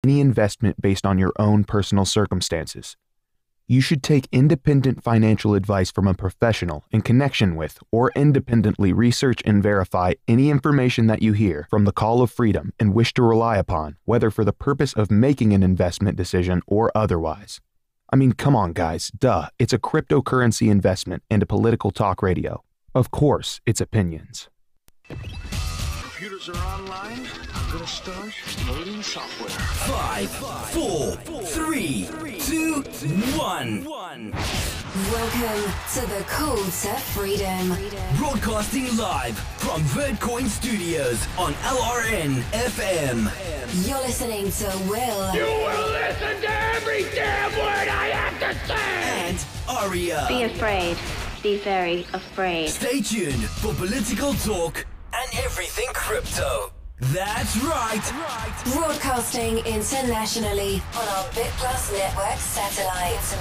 any investment based on your own personal circumstances. You should take independent financial advice from a professional in connection with or independently research and verify any information that you hear from the Call of Freedom and wish to rely upon, whether for the purpose of making an investment decision or otherwise. I mean, come on, guys. Duh. It's a cryptocurrency investment and a political talk radio. Of course, it's opinions. Computers are online. I'm gonna start loading software. 5, 4, 3, 2, 1. Welcome to the Call to Freedom. Broadcasting live from Vertcoin Studios on LRN FM. You're listening to Will. You will listen to every damn word I have to say! And Aria. Be afraid. Be very afraid. Stay tuned for political talk and everything crypto. That's right. Broadcasting internationally on our BitPlus network satellite.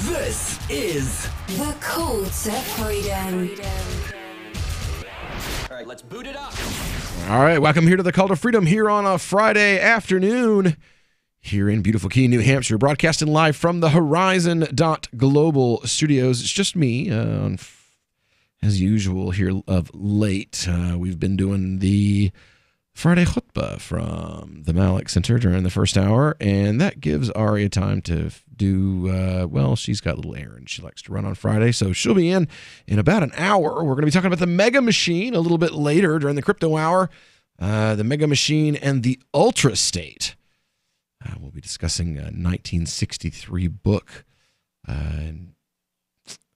This is The Call to Freedom. All right, let's boot it up. All right, welcome here to the Call to Freedom here on a Friday afternoon here in beautiful Keene, New Hampshire, broadcasting live from the Horizon.global studios. It's just me, as usual, here of late. We've been doing the Friday khutbah from the Malik Center during the first hour, and that gives Aria time to do, well, she's got a little errand she likes to run on Friday, so she'll be in about an hour. We're going to be talking about the Mega Machine a little bit later during the crypto hour, the Mega Machine and the Ultra State. We'll be discussing a 1963 book, and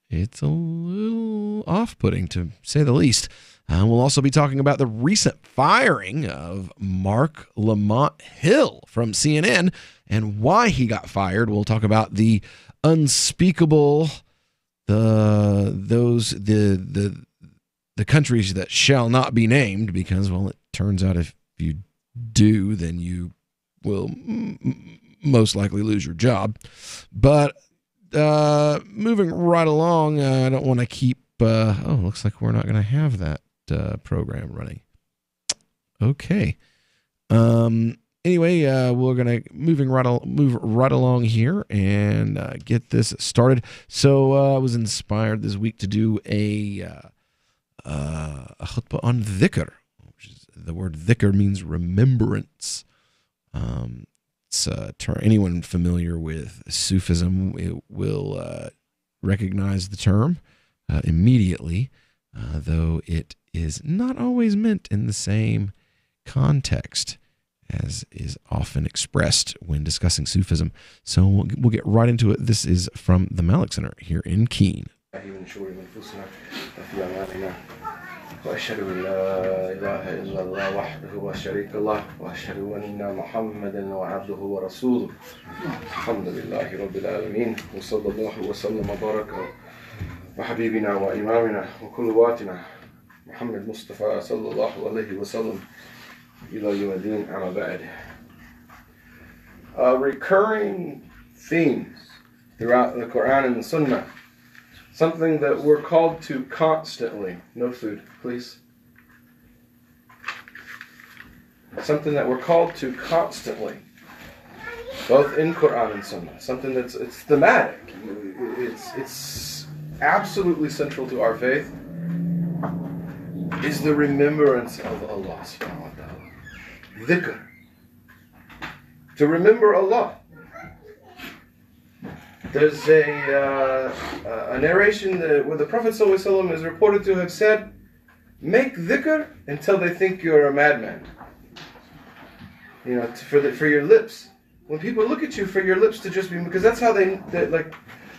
it's a little off-putting, to say the least. We'll also be talking about the recent firing of Mark Lamont Hill from CNN and why he got fired. We'll talk about the unspeakable, the countries that shall not be named, because, well, it turns out if you do, then you will most likely lose your job. But moving right along, I don't want to keep, looks like we're not going to have that program running. Okay. Anyway, we're gonna move right along here and get this started. So I was inspired this week to do a khutbah on dhikr, which is, the word dhikr means remembrance. It's anyone familiar with Sufism, it will recognize the term immediately, though it is not always meant in the same context as is often expressed when discussing Sufism. So we'll get right into it. This is from the Malik Center here in Keene. وأشهد أن لا إله إلا الله وحده لا شريك له وأشهد أن محمدا وعبده ورسوله الحمد لله رب العالمين وصلى الله وسلم وبارك وحبيبنا وإمامنا وقدوتنا محمد مصطفى صلى الله عليه وسلم إلى يوم الدين أما بعد. Recurring themes throughout the Quran and the Sunnah. Something that we're called to constantly. No food, please. Something that we're called to constantly, both in Quran and Sunnah. Something it's thematic. It's absolutely central to our faith. Is the remembrance of Allah subhanahu wa ta'ala. Dhikr. To remember Allah. There's a narration where the Prophet ﷺ is reported to have said, make dhikr until they think you're a madman. You know, for your lips. When people look at you, for your lips to just be, because that's how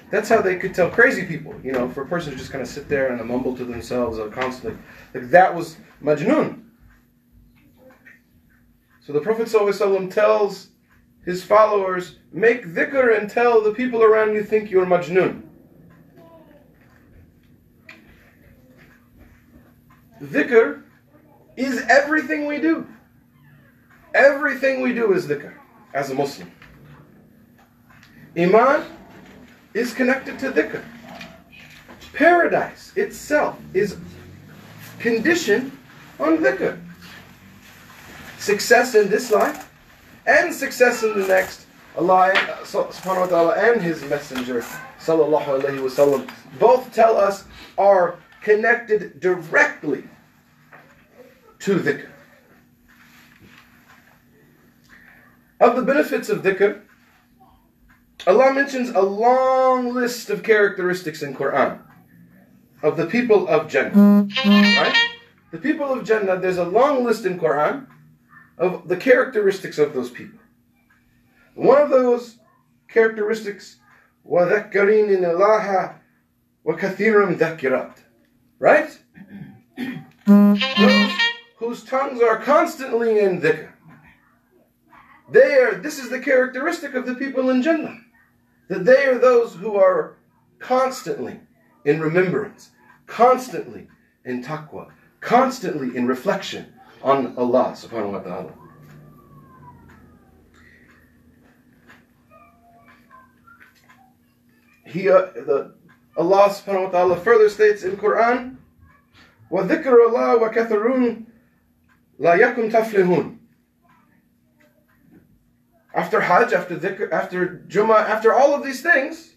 that's how they could tell crazy people. You know, for a person to just kind of sit there and mumble to themselves constantly. Like that was majnoon. So the Prophet ﷺ tells his followers, make dhikr until the people around you think you're majnoon. Dhikr is everything we do. Everything we do is dhikr as a Muslim. Iman is connected to dhikr. Paradise itself is conditioned on dhikr. Success in this life and success in the next, Allah subhanahu wa ta'ala and His Messenger sallallahu alayhi wa sallam both tell us are connected directly to dhikr. Of the benefits of dhikr, Allah mentions a long list of characteristics in Quran of the people of Jannah. Right? The people of Jannah, there's a long list in Quran of the characteristics of those people. One of those characteristics, وَذَكَّرِينِ اللَّهَ وَكَثِيرًا ذَكِّرَاتٍ. Right? Those whose tongues are constantly in dhikr. This is the characteristic of the people in Jannah. That they are those who are constantly in remembrance, constantly in taqwa, constantly in reflection on Allah subhanahu wa ta'ala. Allah subhanahu wa ta'ala further states in Quran, وَذِكْرُ اللَّهِ وَكَثِرٌ لَا يَكُمْ تَفْلِحُونَ. After Hajj, after dhikr, after Jummah, after all of these things,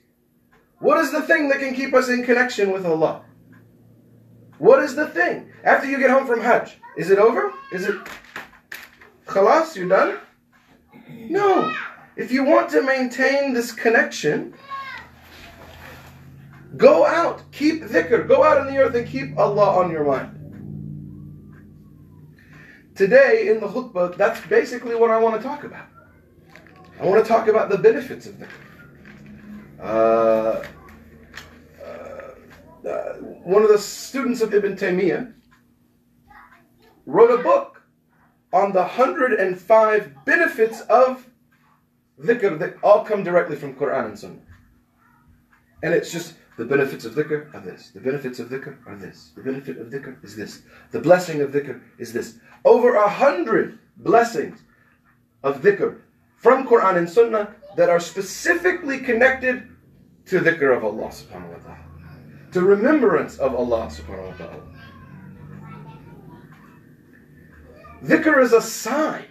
what is the thing that can keep us in connection with Allah? What is the thing? After you get home from Hajj, is it over? Is it khalas, you're done? No. If you want to maintain this connection, go out, keep dhikr, go out in the earth and keep Allah on your mind. Today in the khutbah, that's basically what I want to talk about. I want to talk about the benefits of dhikr. One of the students of Ibn Taymiyyah wrote a book on the 105 benefits of dhikr that all come directly from Quran and Sunnah. And it's just the benefits of dhikr are this. The benefits of dhikr are this. The benefit of dhikr is this. The blessing of dhikr is this. Over 100 blessings of dhikr from Quran and Sunnah that are specifically connected to dhikr of Allah subhanahu wa ta'ala. To remembrance of Allah subhanahu wa ta'ala. Dhikr is a sign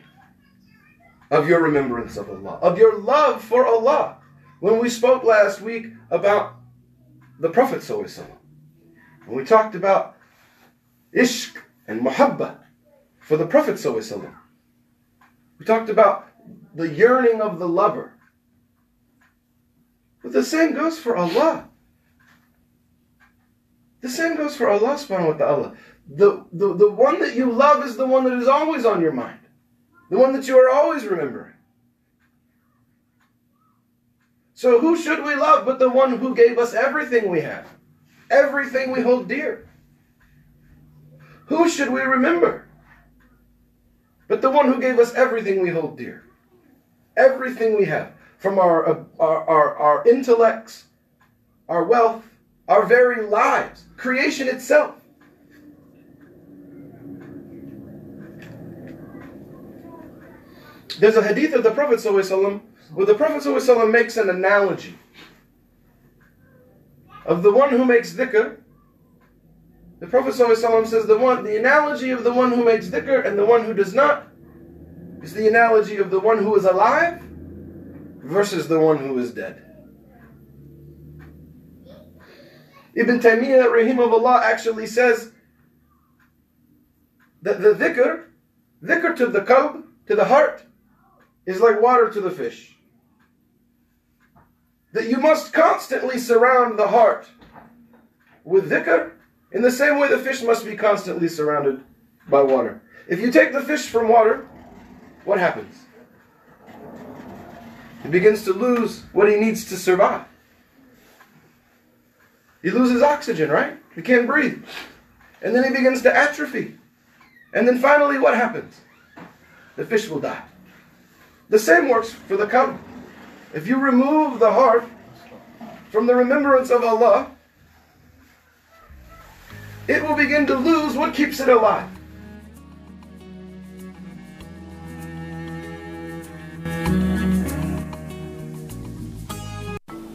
of your remembrance of Allah, of your love for Allah. When we spoke last week about the Prophet ﷺ, when we talked about ishq and muhabba for the Prophet ﷺ, we talked about the yearning of the lover. But the same goes for Allah. The same goes for Allah subhanahu wa ta'ala. The one that you love is the one that is always on your mind. The one that you are always remembering. So who should we love but the one who gave us everything we have? Everything we hold dear. Who should we remember but the one who gave us everything we hold dear? Everything we have. From our intellects, our wealth, our very lives, creation itself. There's a hadith of the Prophet ﷺ where the Prophet ﷺ makes an analogy of the one who makes dhikr. The Prophet ﷺ says the analogy of the one who makes dhikr and the one who does not is the analogy of the one who is alive versus the one who is dead. Ibn Taymiyyah rahimahullah actually says that the dhikr to the qalb, to the heart, is like water to the fish. That you must constantly surround the heart with dhikr in the same way the fish must be constantly surrounded by water. If you take the fish from water, what happens? He begins to lose what he needs to survive. He loses oxygen, right? He can't breathe. And then he begins to atrophy. And then finally what happens? The fish will die. The same works for the qalb. If you remove the heart from the remembrance of Allah, it will begin to lose what keeps it alive.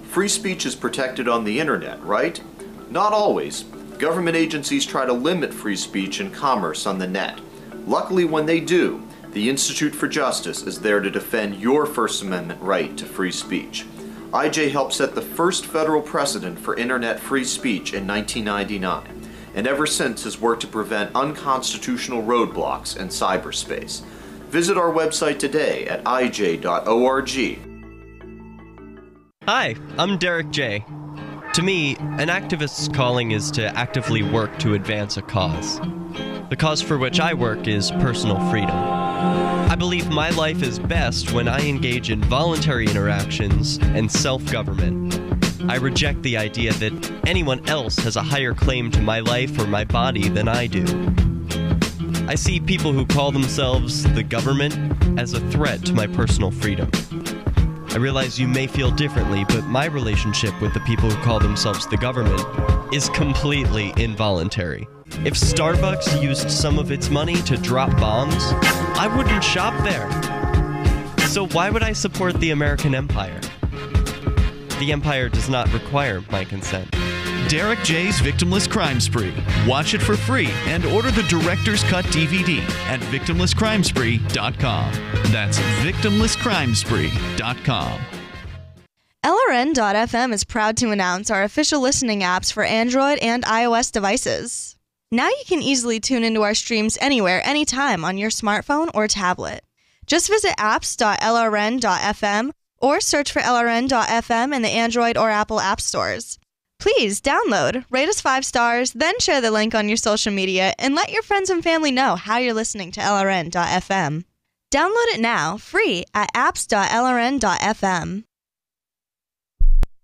Free speech is protected on the internet, right? Not always. Government agencies try to limit free speech and commerce on the net. Luckily, when they do, The Institute for Justice is there to defend your First Amendment right to free speech. IJ helped set the first federal precedent for internet free speech in 1999, and ever since has worked to prevent unconstitutional roadblocks in cyberspace. Visit our website today at ij.org. Hi, I'm Derek J. To me, an activist's calling is to actively work to advance a cause. The cause for which I work is personal freedom. I believe my life is best when I engage in voluntary interactions and self-government. I reject the idea that anyone else has a higher claim to my life or my body than I do. I see people who call themselves the government as a threat to my personal freedom. I realize you may feel differently, but my relationship with the people who call themselves the government is completely involuntary. If Starbucks used some of its money to drop bombs, I wouldn't shop there. So why would I support the American empire? The empire does not require my consent. Derek J's Victimless Crime Spree. Watch it for free and order the Director's Cut DVD at victimlesscrimespree.com. That's victimlesscrimespree.com. LRN.FM is proud to announce our official listening apps for Android and iOS devices. Now you can easily tune into our streams anywhere, anytime on your smartphone or tablet. Just visit apps.lrn.fm or search for LRN.FM in the Android or Apple app stores. Please download, rate us 5 stars, then share the link on your social media and let your friends and family know how you're listening to LRN.FM. Download it now, free at apps.lrn.fm.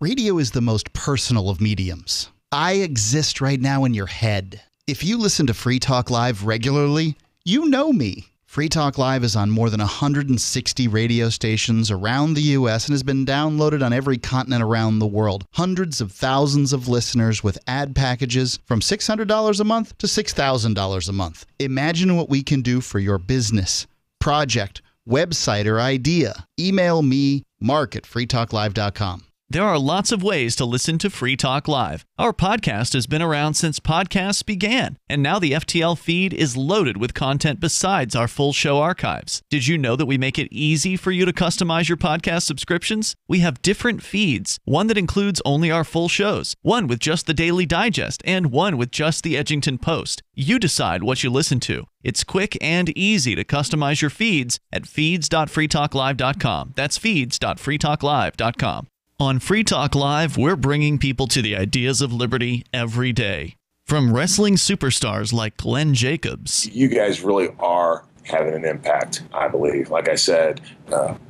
Radio is the most personal of mediums. I exist right now in your head. If you listen to Free Talk Live regularly, you know me. Free Talk Live is on more than 160 radio stations around the U.S. and has been downloaded on every continent around the world. Hundreds of thousands of listeners with ad packages from $600 a month to $6,000 a month. Imagine what we can do for your business, project, website, or idea. Email me, mark@freetalklive.com. There are lots of ways to listen to Free Talk Live. Our podcast has been around since podcasts began, and now the FTL feed is loaded with content besides our full show archives. Did you know that we make it easy for you to customize your podcast subscriptions? We have different feeds, one that includes only our full shows, one with just the Daily Digest, and one with just the Edgington Post. You decide what you listen to. It's quick and easy to customize your feeds at feeds.freetalklive.com. That's feeds.freetalklive.com. On Free Talk Live, we're bringing people to the ideas of liberty every day. From wrestling superstars like Glenn Jacobs. You guys really are having an impact, I believe. Like I said,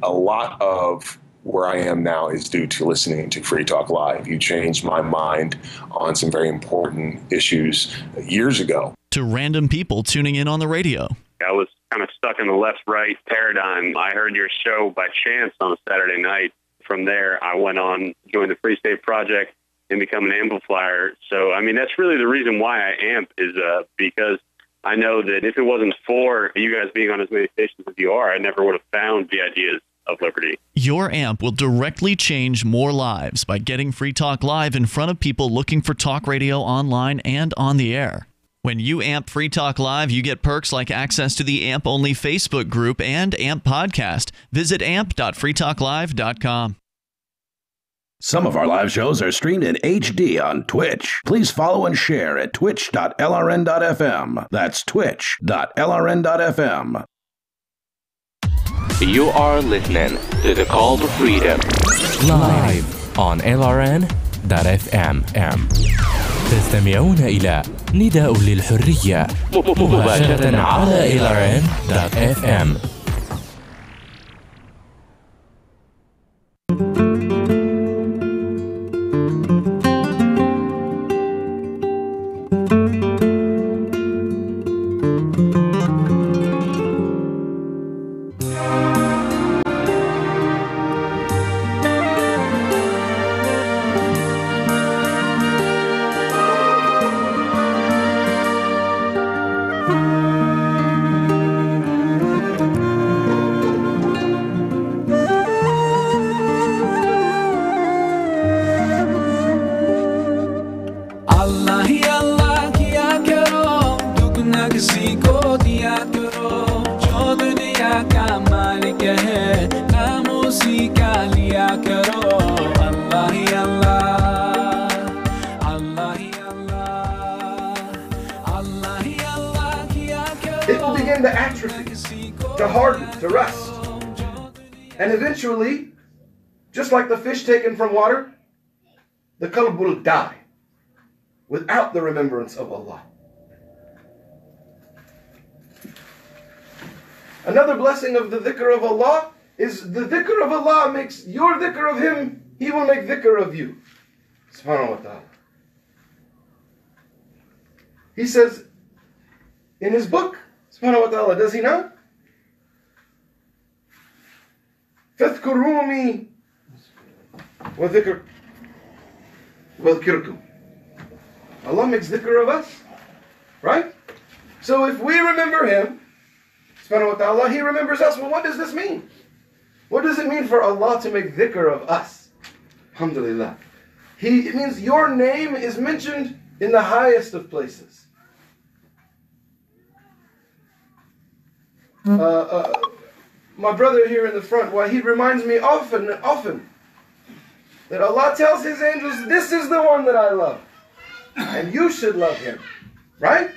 a lot of where I am now is due to listening to Free Talk Live. You changed my mind on some very important issues years ago. To random people tuning in on the radio. I was kind of stuck in the left-right paradigm. I heard your show by chance on a Saturday night. From there, I went on, joined the Free State Project, and become an amplifier. So, I mean, that's really the reason why I amp is because I know that if it wasn't for you guys being on as many stations as you are, I never would have found the ideas of liberty. Your amp will directly change more lives by getting Free Talk Live in front of people looking for talk radio online and on the air. When you amp Free Talk Live, you get perks like access to the AMP-only Facebook group and AMP podcast. Visit amp.freetalklive.com. Some of our live shows are streamed in HD on Twitch. Please follow and share at twitch.lrn.fm. That's twitch.lrn.fm. You are listening to The Call to Freedom. Live on LRN.fm. تستمعون إلى نداء للحرية مباشرة على LRN.fm. يا كرو الله يا الله الله يا الله الله يا الله يا كرو. It will begin to atrophy, to harden, to rust. And eventually, just like the fish taken from water, the qalb will die without the remembrance of Allah. Another blessing of the dhikr of Allah is the dhikr of Allah makes your dhikr of Him, He will make dhikr of you. Subhanahu wa ta'ala. He says in His book, Subhanahu wa ta'ala, does He not? فَاذْكُرُونِي وَذْكِرْكُمْ. Allah makes dhikr of us, right? So if we remember Him, Subhanahu wa ta'ala, He remembers us. Well, what does this mean? What does it mean for Allah to make dhikr of us? Alhamdulillah. It means your name is mentioned in the highest of places. My brother here in the front, he reminds me often that Allah tells His angels, this is the one that I love. And you should love him. Right?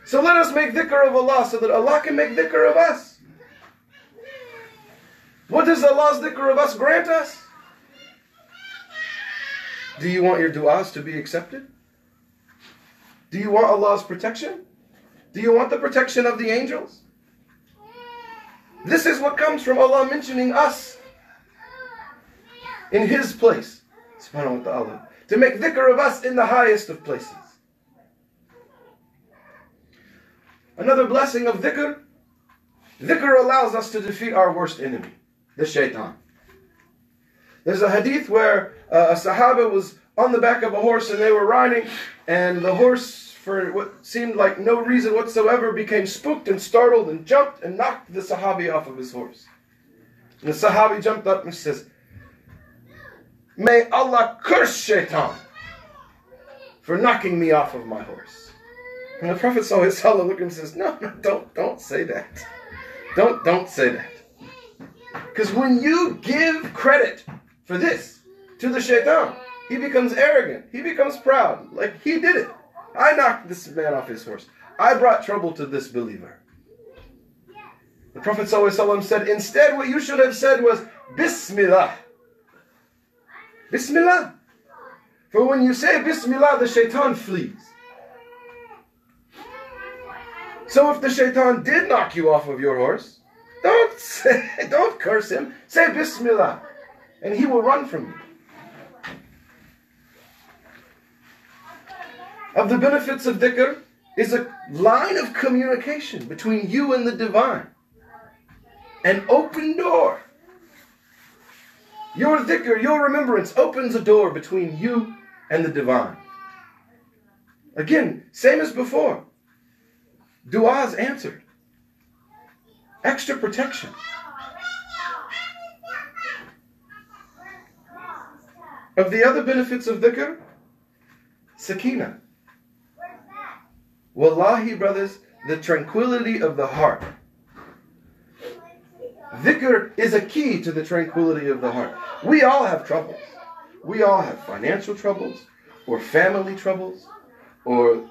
So let us make dhikr of Allah so that Allah can make dhikr of us. What does Allah's dhikr of us grant us? Do you want your du'as to be accepted? Do you want Allah's protection? Do you want the protection of the angels? This is what comes from Allah mentioning us in His place, subhanahu wa ta'ala, to make dhikr of us in the highest of places. Another blessing of dhikr, dhikr allows us to defeat our worst enemy, the shaitan. There's a hadith where a sahaba was on the back of a horse and they were riding, and the horse, for what seemed like no reason whatsoever, became spooked and startled and jumped and knocked the sahabi off of his horse. And the sahabi jumped up and says, "May Allah curse shaitan for knocking me off of my horse." And the Prophet ﷺ looked at him and says, No, don't say that. Don't say that. Because when you give credit for this to the shaitan, he becomes arrogant. He becomes proud. Like, he did it. I knocked this man off his horse. I brought trouble to this believer. The Prophet ﷺ said, instead what you should have said was, Bismillah. Bismillah. For when you say Bismillah, the shaitan flees. So if the shaitan did knock you off of your horse, don't curse him. Say Bismillah, and he will run from you. Of the benefits of dhikr is a line of communication between you and the divine. An open door. Your dhikr, your remembrance opens a door between you and the divine. Again, same as before. Du'as answered. Extra protection. Of the other benefits of dhikr, sakina. Wallahi, brothers, the tranquility of the heart. Dhikr is a key to the tranquility of the heart. We all have troubles. We all have financial troubles, or family troubles, or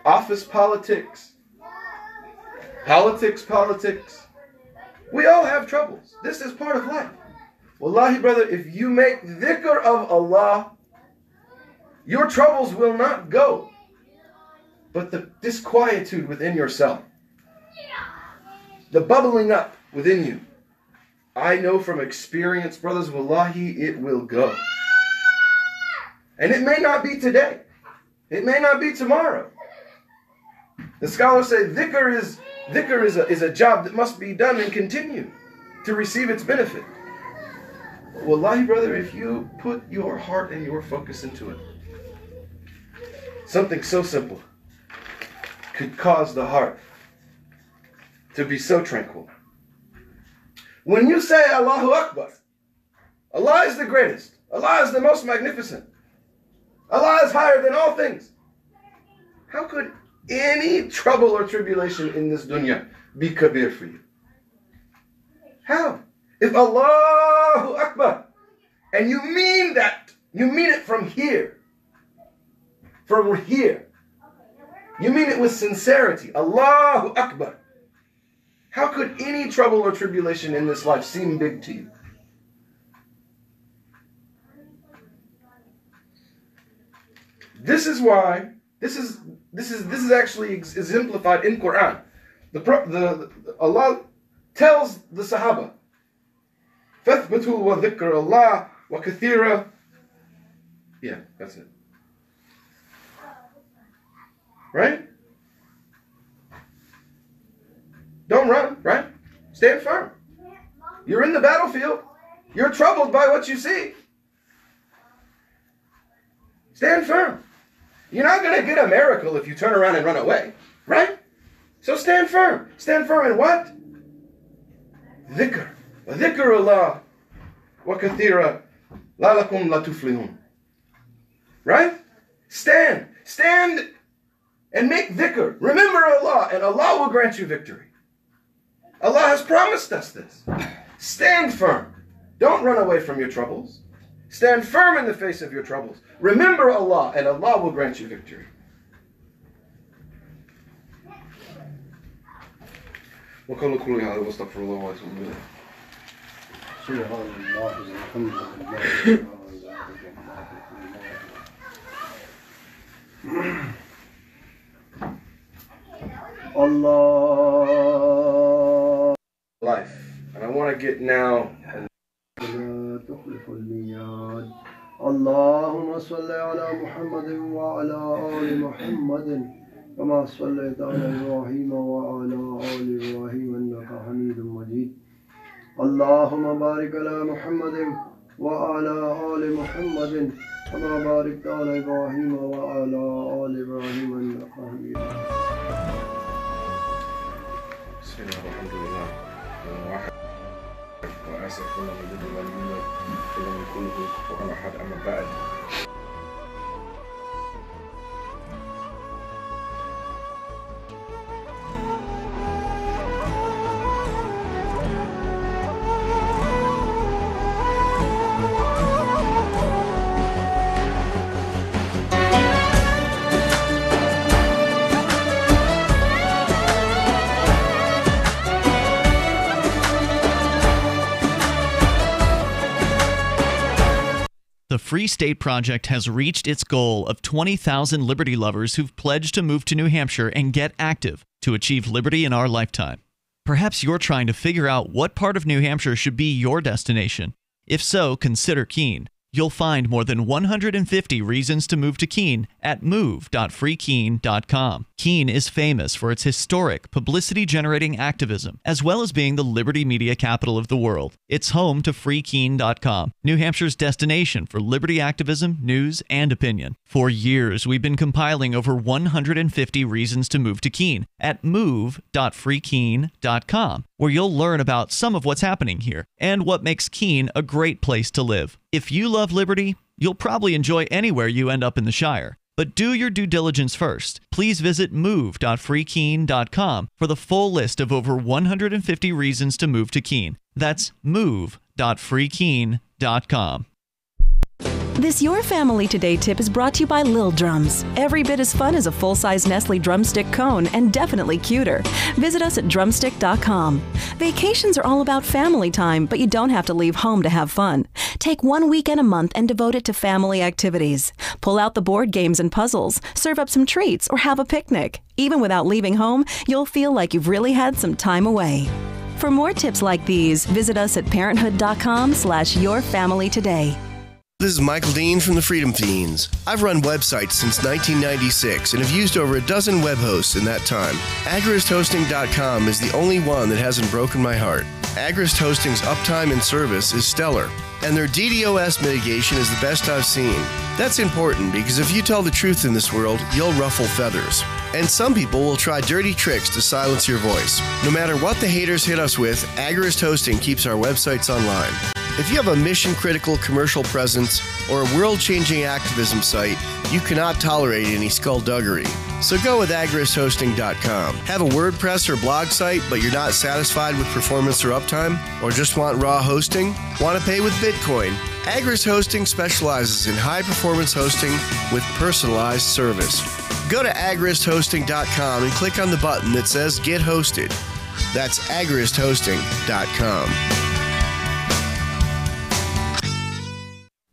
office politics. Politics. We all have troubles. This is part of life. Wallahi, brother, if you make dhikr of Allah, your troubles will not go. But the disquietude within yourself, the bubbling up within you, I know from experience, brothers, wallahi, it will go. And it may not be today. It may not be tomorrow. The scholars say dhikr is a job that must be done and continue to receive its benefit. Wallahi, brother, if you put your heart and your focus into it, something so simple could cause the heart to be so tranquil. When you say Allahu Akbar, Allah is the greatest, Allah is the most magnificent, Allah is higher than all things, how could any trouble or tribulation in this dunya be kabir for you? How? If Allah And you mean that. You mean it from here. From here. You mean it with sincerity. Allahu Akbar. How could any trouble or tribulation in this life seem big to you? This is why, this is actually exemplified in Quran. Allah tells the Sahaba, فَاثْبَتُوا وَذِكْرَ اللَّهِ وَكَثِيرًا. Yeah, that's it. Right? Don't run, right? Stand firm. You're in the battlefield. You're troubled by what you see. Stand firm. You're not going to get a miracle if you turn around and run away, right? So stand firm. Stand firm in what? Dhikr. Dhikr Allah wa kathira lalakum la tuflihun. Right? Stand. Stand and make dhikr. Remember Allah and Allah will grant you victory. Allah has promised us this. Stand firm. Don't run away from your troubles. Stand firm in the face of your troubles. Remember Allah, and Allah will grant you victory. وقال قولي هذا واستغفر الله واتوب إليه. Allah. Life. And I want to get now. اللهم صل على محمد وعلى آل محمد كما صليت على إبراهيم وعلى آل إبراهيم إنك حميد مجيد اللهم بارك على محمد وعلى آل محمد كما باركت على إبراهيم وعلى آل إبراهيم إنك حميد مجيد. بسم الله والحمد لله واحد وآسف كنا نجد ولم يولد ولم يكن له كفوا أحد أما بعد. The Free State Project has reached its goal of 20,000 liberty lovers who've pledged to move to New Hampshire and get active to achieve liberty in our lifetime. Perhaps you're trying to figure out what part of New Hampshire should be your destination. If so, consider Keene. You'll find more than 150 reasons to move to Keene at move.freekeene.com. Keene is famous for its historic, publicity-generating activism, as well as being the liberty media capital of the world. It's home to freekeene.com, New Hampshire's destination for liberty activism, news, and opinion. For years, we've been compiling over 150 reasons to move to Keene at move.freekeene.com, where you'll learn about some of what's happening here and what makes Keene a great place to live. If you love liberty, you'll probably enjoy anywhere you end up in the Shire. But do your due diligence first. Please visit move.freekeene.com for the full list of over 150 reasons to move to Keene. That's move.freekeene.com. This Your Family Today tip is brought to you by Lil Drums. Every bit as fun as a full-size Nestle drumstick cone, and definitely cuter. Visit us at drumstick.com. Vacations are all about family time, but you don't have to leave home to have fun. Take 1 weekend a month and devote it to family activities. Pull out the board games and puzzles, serve up some treats, or have a picnic. Even without leaving home, you'll feel like you've really had some time away. For more tips like these, visit us at parenthood.com/yourfamilytoday. This is Michael Dean from the Freedom Fiends. I've run websites since 1996 and have used over a dozen web hosts in that time. AgristHosting.com is the only one that hasn't broken my heart. Agrist Hosting's uptime and service is stellar, and their DDoS mitigation is the best I've seen. That's important because if you tell the truth in this world, you'll ruffle feathers. And some people will try dirty tricks to silence your voice. No matter what the haters hit us with, Agrist Hosting keeps our websites online. If you have a mission-critical commercial presence or a world-changing activism site, you cannot tolerate any skullduggery. So go with agristhosting.com. Have a WordPress or blog site, but you're not satisfied with performance or uptime? Or just want raw hosting? Want to pay with Bitcoin? Agris Hosting specializes in high-performance hosting with personalized service. Go to agrishosting.com and click on the button that says Get Hosted. That's agrishosting.com.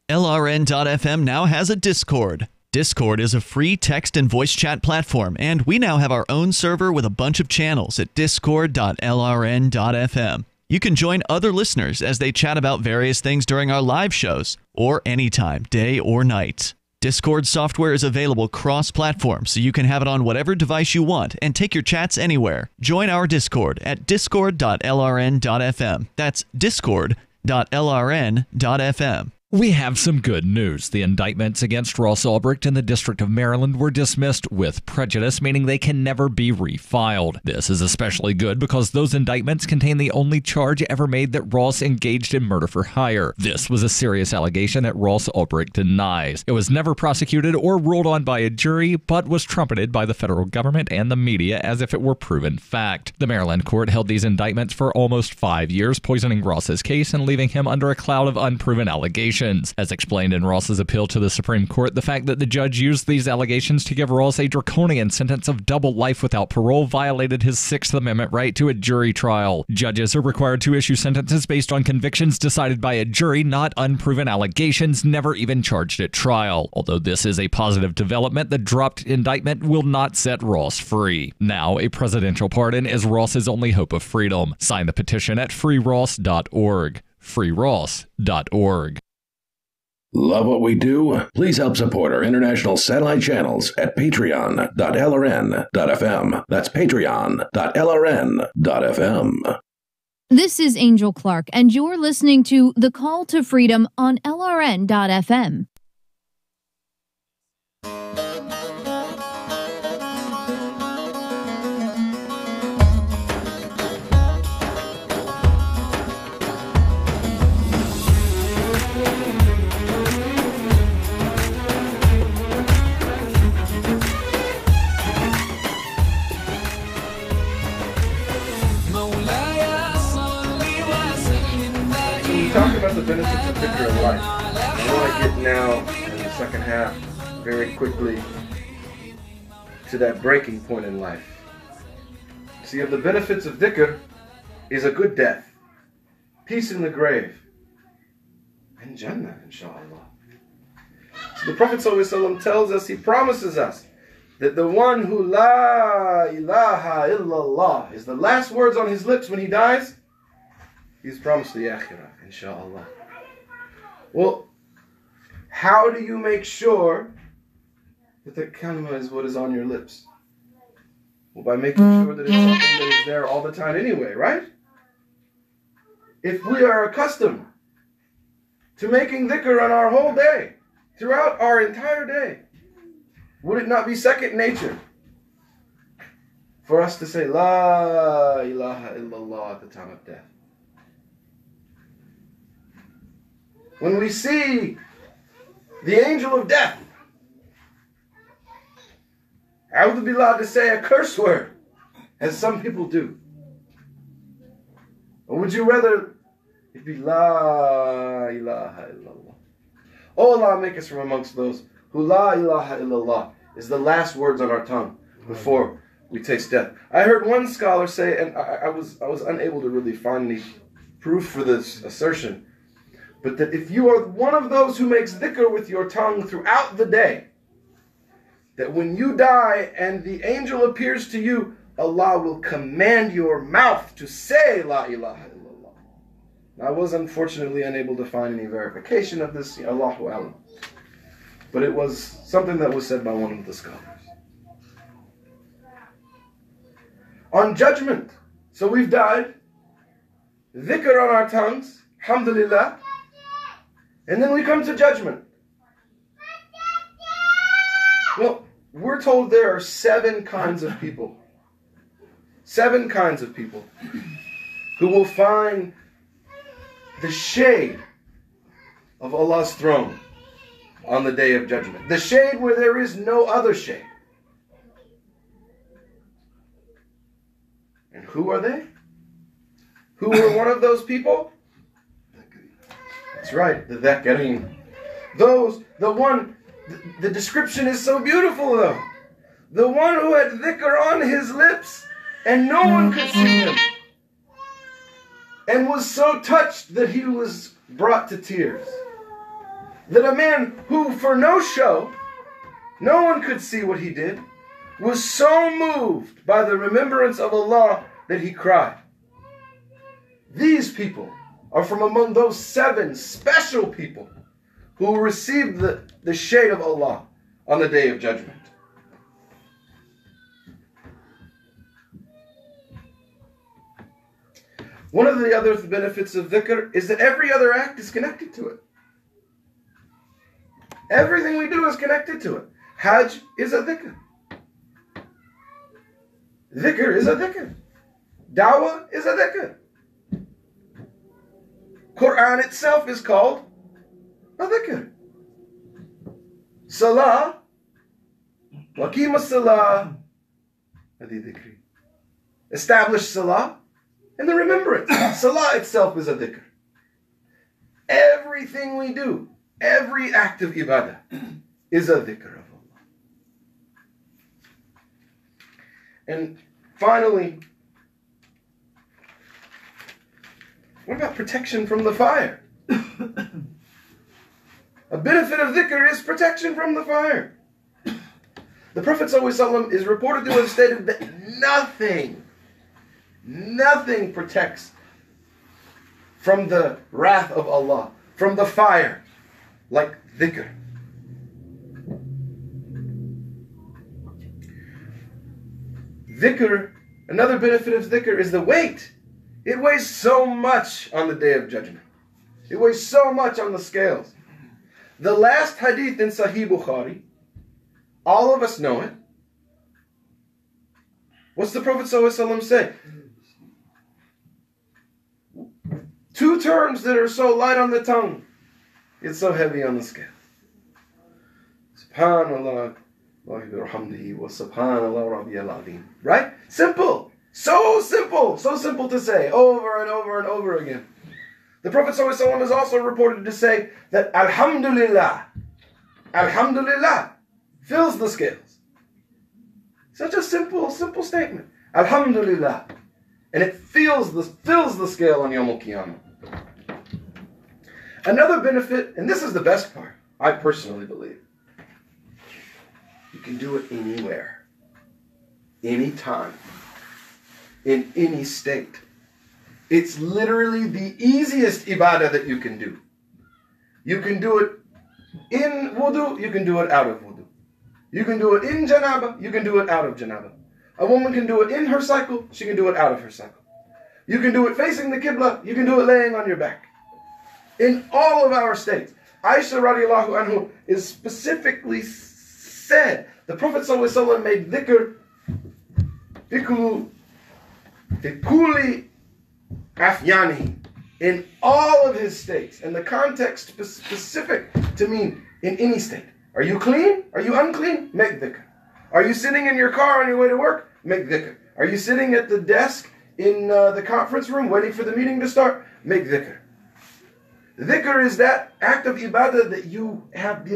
LRN.FM now has a Discord. Discord is a free text and voice chat platform, and we now have our own server with a bunch of channels at discord.lrn.fm. You can join other listeners as they chat about various things during our live shows, or anytime, day or night. Discord software is available cross-platform, so you can have it on whatever device you want and take your chats anywhere. Join our Discord at discord.lrn.fm. That's discord.lrn.fm. We have some good news. The indictments against Ross Ulbricht in the District of Maryland were dismissed with prejudice, meaning they can never be refiled. This is especially good because those indictments contain the only charge ever made that Ross engaged in murder for hire. This was a serious allegation that Ross Ulbricht denies. It was never prosecuted or ruled on by a jury, but was trumpeted by the federal government and the media as if it were proven fact. The Maryland court held these indictments for almost 5 years, poisoning Ross's case and leaving him under a cloud of unproven allegations. As explained in Ross's appeal to the Supreme Court, the fact that the judge used these allegations to give Ross a draconian sentence of double life without parole violated his Sixth Amendment right to a jury trial. Judges are required to issue sentences based on convictions decided by a jury, not unproven allegations never even charged at trial. Although this is a positive development, the dropped indictment will not set Ross free. Now, a presidential pardon is Ross's only hope of freedom. Sign the petition at freeross.org. freeross.org. Love what we do? Please help support our international satellite channels at patreon.lrn.fm. That's patreon.lrn.fm. This is Angel Clark, and you're listening to The Call to Freedom on LRN.fm. Talking about the benefits of dhikr in life. I want to get now in the second half very quickly to that breaking point in life. See, of the benefits of dhikr is a good death, peace in the grave, and Jannah, inshallah. So the Prophet ﷺ tells us, he promises us, that the one who La ilaha illallah is the last words on his lips when he dies, he's promised the akhirah, inshallah. Well, how do you make sure that the kalima is what is on your lips? Well, by making sure that it's something that is there all the time anyway, right? If we are accustomed to making dhikr on our whole day, throughout our entire day, would it not be second nature for us to say La ilaha illallah at the time of death? When we see the angel of death, A'udhu Billah, to say a curse word, as some people do? Or would you rather it be La ilaha illallah? Oh Allah, make us from amongst those who La ilaha illallah is the last words on our tongue before we taste death. I heard one scholar say, and I was unable to really find any proof for this assertion, but that if you are one of those who makes dhikr with your tongue throughout the day, that when you die and the angel appears to you, Allah will command your mouth to say La ilaha illallah. Now, I was unfortunately unable to find any verification of this, Allahu alam. But it was something that was said by one of the scholars. On judgment, so we've died, dhikr on our tongues, alhamdulillah, and then we come to judgment. Well, we're told there are 7 kinds of people. 7 kinds of people who will find the shade of Allah's throne on the day of judgment. The shade where there is no other shade. And who are they? Who were one of those people? That's That's right, the dhakarin. The description is so beautiful though. The one who had dhikr on his lips and no one could see him, and was so touched that he was brought to tears. That a man who, for no show, no one could see what he did, was so moved by the remembrance of Allah that he cried. These people are from among those 7 special people who will receive the shade of Allah on the Day of Judgment. One of the other benefits of dhikr is that every other act is connected to it. Everything we do is connected to it. Hajj is a dhikr. Dhikr is a dhikr. Dawah is a dhikr. Quran itself is called a dhikr. Salah, waqim as-salah, hadi dhikri. Establish salah and the remembrance. Salah itself is a dhikr. Everything we do, every act of ibadah is a dhikr of Allah. And finally, what about protection from the fire? A benefit of dhikr is protection from the fire. The Prophet ﷺ is reported to have stated that nothing protects from the wrath of Allah, from the fire, like dhikr. Dhikr, another benefit of dhikr is the weight. It weighs so much on the Day of Judgment. It weighs so much on the scales. The last hadith in Sahih Bukhari, all of us know it. What's the Prophet ﷺ say? 2 terms that are so light on the tongue, it's so heavy on the scale. Subhanallah wa bihamdihi wa subhanallah rabbiyal azim. Right? Simple. So simple to say over and over and over again. The Prophet ﷺ is also reported to say that Alhamdulillah fills the scales. Such a simple statement. Alhamdulillah. And it fills the scale on Yawm al-Qiyamah. Another benefit, and this is the best part, I personally believe. You can do it anywhere, anytime, in any state. It's literally the easiest ibadah that you can do. You can do it in wudu, you can do it out of wudu. You can do it in janaba, you can do it out of janaba. A woman can do it in her cycle, she can do it out of her cycle. You can do it facing the qibla, you can do it laying on your back. In all of our states. Aisha radiallahu anhu is specifically said, the Prophet ﷺ made dhikr fikuli afyani, in all of his states, and the context specific to mean in any state. Are you clean? Are you unclean? Make dhikr. Are you sitting in your car on your way to work? Make dhikr. Are you sitting at the desk in the conference room waiting for the meeting to start? Make dhikr. Dhikr is that act of ibadah that you have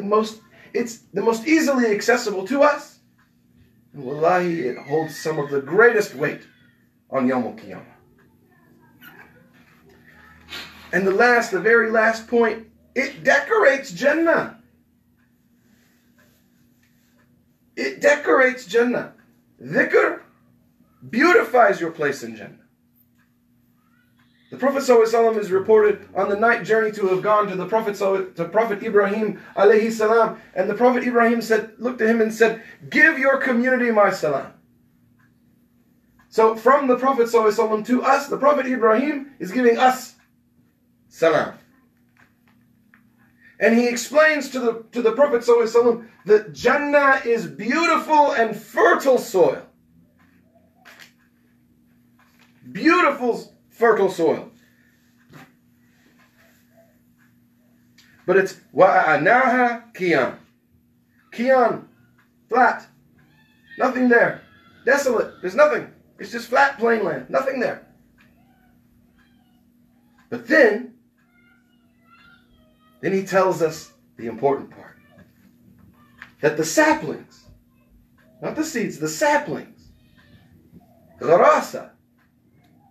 it's the most easily accessible to us. And wallahi, it holds some of the greatest weight on Yawm al-Qiyamah. And the very last point, it decorates Jannah. It decorates Jannah. Dhikr beautifies your place in Jannah. The Prophet ﷺ is reported on the night journey to have gone to Prophet Ibrahim alayhi salam, and the Prophet Ibrahim looked at him and said, "Give your community my salam." So from the Prophet ﷺ to us, the Prophet Ibrahim is giving us salam. And he explains to the Prophet ﷺ that Jannah is beautiful and fertile soil. Beautiful fertile soil. But it's wa'anaha kiyan. Kiyan, flat. Nothing there. Desolate. There's nothing. It's just flat, plain land. Nothing there. But then, Then he tells us the important part. That the saplings, not the seeds, the saplings, gharasa,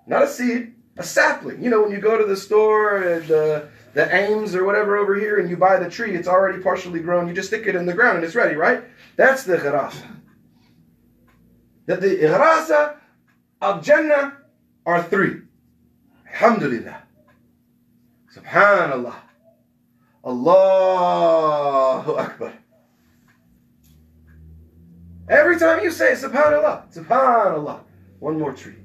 not a seed, a sapling. You know, when you go to the store and the Ames or whatever over here and you buy the tree, it's already partially grown. You just stick it in the ground and it's ready, right? That's the gharasa. That the gharasa of Jannah are three. Alhamdulillah. Subhanallah. Allahu Akbar. Every time you say Subhanallah, Subhanallah, one more tree.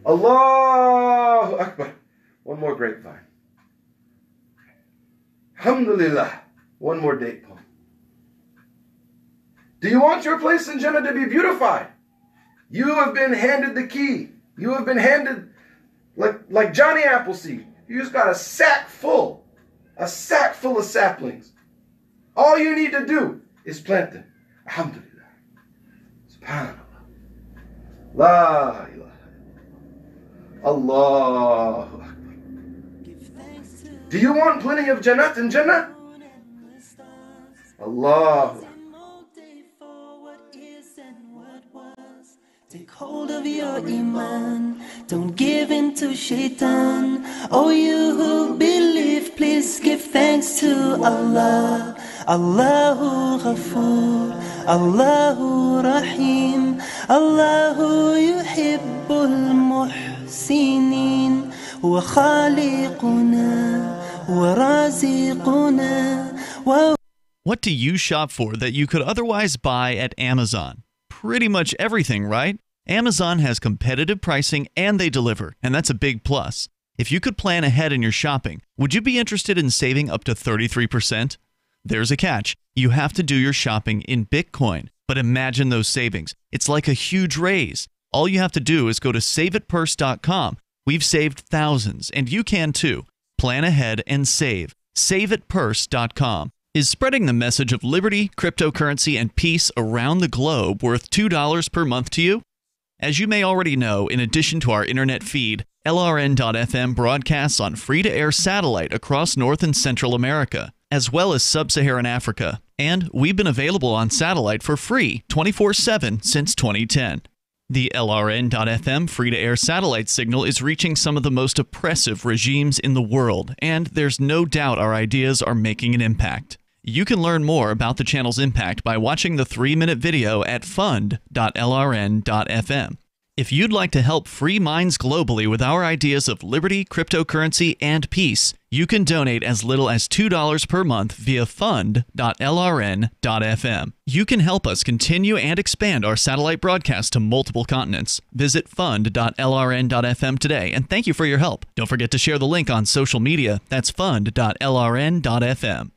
Allahu Akbar, one more grapevine. Alhamdulillah, one more date palm. Do you want your place in Jannah to be beautified? You have been handed the key. You have been handed like Johnny Appleseed. You just got a sack full of saplings. All you need to do is plant them. Alhamdulillah. Subhanallah. La ilaha. Allahu Akbar. Do you want plenty of Jannat in Jannah? Allahu Akbar. Take hold of your iman, don't give in to shaitan. Oh, you who believe, please give thanks to Allah. Allahu Ghafoor, Allahu Rahim, Allahu yuhibbul muhsinin, huwa khaliquna, huwa raziquna, wa. What do you shop for that you could otherwise buy at Amazon? Pretty much everything, right? Amazon has competitive pricing and they deliver, and that's a big plus. If you could plan ahead in your shopping, would you be interested in saving up to 33%? There's a catch. You have to do your shopping in Bitcoin. But imagine those savings. It's like a huge raise. All you have to do is go to saveatpurse.com. We've saved thousands, and you can too. Plan ahead and save. Saveatpurse.com. Is spreading the message of liberty, cryptocurrency, and peace around the globe worth $2 per month to you? As you may already know, in addition to our internet feed, LRN.FM broadcasts on free-to-air satellite across North and Central America, as well as Sub-Saharan Africa. And we've been available on satellite for free 24/7 since 2010. The LRN.FM free-to-air satellite signal is reaching some of the most oppressive regimes in the world, and there's no doubt our ideas are making an impact. You can learn more about the channel's impact by watching the 3-minute video at fund.lrn.fm. If you'd like to help free minds globally with our ideas of liberty, cryptocurrency, and peace, you can donate as little as $2 per month via fund.lrn.fm. You can help us continue and expand our satellite broadcast to multiple continents. Visit fund.lrn.fm today, and thank you for your help. Don't forget to share the link on social media. That's fund.lrn.fm.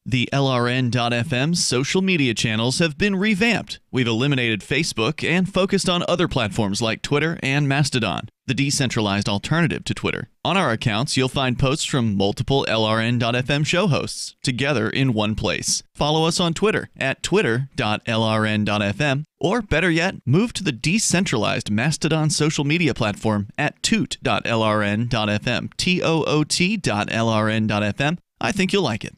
The LRN.FM's social media channels have been revamped. We've eliminated Facebook and focused on other platforms like Twitter and Mastodon, the decentralized alternative to Twitter. On our accounts, you'll find posts from multiple LRN.FM show hosts together in one place. Follow us on Twitter at twitter.lrn.fm, or better yet, move to the decentralized Mastodon social media platform at toot.lrn.fm, toot.lrn.fm. I think you'll like it.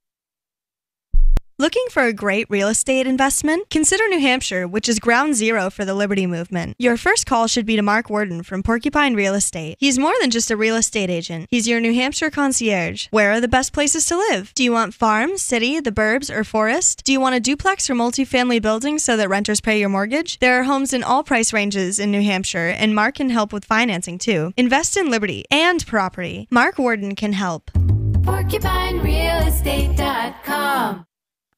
Looking for a great real estate investment? Consider New Hampshire, which is ground zero for the Liberty Movement. Your first call should be to Mark Worden from Porcupine Real Estate. He's more than just a real estate agent. He's your New Hampshire concierge. Where are the best places to live? Do you want farm, city, the burbs, or forest? Do you want a duplex or multifamily building so that renters pay your mortgage? There are homes in all price ranges in New Hampshire, and Mark can help with financing too. Invest in liberty and property. Mark Worden can help. PorcupineRealEstate.com.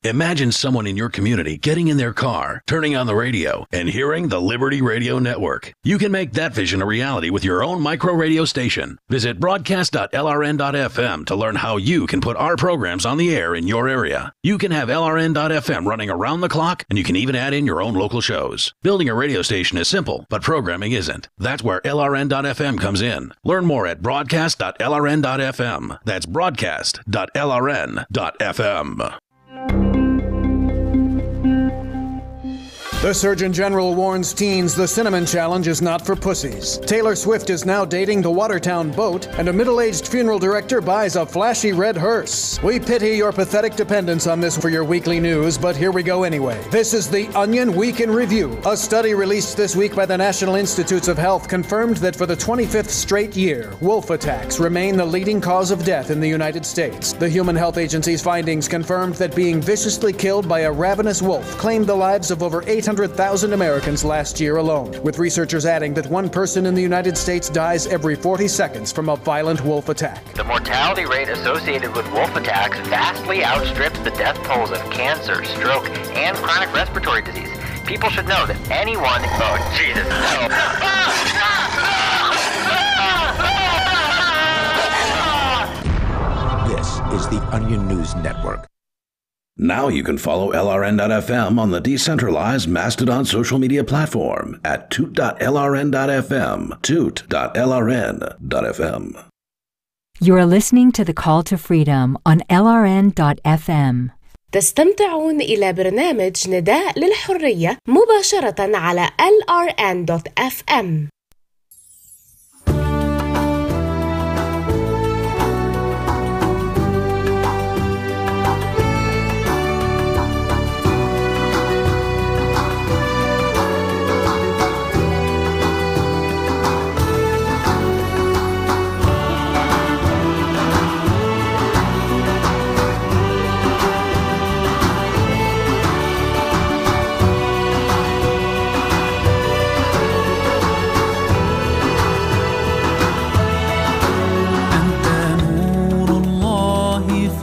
Imagine someone in your community getting in their car, turning on the radio, and hearing the Liberty Radio Network. You can make that vision a reality with your own micro radio station. Visit broadcast.lrn.fm to learn how you can put our programs on the air in your area. You can have LRN.FM running around the clock, and you can even add in your own local shows. Building a radio station is simple, but programming isn't. That's where LRN.FM comes in. Learn more at broadcast.lrn.fm. That's broadcast.lrn.fm. The Surgeon General warns teens the Cinnamon Challenge is not for pussies. Taylor Swift is now dating the Watertown boat, and a middle-aged funeral director buys a flashy red hearse. We pity your pathetic dependence on this for your weekly news, but here we go anyway. This is the Onion Week in Review. A study released this week by the National Institutes of Health confirmed that for the 25th straight year, wolf attacks remain the leading cause of death in the United States. The Human Health Agency's findings confirmed that being viciously killed by a ravenous wolf claimed the lives of over 800,000 Americans last year alone, with researchers adding that one person in the United States dies every 40 seconds from a violent wolf attack. The mortality rate associated with wolf attacks vastly outstrips the death tolls of cancer, stroke, and chronic respiratory disease. People should know that anyone... Oh, Jesus, no. This is the Onion News Network. Now you can follow LRN.FM on the decentralized Mastodon social media platform at toot.lrn.fm, toot.lrn.fm. You are listening to The Call to Freedom on LRN.FM. تستمتعون إلى برنامج نداء للحرية مباشرة على LRN.FM.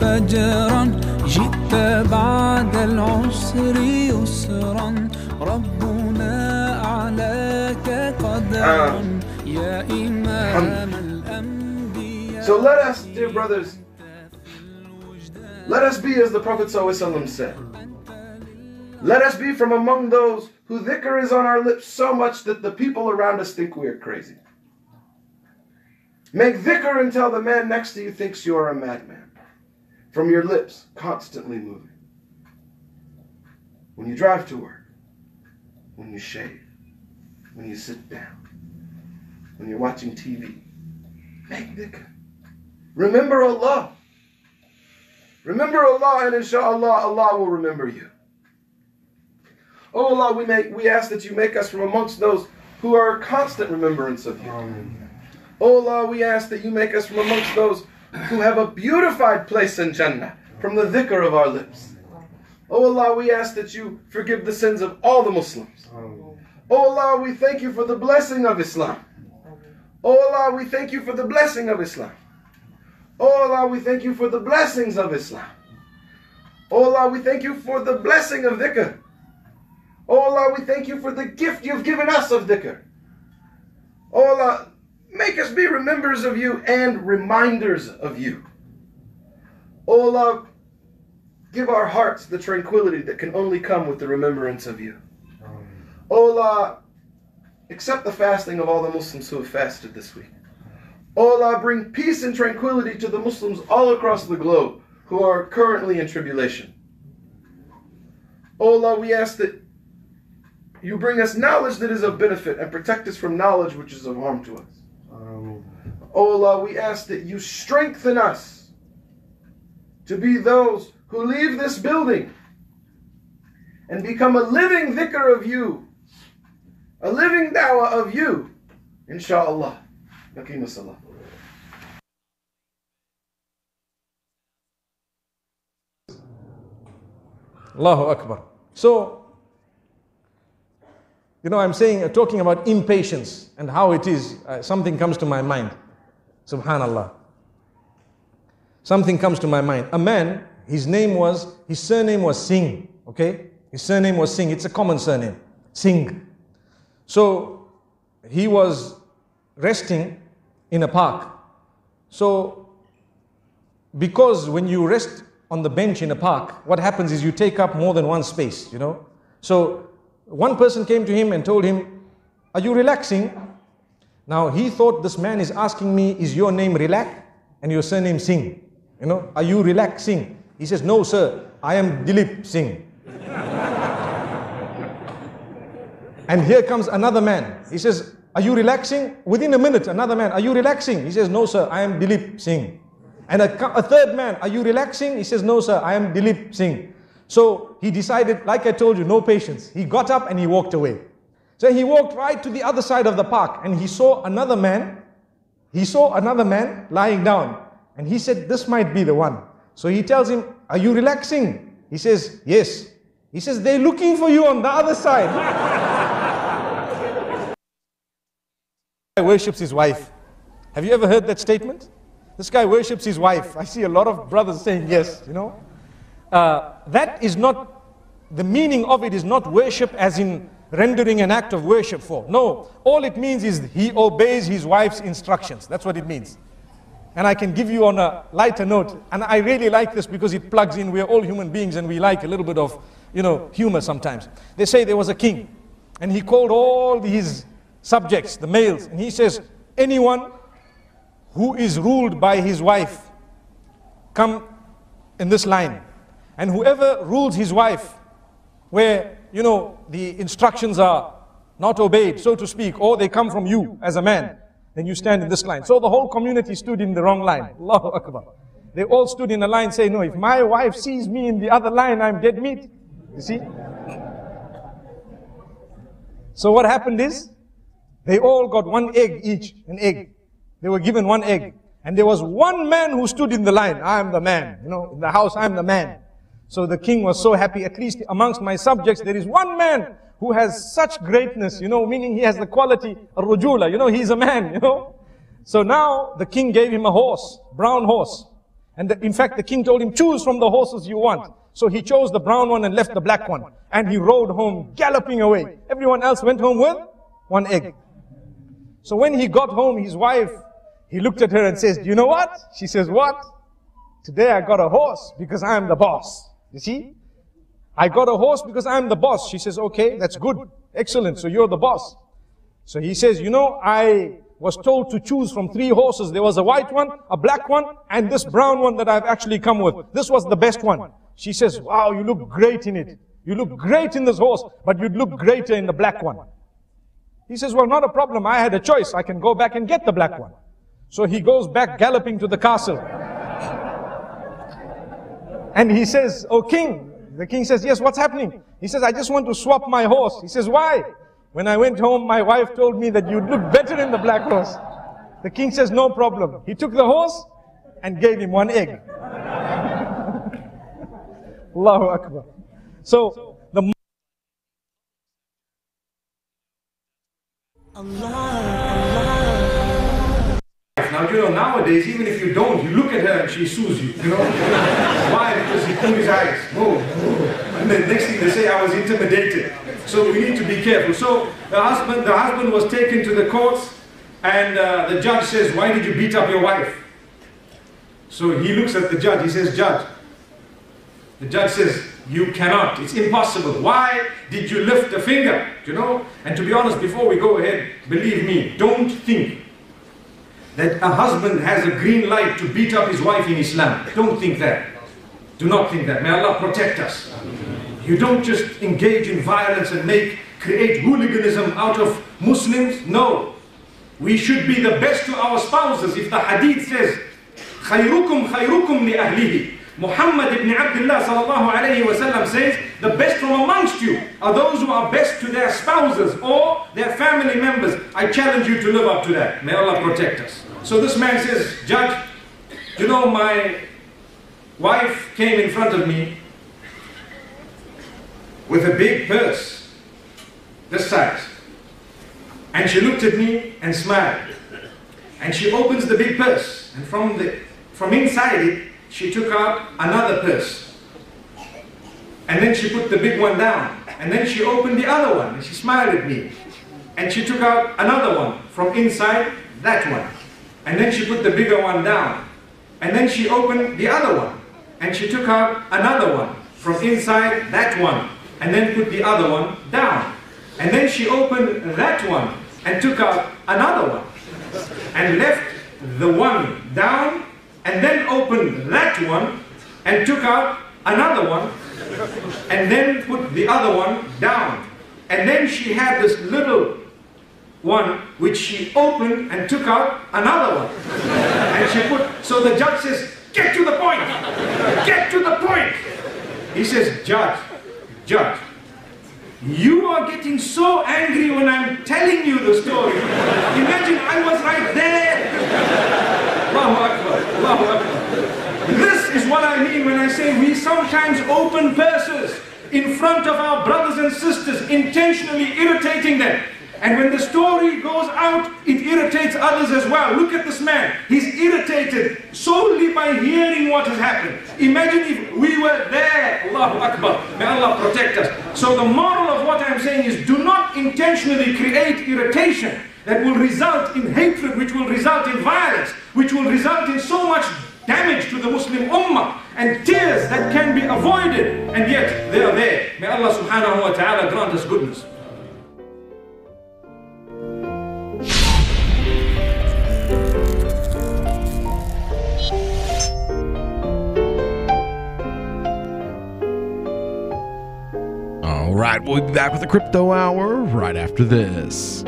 فجرا جئت بعد العسر يسرا ربنا أعلاك قدرا يا إمام الأنبياء. So let us, dear brothers, let us be as the Prophet ﷺ said. Let us be from among those who dhikr is on our lips so much that the people around us think we are crazy. Make dhikr until the man next to you thinks you are a madman. From your lips, constantly moving. When you drive to work, when you shave, when you sit down, when you're watching TV, make dhikr. Remember Allah. Remember Allah, and inshallah, Allah will remember you. Oh Allah, we ask that you make us from amongst those who are constant remembrance of you. Oh Allah, we ask that you make us from amongst those who have a beautified place in Jannah from the dhikr of our lips. Oh Allah, we ask that you forgive the sins of all the Muslims. Oh Allah, we thank you for the blessing of Islam. Oh Allah, we thank you for the blessing of Islam. Oh Allah, we thank you for the blessings of Islam. Oh Allah, we thank you for the blessing of dhikr. Oh Allah, we thank you for the gift you've given us of dhikr. Oh Allah, make us be remembers of you and reminders of you. Oh Allah, give our hearts the tranquility that can only come with the remembrance of you. Oh Allah, accept the fasting of all the Muslims who have fasted this week. Oh Allah, bring peace and tranquility to the Muslims all across the globe who are currently in tribulation. Oh Allah, we ask that you bring us knowledge that is of benefit and protect us from knowledge which is of harm to us. Oh Allah, we ask that you strengthen us to be those who leave this building and become a living dhikr of you, a living da'wah of you, inshaAllah. Nakeem as-salam. Allahu Akbar. So, I'm talking about impatience and how it is. Something comes to my mind. Subhanallah. Something comes to my mind. A man, his surname was Singh. Okay? His surname was Singh. It's a common surname. Singh. So, he was resting in a park. So, because when you rest on the bench in a park, what happens is you take up more than one space, So, one person came to him and told him, "Are you relaxing?" Now, he thought this man is asking me, "Is your name Relax and your surname Singh? Are you relaxing?" He says, "No, sir, I am Dilip Singh." And here comes another man. He says, are you relaxing? Within a minute, another man, are you relaxing? He says, no sir, I am Dilip Singh. And a third man, are you relaxing? He says, no sir, I am Dilip Singh. So he decided, like I told you, no patience. He got up and he walked away. So he walked right to the other side of the park and he saw another man. He saw another man lying down. And he said, this might be the one. So he tells him, are you relaxing? He says, yes. He says, they're looking for you on the other side. He worships his wife. Have you ever heard that statement? This guy worships his wife. I see a lot of brothers saying yes, you know. That is not, the meaning of it is not worship as in rendering an act of worship for. No, all it means is he obeys his wife's instructions. That's what it means. And I can give you on a lighter note, and I really like this because it plugs in. We're all human beings and we like a little bit of, you know, humor sometimes. They say there was a king and he called all his subjects, the males, and he says, anyone who is ruled by his wife, come in this line. And whoever rules his wife, where, you know, the instructions are not obeyed, so to speak, or they come from you as a man, then you stand in this line. So the whole community stood in the wrong line. Allahu Akbar. They all stood in a line saying, no, if my wife sees me in the other line, I'm dead meat. You see? So what happened is, they all got one egg each, an egg. They were given one egg. And there was one man who stood in the line. I am the man. You know, in the house, I am the man. So the king was so happy, at least amongst my subjects, there is one man who has such greatness, you know, meaning he has the quality, ar-rujula, you know, he's a man, you know. So now the king gave him a horse, brown horse. And in fact, the king told him, choose from the horses you want. So he chose the brown one and left the black one. And he rode home, galloping away. Everyone else went home with one egg. So when he got home, his wife, he looked at her and says, do you know what? She says, what? Today I got a horse because I am the boss. You see? I got a horse because I am the boss. She says, okay, that's good. Excellent. So you're the boss. So he says, you know, I was told to choose from 3 horses. There was a white one, a black one, and this brown one that I've actually come with. This was the best one. She says, wow, you look great in it. You look great in this horse, but you'd look greater in the black one. He says, well, not a problem. I had a choice. I can go back and get the black one. So he goes back galloping to the castle. And he says, oh king. The king says, yes, what's happening? He says, I just want to swap my horse. He says, why? When I went home, my wife told me that you'd look better in the black horse. The king says, no problem. He took the horse and gave him one egg. Allahu Akbar. So, the Now, you know, nowadays, even if you don't, you look at her and she sues you, you know. Why? Because he pulled his eyes. Oh. And the next thing they say, I was intimidated. So we need to be careful. So the husband was taken to the courts, and the judge says, why did you beat up your wife? So he looks at the judge, he says, judge. The judge says, you cannot, it's impossible. Why did you lift a finger? You know? And to be honest, before we go ahead, believe me, don't think that a husband has a green light to beat up his wife in Islam. Don't think that. Do not think that. May Allah protect us. You don't just engage in violence and create hooliganism out of Muslims. No. We should be the best to our spouses. If the hadith says, خَيْرُكُمْ خَيْرُكُمْ لِأَهْلِهِ, Muhammad ibn Abdullah sallallahu alayhi wa sallam says, the best from amongst you are those who are best to their spouses or their family members. I challenge you to live up to that. May Allah protect us. So this man says, judge, you know, my wife came in front of me with a big purse, this size. And she looked at me and smiled. And she opens the big purse. And from inside it, she took out another purse. And then she put the big one down. And then she opened the other one. And she smiled at me. And she took out another one from inside that one. And then she put the bigger one down. And then she opened the other one. And she took out another one from inside that one. And then put the other one down. And then she opened that one and took out another one. And left the one down. And then opened that one and took out another one. And then put the other one down. And then she had this little one which she opened and took out another one. And she put, so the judge says, get to the point! Get to the point! He says, Judge, you are getting so angry when I'm telling you the story. Imagine I was right there. Allahu Akbar, Allahu Akbar. This is what I mean when I say we sometimes open purses in front of our brothers and sisters, intentionally irritating them. And when the story goes out, it irritates others as well. Look at this man. He's irritated solely by hearing what has happened. Imagine if we were there. Allahu Akbar. May Allah protect us. So the moral of what I'm saying is, do not intentionally create irritation that will result in hatred, which will result in violence, which will result in so much damage to the Muslim Ummah, and tears that can be avoided, and yet they are there. May Allah subhanahu wa ta'ala grant us goodness. All right, we'll be back with the Crypto Hour right after this.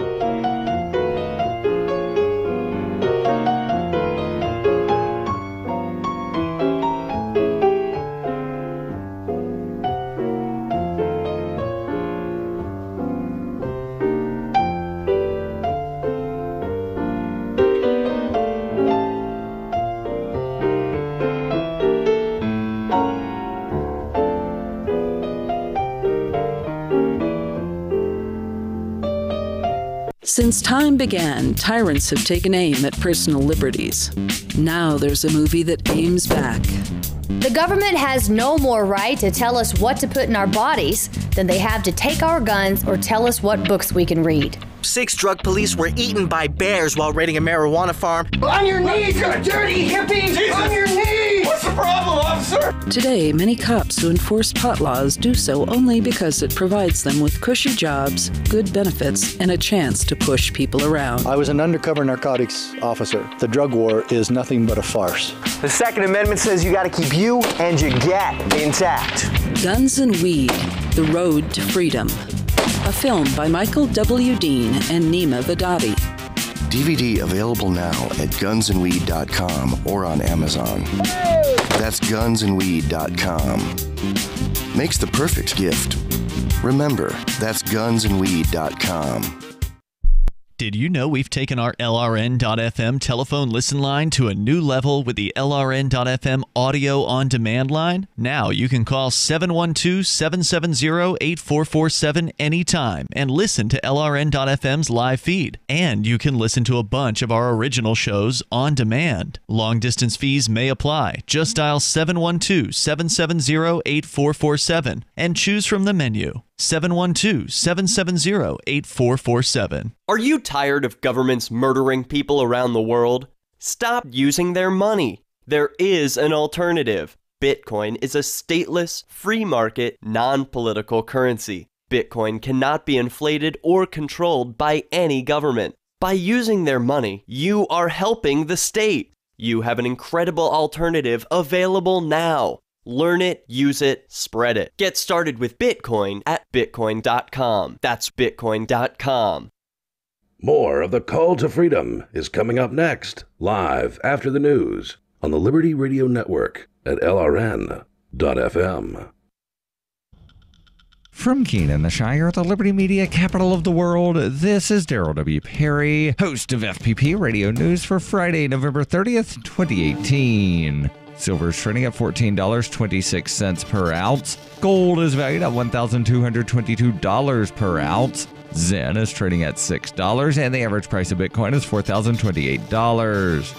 Since time began, tyrants have taken aim at personal liberties. Now there's a movie that aims back. The government has no more right to tell us what to put in our bodies than they have to take our guns or tell us what books we can read. 6 drug police were eaten by bears while raiding a marijuana farm. On your knees, you dirty hippies! Jesus. On your knees! What's the problem, officer? Today, many cops who enforce pot laws do so only because it provides them with cushy jobs, good benefits, and a chance to push people around. I was an undercover narcotics officer. The drug war is nothing but a farce. The Second Amendment says you gotta keep you and your gat intact. Guns and Weed, The Road to Freedom. A film by Michael W. Dean and Nima Vadadi. DVD available now at gunsandweed.com or on Amazon. That's gunsandweed.com. Makes the perfect gift. Remember, that's gunsandweed.com. Did you know we've taken our LRN.FM telephone listen line to a new level with the LRN.FM audio on demand line? Now you can call 712-770-8447 anytime and listen to LRN.FM's live feed. And you can listen to a bunch of our original shows on demand. Long distance fees may apply. Just dial 712-770-8447 and choose from the menu. 712-770-8447. Are you tired of governments murdering people around the world? Stop using their money. There is an alternative. Bitcoin is a stateless, free market, non-political currency. Bitcoin cannot be inflated or controlled by any government. By using their money, you are helping the state. You have an incredible alternative available now. Learn it, use it, spread it. Get started with Bitcoin at Bitcoin.com. That's Bitcoin.com. More of the Call to Freedom is coming up next, live after the news on the Liberty Radio Network at LRN.FM. From Keene in the Shire, the Liberty Media capital of the world, this is Daryl W. Perry, host of FPP Radio News for Friday, November 30th, 2018. Silver is trading at $14.26 per ounce. Gold is valued at $1,222 per ounce. Zen is trading at $6, and the average price of Bitcoin is $4,028.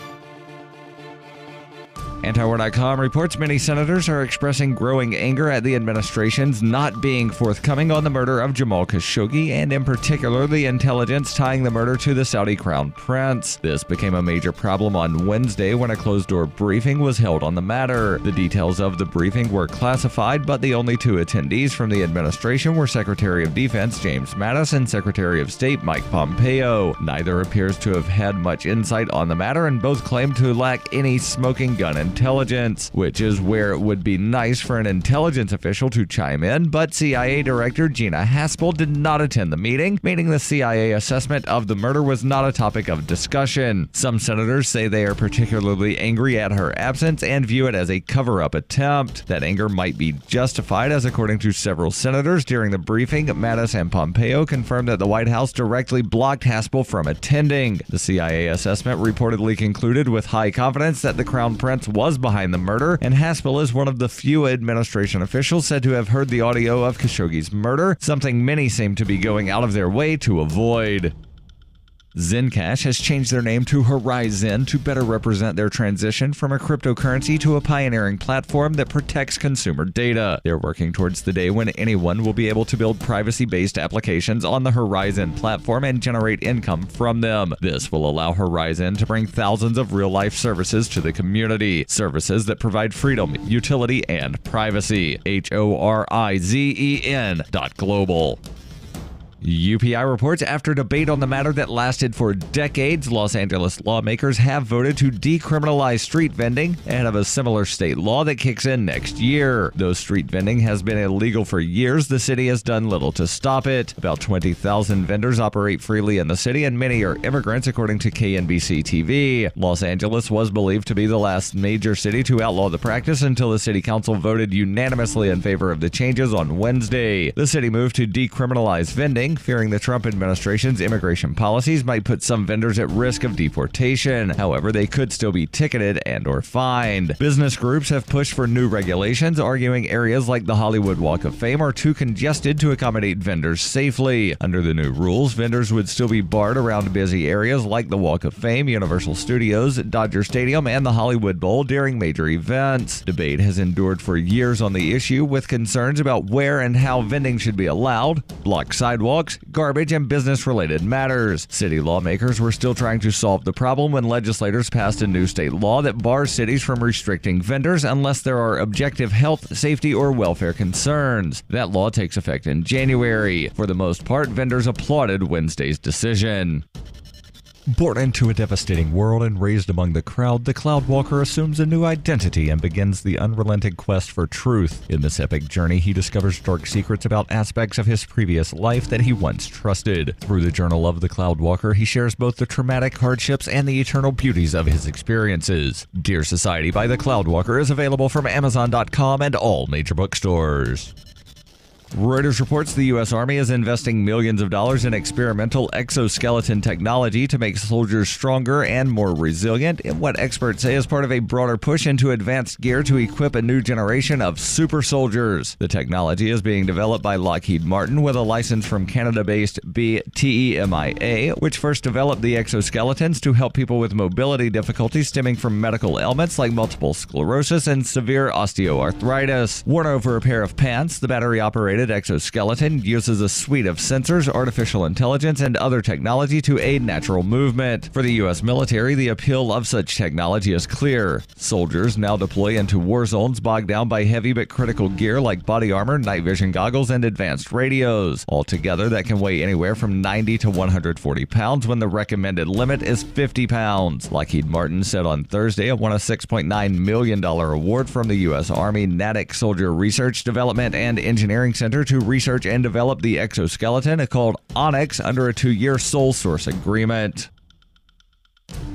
Antiwar.com reports many senators are expressing growing anger at the administration's not being forthcoming on the murder of Jamal Khashoggi, and in particular the intelligence tying the murder to the Saudi crown prince. This became a major problem on Wednesday when a closed-door briefing was held on the matter. The details of the briefing were classified, but the only two attendees from the administration were Secretary of Defense James Mattis and Secretary of State Mike Pompeo. Neither appears to have had much insight on the matter, and both claim to lack any smoking gun intelligence, which is where it would be nice for an intelligence official to chime in, but CIA Director Gina Haspel did not attend the meeting, meaning the CIA assessment of the murder was not a topic of discussion. Some senators say they are particularly angry at her absence and view it as a cover-up attempt. That anger might be justified, as according to several senators during the briefing, Mattis and Pompeo confirmed that the White House directly blocked Haspel from attending. The CIA assessment reportedly concluded with high confidence that the Crown Prince was behind the murder, and Haspel is one of the few administration officials said to have heard the audio of Khashoggi's murder, something many seem to be going out of their way to avoid. Zencash has changed their name to Horizon to better represent their transition from a cryptocurrency to a pioneering platform that protects consumer data. They're working towards the day when anyone will be able to build privacy-based applications on the Horizon platform and generate income from them. This will allow Horizon to bring thousands of real-life services to the community. Services that provide freedom, utility, and privacy. HORIZEN.global. UPI reports after debate on the matter that lasted for decades, Los Angeles lawmakers have voted to decriminalize street vending ahead of a similar state law that kicks in next year. Though street vending has been illegal for years, the city has done little to stop it. About 20,000 vendors operate freely in the city, and many are immigrants, according to KNBC TV. Los Angeles was believed to be the last major city to outlaw the practice until the city council voted unanimously in favor of the changes on Wednesday. The city moved to decriminalize vending, fearing the Trump administration's immigration policies might put some vendors at risk of deportation. However, they could still be ticketed and/or fined. Business groups have pushed for new regulations, arguing areas like the Hollywood Walk of Fame are too congested to accommodate vendors safely. Under the new rules, vendors would still be barred around busy areas like the Walk of Fame, Universal Studios, Dodger Stadium, and the Hollywood Bowl during major events. Debate has endured for years on the issue, with concerns about where and how vending should be allowed, blocked sidewalks, garbage, and business-related matters. City lawmakers were still trying to solve the problem when legislators passed a new state law that bars cities from restricting vendors unless there are objective health, safety, or welfare concerns. That law takes effect in January. For the most part, vendors applauded Wednesday's decision. Born into a devastating world and raised among the crowd, the Cloudwalker assumes a new identity and begins the unrelenting quest for truth. In this epic journey, he discovers dark secrets about aspects of his previous life that he once trusted. Through the journal of the Cloudwalker, he shares both the traumatic hardships and the eternal beauties of his experiences. Dear Society by the Cloudwalker is available from Amazon.com and all major bookstores. Reuters reports the U.S. Army is investing millions of dollars in experimental exoskeleton technology to make soldiers stronger and more resilient in what experts say is part of a broader push into advanced gear to equip a new generation of super soldiers. The technology is being developed by Lockheed Martin with a license from Canada-based BTEMIA, which first developed the exoskeletons to help people with mobility difficulties stemming from medical ailments like multiple sclerosis and severe osteoarthritis. Worn over a pair of pants, the battery-operated exoskeleton uses a suite of sensors, artificial intelligence, and other technology to aid natural movement. For the U.S. military, the appeal of such technology is clear. Soldiers now deploy into war zones bogged down by heavy but critical gear like body armor, night vision goggles, and advanced radios. Altogether, that can weigh anywhere from 90 to 140 pounds when the recommended limit is 50 pounds. Lockheed Martin said on Thursday it won a $6.9 million award from the U.S. Army Natick Soldier Research, Development, and Engineering Center to research and develop the exoskeleton called Onyx under a 2-year sole source agreement.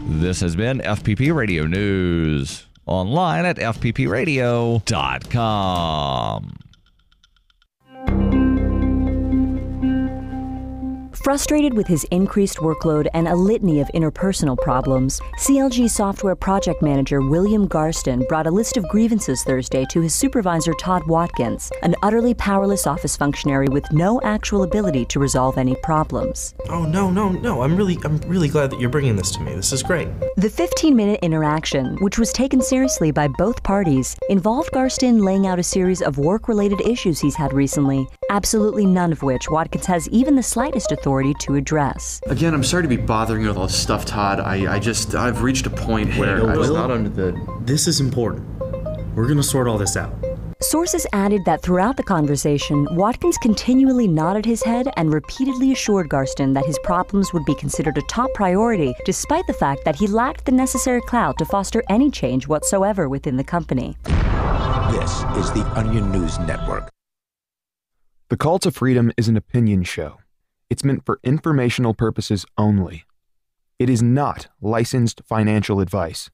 This has been FPP Radio News. Online at fppradio.com. Frustrated with his increased workload and a litany of interpersonal problems, CLG software project manager William Garston brought a list of grievances Thursday to his supervisor Todd Watkins, an utterly powerless office functionary with no actual ability to resolve any problems. Oh, no. I'm really glad that you're bringing this to me. This is great. The 15-minute interaction, which was taken seriously by both parties, involved Garston laying out a series of work-related issues he's had recently, absolutely none of which Watkins has even the slightest authority to address. Again, I'm sorry to be bothering you with all this stuff, Todd. I've reached a point where This is important. We're gonna sort all this out. Sources added that throughout the conversation, Watkins continually nodded his head and repeatedly assured Garstin that his problems would be considered a top priority, despite the fact that he lacked the necessary clout to foster any change whatsoever within the company. This is the Onion News Network. The Call to Freedom is an opinion show. It's meant for informational purposes only. It is not licensed financial advice.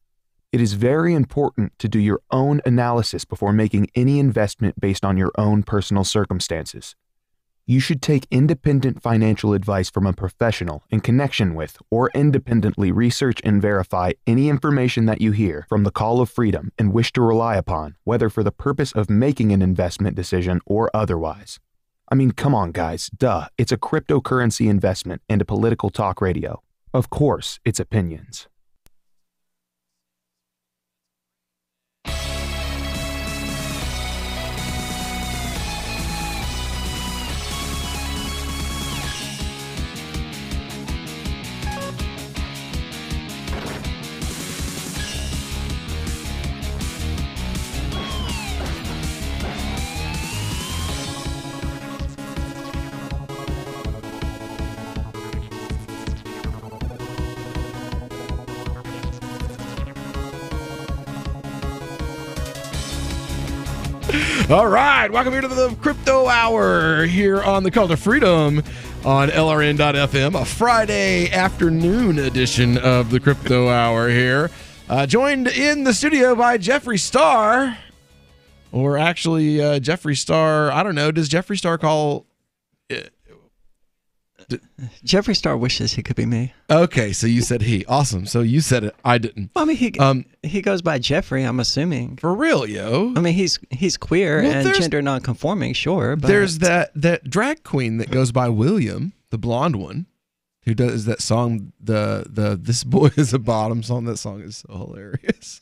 It is very important to do your own analysis before making any investment based on your own personal circumstances. You should take independent financial advice from a professional in connection with or independently research and verify any information that you hear from the Call of Freedom and wish to rely upon, whether for the purpose of making an investment decision or otherwise. I mean, come on, guys. Duh. It's a cryptocurrency investment and a political talk radio. Of course, it's opinions. All right, welcome here to the Crypto Hour here on the Call to Freedom on LRN.FM, a Friday afternoon edition of the Crypto Hour here. Joined in the studio by Jeffree Star, or actually Jeffree Star, I don't know, does Jeffree Star call... Jeffree Star wishes he could be me. Okay, so you said he. Awesome. So you said it. I didn't. Well, I mean, he goes by Jeffree, I'm assuming. For real, yo. I mean, he's queer and gender non-conforming, sure. But there's that drag queen that goes by William, the blonde one, who does that song, the This Boy is a Bottom song. That song is so hilarious.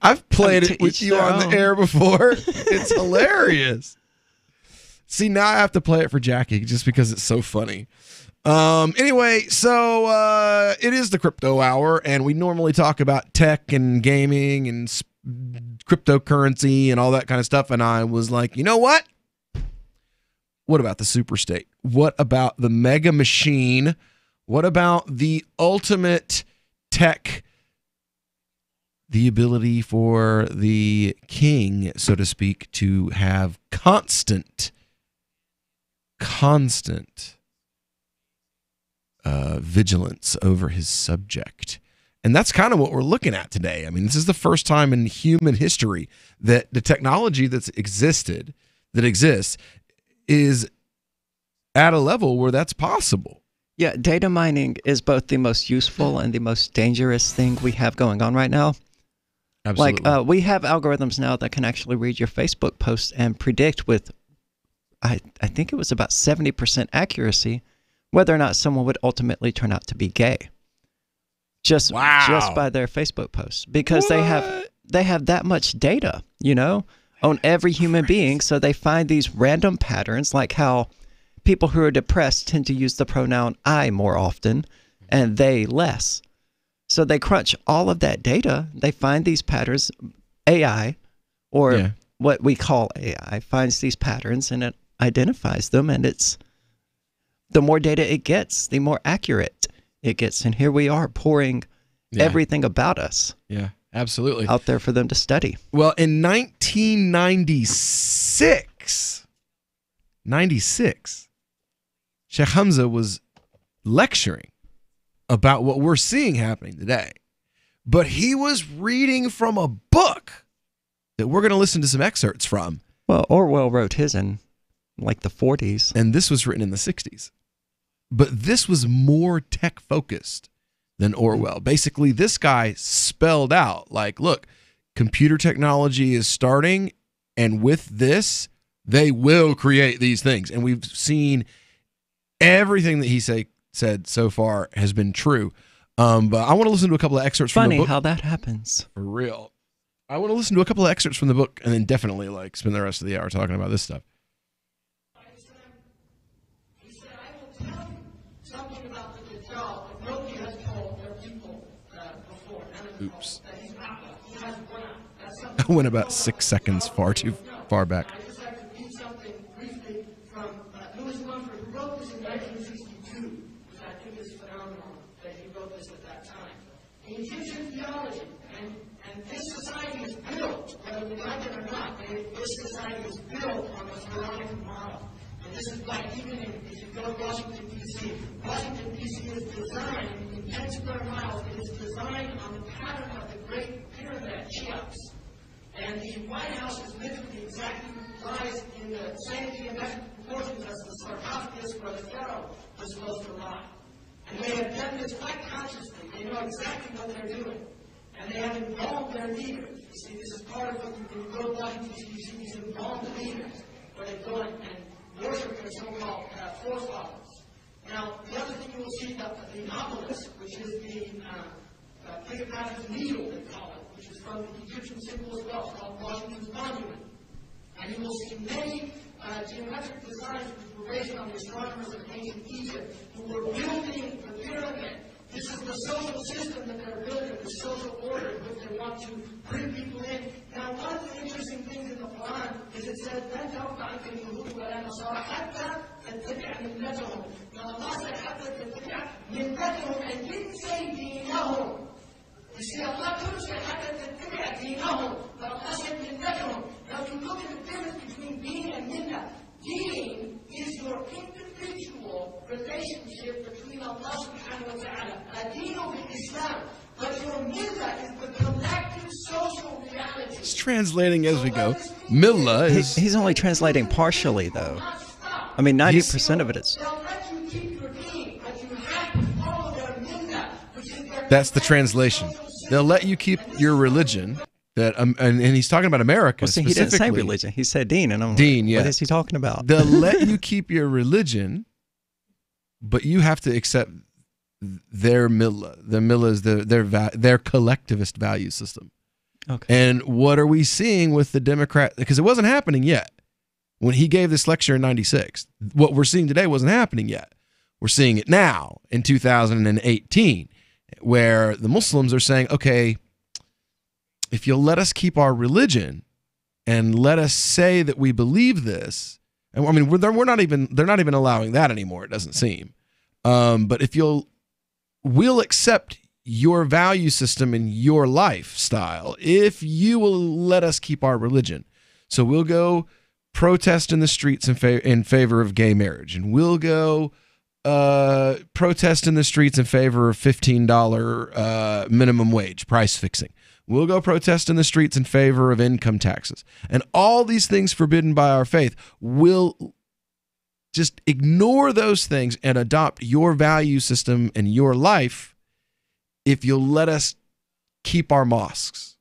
I've played it with you on the air before. It's hilarious. See, now I have to play it for Jackie just because it's so funny. Anyway, so it is the Crypto Hour, and we normally talk about tech and gaming and cryptocurrency and all that kind of stuff. And I was like, you know what? What about the superstate? What about the mega machine? What about the ultimate tech? The ability for the king, so to speak, to have constant vigilance over his subject. And that's kind of what we're looking at today. I mean, this is the first time in human history that the technology that exists is at a level where that's possible. Yeah, data mining is both the most useful and the most dangerous thing we have going on right now. Absolutely. Like, we have algorithms now that can actually read your Facebook posts and predict with, I think it was about 70% accuracy, whether or not someone would ultimately turn out to be gay. Just by their Facebook posts. Because they have that much data, you know, on every human being. So they find these random patterns, like how people who are depressed tend to use the pronoun I more often and they less. So they crunch all of that data. They find these patterns. AI, or what we call AI, finds these patterns and it identifies them. And it's the more data it gets, the more accurate it gets. And here we are pouring everything about us. Yeah, absolutely. Out there for them to study. Well, in 1996, Sheikh Hamza was lecturing about what we're seeing happening today. But he was reading from a book that we're going to listen to some excerpts from. Well, Orwell wrote his in like the 40s. And this was written in the 60s. But this was more tech-focused than Orwell. Basically, this guy spelled out, like, look, computer technology is starting, and with this, they will create these things. And we've seen everything that he said so far has been true. But I want to listen to a couple of excerpts from the book. Funny how that happens. For real. I want to listen to a couple of excerpts from the book and then definitely like spend the rest of the hour talking about this stuff. Oops. I went about 6 seconds far too far back. Egyptian theology, and this society is built, whether we like it or not, this society is built on the Pharaonic model. And this is why even if you go to Washington, D.C., Washington, D.C. is designed in 10 square miles, it is designed on the pattern of the Great Pyramid, Cheops. And the White House is literally exactly lies in the same geometric proportions as the sarcophagus where the pharaoh was supposed to lie. And they have done this quite consciously. They know exactly what they're doing. And they have involved their leaders. You see, this is part of what you go to Washington, D.C., you see these involved leaders, where they go and worship their so-called forefathers. Now, the other thing you will see, the obelisk, which is the Cleopatra's Needle, they call it, which is from the Egyptian symbol as well. It's called Washington's Monument. And you will see many geometric designs which were based on the astronomers of ancient Egypt who were building the pyramid. This is the social system that they're building, the social order which they want to bring people in. Now, one of the interesting things in the Quran is it says, لَنْ تَرْضَ عَنْكَ الْيَهُودُ وَلَا النَّصَارَى حَتَّى تَتَّبِعَ مِلَّتَهُم. Now, Allah said, حَتَّى تَتَّبِعَ مِلَّتَهُم, and didn't say دِينَهُم. You see, Allah could have said, حَتَّى تَتَّبِعَ دِينَهُم, but Allah said مِلَّتَهُم. Now, if you look at the difference between deen and millah, deen is your individual relationship between Allah subhanahu wa ta'ala. Adinu bil Islam. But your millah is the collective social reality. It's translating as we go. Millah is... He's only translating partially, though. I mean, 90% of it is... That's the translation. They'll let you keep your religion. That and he's talking about America specifically. He didn't say religion. He said deen, and I'm deen, like, yeah. What is he talking about? They'll let you keep your religion, but you have to accept their millah. Their millah is their collectivist value system. Okay. And what are we seeing with the Democrat? Because it wasn't happening yet when he gave this lecture in '96. What we're seeing today wasn't happening yet. We're seeing it now in 2018, where the Muslims are saying, okay, if you'll let us keep our religion and let us say that we believe this, and I mean, they're not even allowing that anymore. It doesn't seem. But if we'll accept your value system and your lifestyle if you will let us keep our religion. So we'll go protest in the streets in favor of gay marriage, and we'll go protest in the streets in favor of $15 minimum wage price fixing. We'll go protest in the streets in favor of income taxes. And all these things forbidden by our faith, we'll just ignore those things and adopt your value system and your life if you'll let us keep our mosques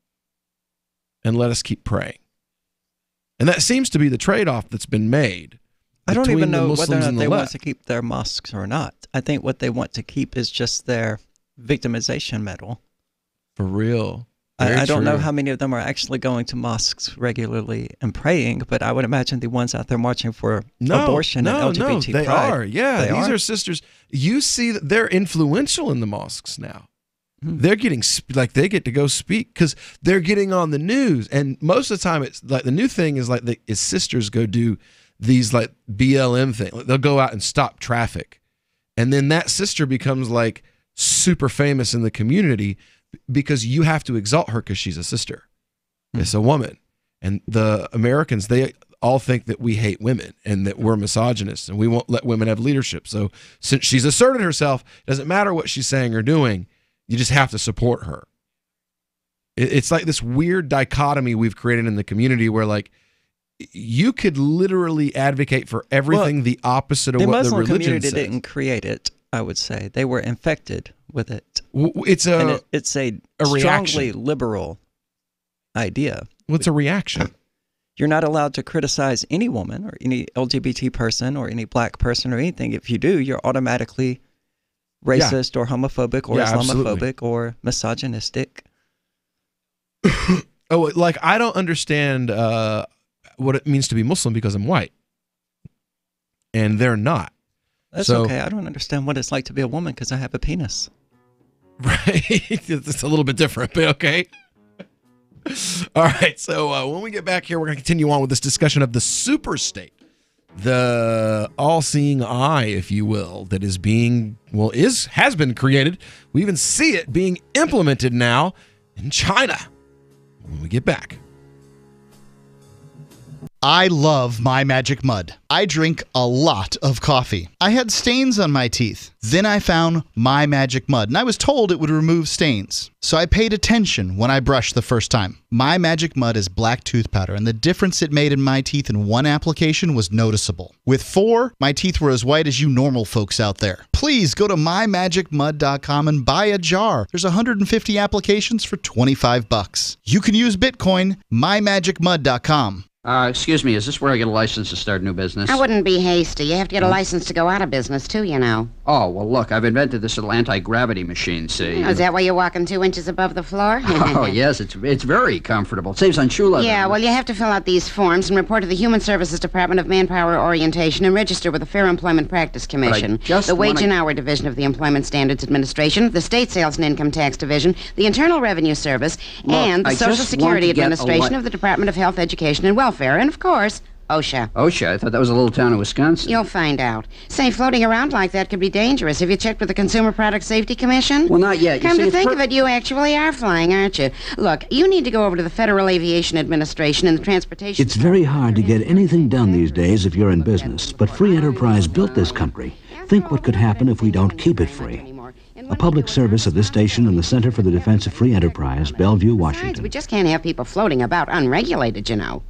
and let us keep praying. And that seems to be the trade-off that's been made. I don't even know whether or not they want to keep their mosques or not. I think what they want to keep is just their victimization medal. For real. I don't know how many of them are actually going to mosques regularly and praying, but I would imagine the ones out there marching for abortion and LGBT they pride. Are. Yeah, these are sisters. You see that they're influential in the mosques now. They're getting, they get to go speak because they're getting on the news. And most of the time, it's like the new thing is like is sisters go do these like BLM thing. They'll go out and stop traffic. And then that sister becomes like super famous in the community because you have to exalt her because she's a sister. It's a woman. And the Americans, they all think that we hate women and that we're misogynists and we won't let women have leadership. So since she's asserted herself, it doesn't matter what she's saying or doing, you just have to support her. It's like this weird dichotomy we've created in the community where like you could literally advocate for everything the opposite of what the religion says. The Muslim community didn't create it, I would say. They were infected with it. It's a strongly reaction. Liberal idea. What's a reaction? You're not allowed to criticize any woman or any LGBT person or any black person or anything. If you do, you're automatically racist or homophobic or Islamophobic or misogynistic. Oh, like I don't understand what it means to be Muslim because I'm white. And they're not. That's okay. I don't understand what it's like to be a woman because I have a penis. Right. It's a little bit different, but okay. All right, so when we get back here, we're going to continue on with this discussion of the superstate, the all-seeing eye, if you will, that is being, has been created. We even see it being implemented now in China. When we get back. I love My Magic Mud. I drink a lot of coffee. I had stains on my teeth. Then I found My Magic Mud, and I was told it would remove stains. So I paid attention when I brushed the first time. My Magic Mud is black tooth powder, and the difference it made in my teeth in one application was noticeable. With 4, my teeth were as white as you normal folks out there. Please go to mymagicmud.com and buy a jar. There's 150 applications for $25. You can use Bitcoin, mymagicmud.com. Excuse me, is this where I get a license to start a new business? I wouldn't be hasty. You have to get a license to go out of business, too, you know. Oh, well, look, I've invented this little anti-gravity machine, see? Oh, is that why you're walking 2 inches above the floor? Oh, yes, it's very comfortable. It saves on shoe leather. Yeah, well, you have to fill out these forms and report to the Human Services Department of Manpower Orientation and register with the Fair Employment Practice Commission, the Wage and Hour Division of the Employment Standards Administration, the State Sales and Income Tax Division, the Internal Revenue Service, and the Social Security Administration of the Department of Health, Education, and Welfare, and, of course, OSHA. OSHA? I thought that was a little town in Wisconsin. You'll find out. Say, floating around like that could be dangerous. Have you checked with the Consumer Product Safety Commission? Well, not yet. Come to think of it, you actually are flying, aren't you? Look, you need to go over to the Federal Aviation Administration and the Transportation... It's very hard to get anything done these days if you're in business, but free enterprise built this country. Think what could happen if we don't keep it free. A public service of this station and the Center for the Defense of Free Enterprise, Bellevue, Washington. We just can't have people floating about unregulated, you know.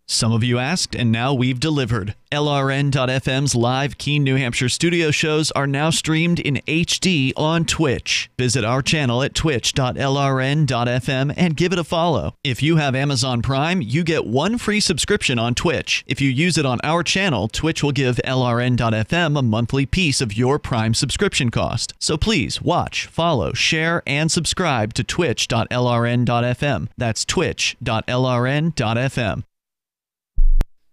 Some of you asked, and now we've delivered. LRN.FM's live Keene, New Hampshire studio shows are now streamed in HD on Twitch. Visit our channel at twitch.lrn.fm and give it a follow. If you have Amazon Prime, you get 1 free subscription on Twitch. If you use it on our channel, Twitch will give LRN.FM a monthly piece of your Prime subscription cost. So please watch, follow, share, and subscribe to twitch.lrn.fm. That's twitch.lrn.fm.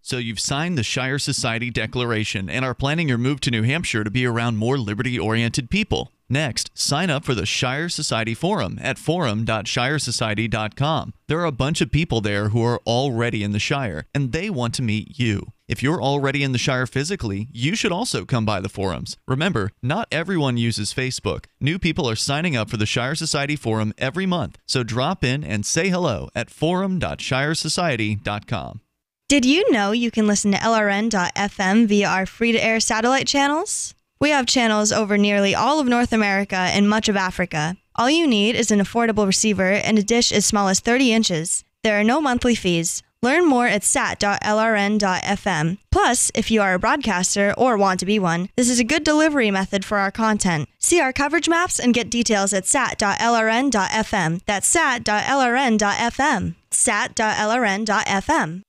So you've signed the Shire Society Declaration and are planning your move to New Hampshire to be around more liberty-oriented people. Next, sign up for the Shire Society Forum at forum.shiresociety.com. There are a bunch of people there who are already in the Shire, and they want to meet you. If you're already in the Shire physically, you should also come by the forums. Remember, not everyone uses Facebook. New people are signing up for the Shire Society Forum every month, so drop in and say hello at forum.shiresociety.com. Did you know you can listen to LRN.FM via our free-to-air satellite channels? We have channels over nearly all of North America and much of Africa. All you need is an affordable receiver and a dish as small as 30 inches. There are no monthly fees. Learn more at sat.lrn.fm. Plus, if you are a broadcaster or want to be one, this is a good delivery method for our content. See our coverage maps and get details at sat.lrn.fm. That's sat.lrn.fm. sat.lrn.fm.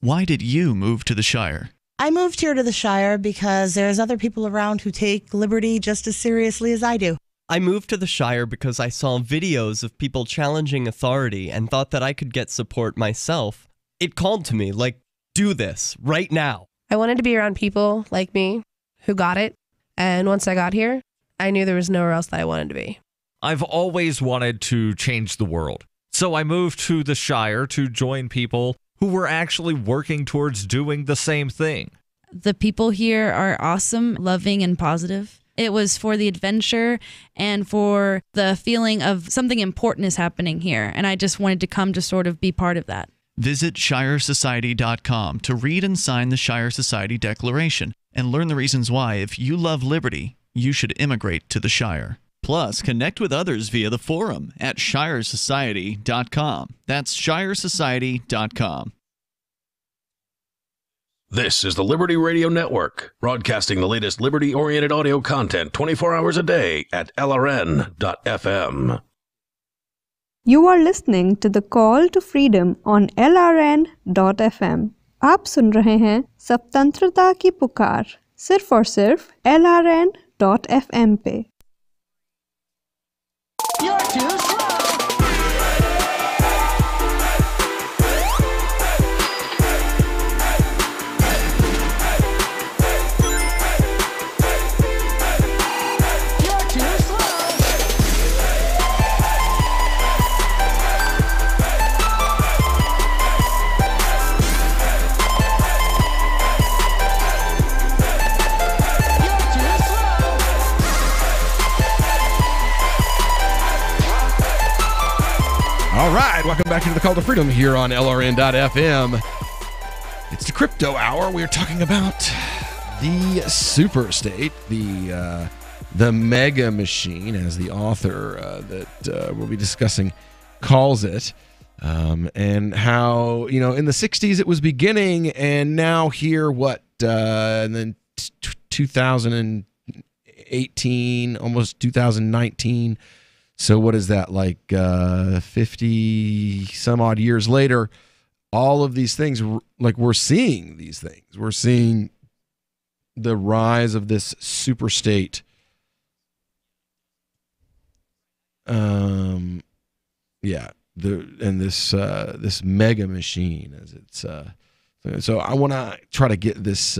Why did you move to the Shire? I moved here to the Shire because there's other people around who take liberty just as seriously as I do. I moved to the Shire because I saw videos of people challenging authority and thought that I could get support myself. It called to me, like, do this, right now. I wanted to be around people like me who got it, and once I got here, I knew there was nowhere else that I wanted to be. I've always wanted to change the world, so I moved to the Shire to join people who were actually working towards doing the same thing. The people here are awesome, loving, and positive. It was for the adventure and for the feeling of something important is happening here, and I just wanted to come to sort of be part of that. Visit shiresociety.com to read and sign the Shire Society Declaration and learn the reasons why, if you love liberty, you should immigrate to the Shire. Plus, connect with others via the forum at shiresociety.com. That's shiresociety.com. This is the Liberty Radio Network, broadcasting the latest liberty-oriented audio content 24 hours a day at LRN.FM. You are listening to the Call to Freedom on LRN.FM. आप सुन रहे हैं स्वतंत्रता की पुकार सिर्फ और सिर्फ LRN.FM पे। You're too slow. welcome back into the Call to Freedom here on LRN.FM. It's the Crypto Hour. We're talking about the superstate, the mega machine, as the author that we'll be discussing calls it, and how, in the 60s it was beginning, and now here, and then 2018, almost 2019. So what is that, like 50 some odd years later, all of these things, like we're seeing these things. We're seeing the rise of this super state. This mega machine, as it's so I want to try to get this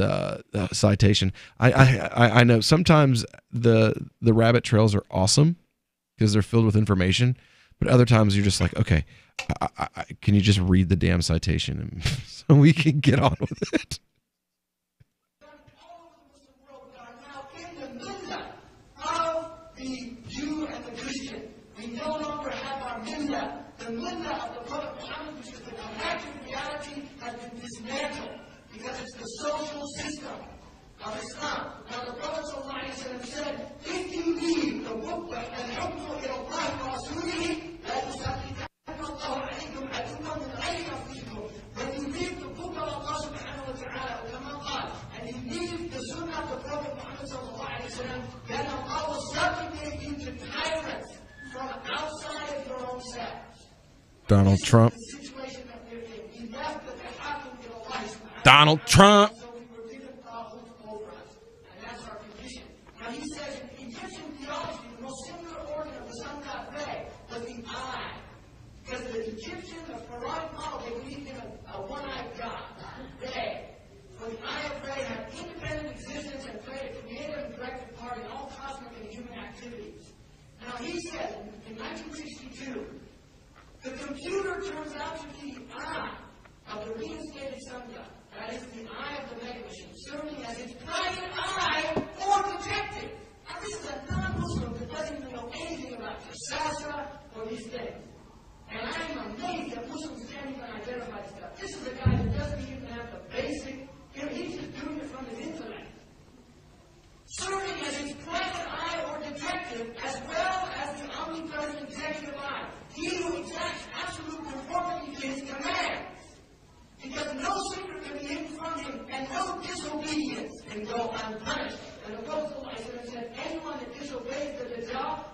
citation. I know sometimes the rabbit trails are awesome because they're filled with information, but other times you're just like, okay, can you just read the damn citation and so we can get on with it? The Millah of the Prophet Muhammad, which is the collective reality, has been dismantled because it's the social system of Islam. Now the Prophet ﷺ said, if you leave the book and hukmu ila Allah wa rasulihi, la yusallikanna Allahu alaykum aduwwan min ghayri anfusikum. When you leave the book of Allah subhanahu wa ta'ala, and you leave the sunnah of the Prophet Muhammad ﷺ, then Allah will subjugate you to tyrants from outside of your own self. Donald Trump. Donald Trump. Now he says in Egyptian theology, the most singular organ of the sun god Re was the eye. Because the Egyptian, the pharaonic model, they believed in a one-eyed god, Re. So the eye of Re had independent existence and played a creative and directive part in all cosmic and human activities. Now he said in 1962, the computer turns out to be the eye of the reinstated sun god. That is the eye of the mega machine, serving as its private eye or detective. Now this is a non-Muslim that doesn't even know anything about Jasasa or these things. And I am amazed that Muslims can't even identify this stuff. This is a guy that doesn't even have the basic, he's just doing it from his intellect. Serving as its private eye or detective, as well as the omnipresent executive eye. He who exacts absolute conformity to his commands. Because no secret can be hidden from him, and no disobedience can go unpunished. And the Prophet ﷺ said, anyone that disobeys the Dajjal,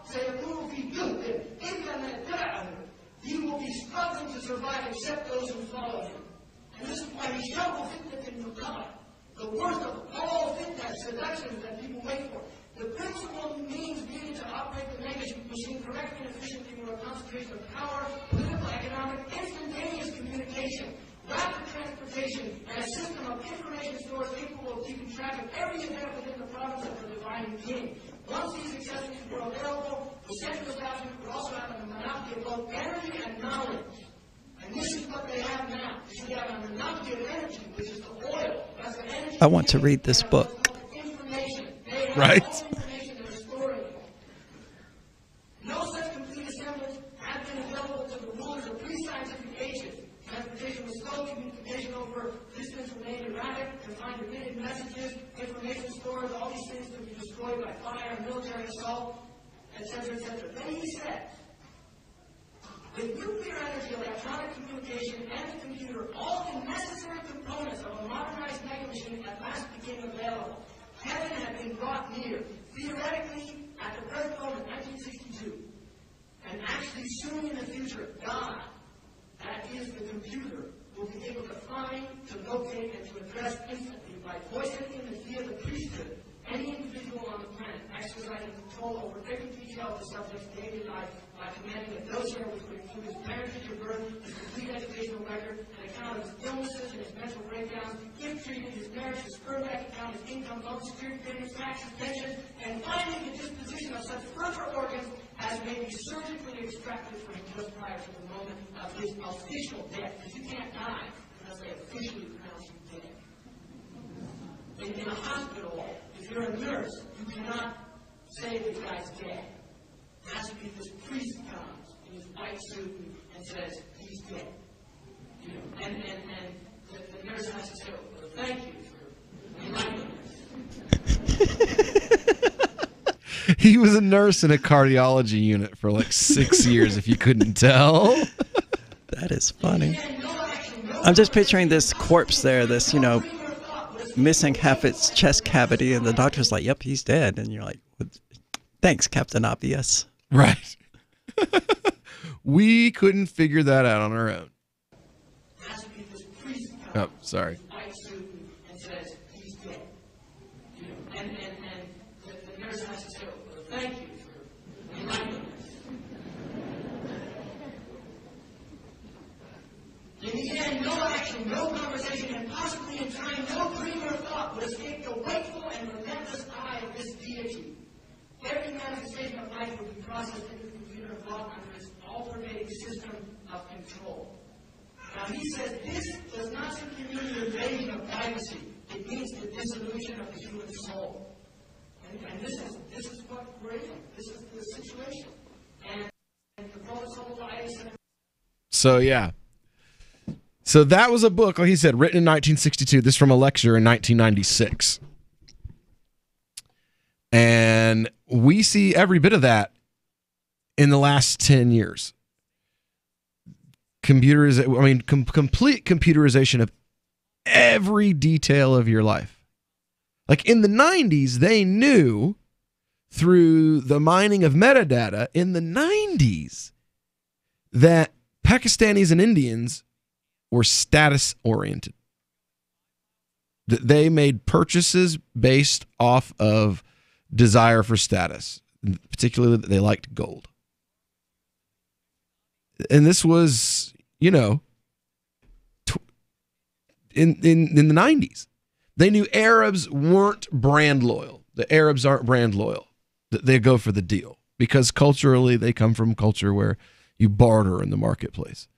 he will be struggling to survive except those who follow him. And this is why he showed fitnah in Nuqaba, the worst of all fitnah seductions that people wait for. The principal means needed to operate the mega machine correctly and efficiently were a concentration of power, political, economic, instantaneous communication, rapid transportation, and a system of information stores capable of keeping track of every event within the province of the divine king. Once these accessories were available, the central establishment would also have a monopoly of both energy and knowledge. And this is what they have now. They have a monopoly of energy, which is the oil. That's the energy. I want to read this book. Right? No such complete assemblage had been available to the rulers of pre-scientific ages. Transportation was slow, communication over distance remained erratic, confined to minute messages, information stores, all these things could be destroyed by fire, military assault, etc., etc. Then he said, with nuclear energy, electronic communication, and the computer, all the necessary components of a modernized mega machine at last became available. Heaven had been brought near, theoretically, at the present moment, 1962. And actually, soon in the future, God, that is the computer, will be able to find, to locate, and to address instantly by voicing in the via the priesthood any individual on the planet exercising control over every detail of the subject's daily life by commanding that those here which would include his parentage or birth, his complete educational record, an account of his illnesses and his mental breakdowns, gift treatment, his marriage, his sperm bank account, his income, loan, security payments, taxes, pensions, and finally the disposition of such further organs as may be surgically extracted from him just prior to the moment of his official death. Because you can't die unless they officially pronounce you dead. In a hospital, if you're a nurse, you cannot say the guy's dead. It has to be this priest comes in his white suit and says, he's dead. You know, and the nurse has to say, well, thank you for reminding us. He was a nurse in a cardiology unit for like 6 years, if you couldn't tell. That is funny. I'm just picturing this corpse there, this, missing half its chest cavity, and the doctor's like, yep, he's dead. And you're like, thanks, Captain Obvious. Right. We couldn't figure that out on our own. Oh, sorry. In the end, no action, no conversation, and possibly in time, no dream or thought would escape the wakeful and relentless eye of this deity. Every manifestation of life would be processed into the computer and brought under its all-pervading system of control. Now, he says this does not simply mean the invasion of privacy. It means the dissolution of the human soul. And this is what we're in. This is the situation. And the protocol of IS. So, yeah. So that was a book, like he said, written in 1962. This from a lecture in 1996. And we see every bit of that in the last 10 years. Complete computerization of every detail of your life. Like in the 90s, they knew through the mining of metadata in the 90s that Pakistanis and Indians were status-oriented. They made purchases based off of desire for status, particularly that they liked gold. And this was, in the 90s. They knew Arabs weren't brand loyal. The Arabs aren't brand loyal. They go for the deal because culturally they come from culture where you barter in the marketplace.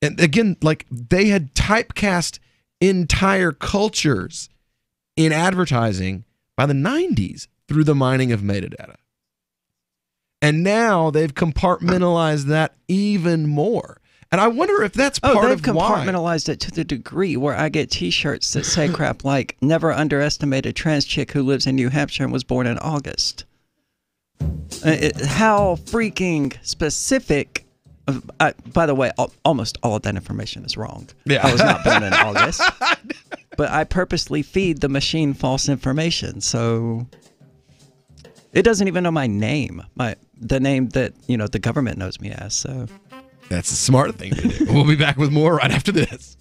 And again, like they had typecast entire cultures in advertising by the 90s through the mining of metadata. And now they've compartmentalized that even more. And I wonder if that's part of why. They've compartmentalized it to the degree where I get T-shirts that say crap like, never underestimate a trans chick who lives in New Hampshire and was born in August. How freaking specific. By the way, almost all of that information is wrong. Yeah. I was not born in August. But I purposely feed the machine false information. So it doesn't even know my name, the name that the government knows me as. So that's a smart thing to do. We'll be back with more right after this.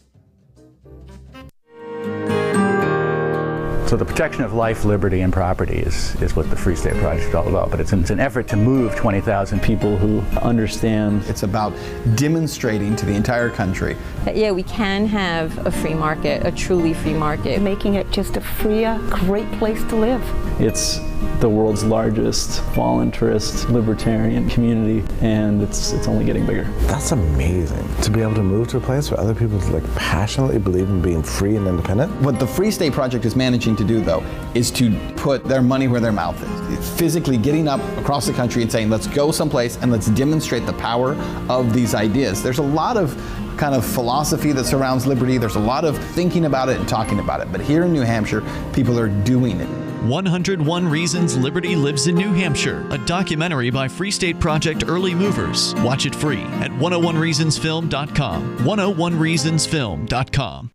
So the protection of life, liberty, and property is what the Free State Project is all about. But it's an effort to move 20,000 people who understand. It's about demonstrating to the entire country that, yeah, we can have a free market, a truly free market. Making it just a freer, great place to live. It's the world's largest voluntarist libertarian community, and it's only getting bigger. That's amazing, to be able to move to a place where other people passionately believe in being free and independent. What the Free State Project is managing to do, though, is to put their money where their mouth is. It's physically getting up across the country and saying, let's go someplace and let's demonstrate the power of these ideas. There's a lot of kind of philosophy that surrounds liberty. There's a lot of thinking about it and talking about it. But here in New Hampshire, people are doing it. 101 Reasons Liberty Lives in New Hampshire, a documentary by Free State Project Early Movers. Watch it free at 101reasonsfilm.com. 101reasonsfilm.com.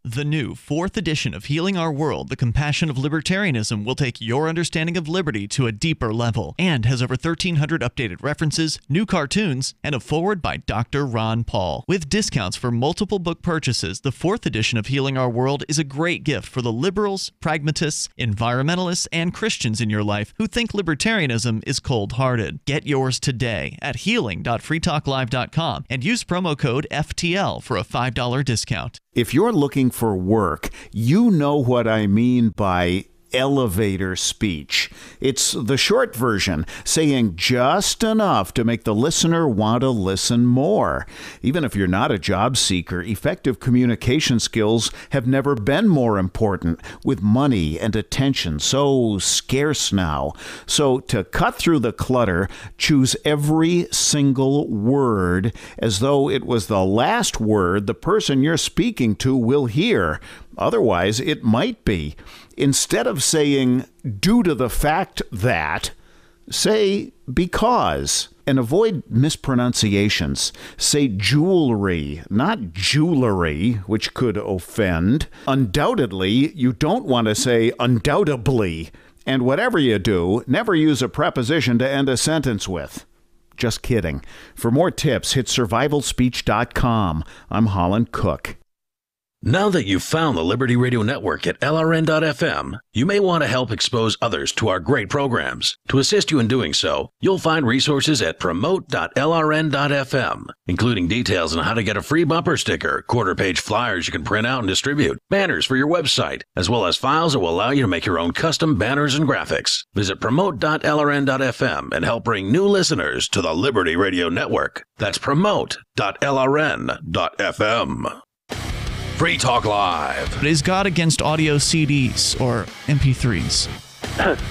The new 4th edition of Healing Our World, The Compassion of Libertarianism, will take your understanding of liberty to a deeper level and has over 1,300 updated references, new cartoons, and a foreword by Dr. Ron Paul. With discounts for multiple book purchases, the 4th edition of Healing Our World is a great gift for the liberals, pragmatists, environmentalists, and Christians in your life who think libertarianism is cold-hearted. Get yours today at healing.freetalklive.com and use promo code FTL for a $5 discount. If you're looking for work, you know what I mean by elevator speech. It's the short version, saying just enough to make the listener want to listen more. Even if you're not a job seeker, effective communication skills have never been more important, with money and attention so scarce now. So to cut through the clutter, choose every single word as though it was the last word the person you're speaking to will hear. Otherwise, it might be. Instead of saying, due to the fact that, say, because. And avoid mispronunciations. Say jewelry, not jewelry, which could offend. Undoubtedly, you don't want to say undoubtedly. And whatever you do, never use a preposition to end a sentence with. Just kidding. For more tips, hit survivalspeech.com. I'm Holland Cook. Now that you've found the Liberty Radio Network at LRN.FM, you may want to help expose others to our great programs. To assist you in doing so, you'll find resources at promote.lrn.fm, including details on how to get a free bumper sticker, quarter-page flyers you can print out and distribute, banners for your website, as well as files that will allow you to make your own custom banners and graphics. Visit promote.lrn.fm and help bring new listeners to the Liberty Radio Network. That's promote.lrn.fm. Free Talk Live. Is God against audio CDs or MP3s?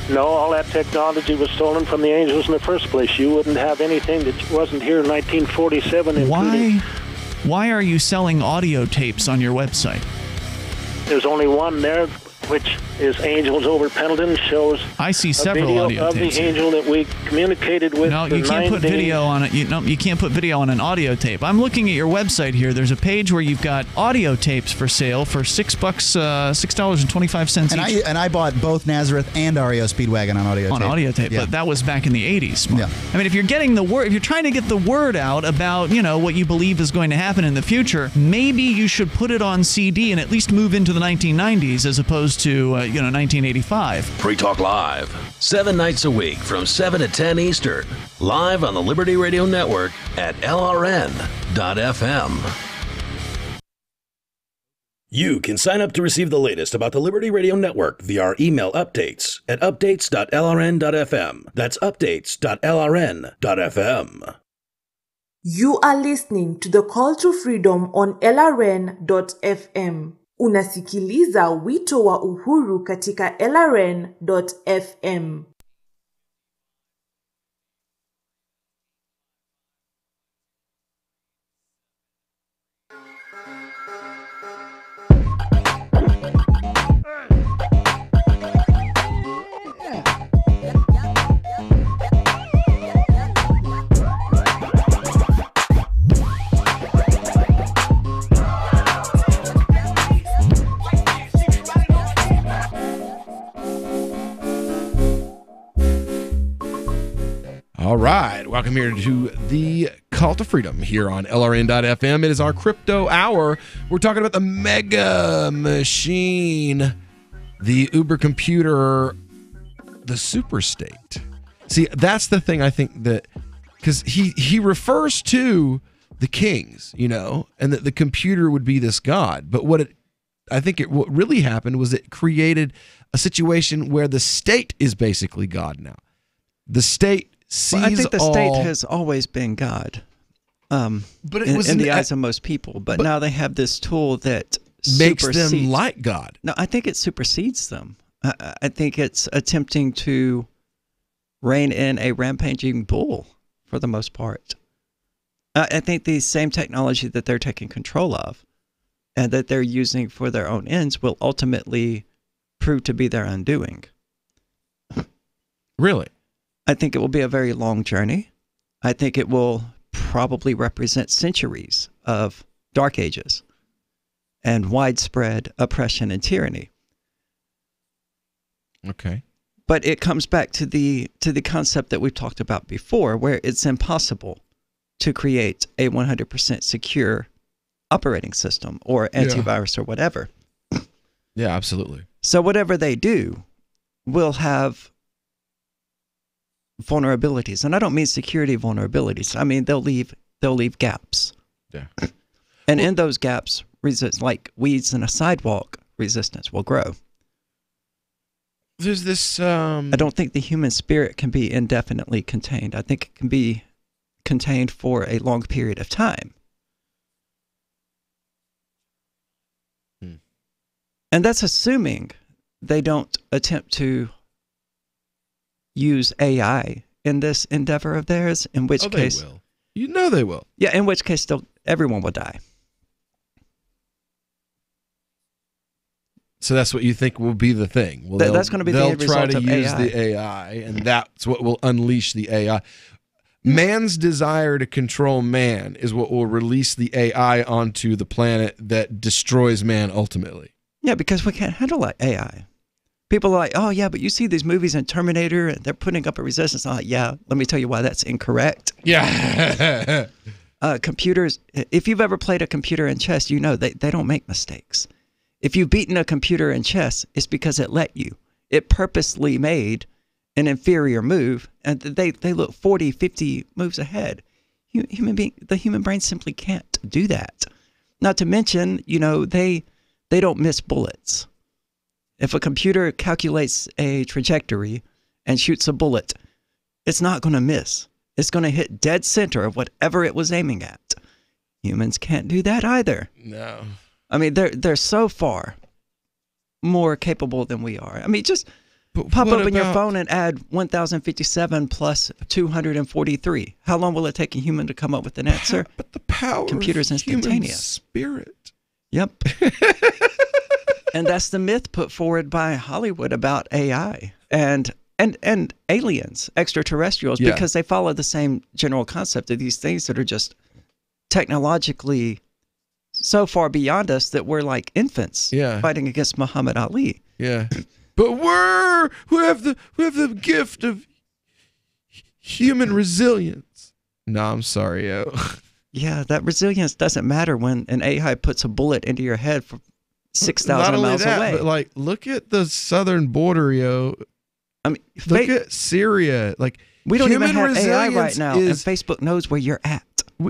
No, all that technology was stolen from the angels in the first place. You wouldn't have anything that wasn't here in 1947. Why are you selling audio tapes on your website? There's only one there, which is Angels Over Pendleton, shows I see several audio of tapes the angel that we communicated with. No, you can't put video on it. You can't put video on an audio tape. I'm looking at your website here. There's a page where you've got audio tapes for sale for $6, $6.25 each. And I bought both Nazareth and REO Speedwagon on audio tape. On audio tape, yeah. But that was back in the 80s. Yeah. I mean, if you're getting the word, if you're trying to get the word out about, what you believe is going to happen in the future, maybe you should put it on CD and at least move into the 1990s as opposed to 1985. Free Talk Live, 7 nights a week from 7 to 10 Eastern, live on the Liberty Radio Network at LRN.FM. You can sign up to receive the latest about the Liberty Radio Network via our email updates at updates.lrn.fm. That's updates.lrn.fm. You are listening to the Call to Freedom on LRN.fm. Unasikiliza wito wa uhuru katika LRN.fm. All right, welcome here to the Call to Freedom here on LRN.FM. It is our crypto hour. We're talking about the mega machine, the Uber computer, the super state. See, that's the thing I think that, because he refers to the kings, and that the computer would be this god. But what really happened was it created a situation where the state is basically God now. The state sees I think the all, state has always been God, but it was in the eyes of most people. But now they have this tool that makes them like God. No, I think it supersedes them. I think it's attempting to rein in a rampaging bull for the most part. I think the same technology that they're taking control of and that they're using for their own ends will ultimately prove to be their undoing. Really? I think it will be a very long journey. I think it will probably represent centuries of dark ages and widespread oppression and tyranny. Okay. But it comes back to the concept that we've talked about before, where it's impossible to create a 100% secure operating system or antivirus or whatever. Yeah, absolutely. So whatever they do will have vulnerabilities, and I don't mean security vulnerabilities. I mean they'll leave gaps. Yeah. And in those gaps, like weeds in a sidewalk, resistance will grow. there's this. I don't think the human spirit can be indefinitely contained. I think it can be contained for a long period of time. And that's assuming they don't attempt to use AI in this endeavor of theirs, in which case... They will. You know they will. Yeah, in which case everyone will die. So that's what you think will be the thing. Well, that's going to be the end result of AI. They'll try to use the AI, and that's what will unleash the AI. Man's desire to control man is what will release the AI onto the planet that destroys man ultimately. Yeah, because we can't handle AI. People are like, oh, yeah, but you see these movies in Terminator, and they're putting up a resistance. I'm like, yeah, let me tell you why that's incorrect. Yeah. Computers, if you've ever played a computer in chess, you know they don't make mistakes. If you've beaten a computer in chess, it's because it let you. It purposely made an inferior move, and they look 40, 50 moves ahead. The human brain simply can't do that. Not to mention, they don't miss bullets. If a computer calculates a trajectory and shoots a bullet, it's not going to miss. It's going to hit dead center of whatever it was aiming at. Humans can't do that either. No. I mean, they're so far more capable than we are. I mean, just pop open your phone and add 1057 plus 243. How long will it take a human to come up with an answer? But the power Computer's of instantaneous. human spirit. Yep. And that's the myth put forward by Hollywood about AI and aliens, extraterrestrials, because they follow the same general concept of these things that are just technologically so far beyond us that we're like infants fighting against Muhammad Ali. Yeah. But we have the gift of human resilience. No, I'm sorry, yo. Yeah, that resilience doesn't matter when an AI puts a bullet into your head from 6,000 miles away. But like, look at the southern border, yo. I mean, look at Syria. Like, we don't even have AI right now, and Facebook knows where you're at.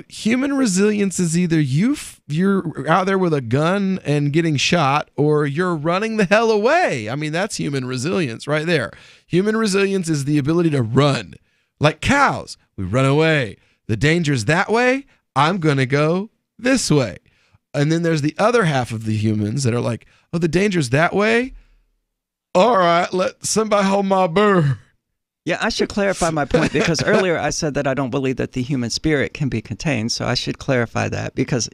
Human resilience is either you're out there with a gun and getting shot, or you're running the hell away. I mean, that's human resilience right there. Human resilience is the ability to run. Like cows, we run away. The danger's that way. I'm going to go this way. And then there's the other half of the humans that are like, oh, the danger's that way? All right, let somebody hold my burr. Yeah, I should clarify my point, because earlier I said that I don't believe that the human spirit can be contained. So I should clarify that, because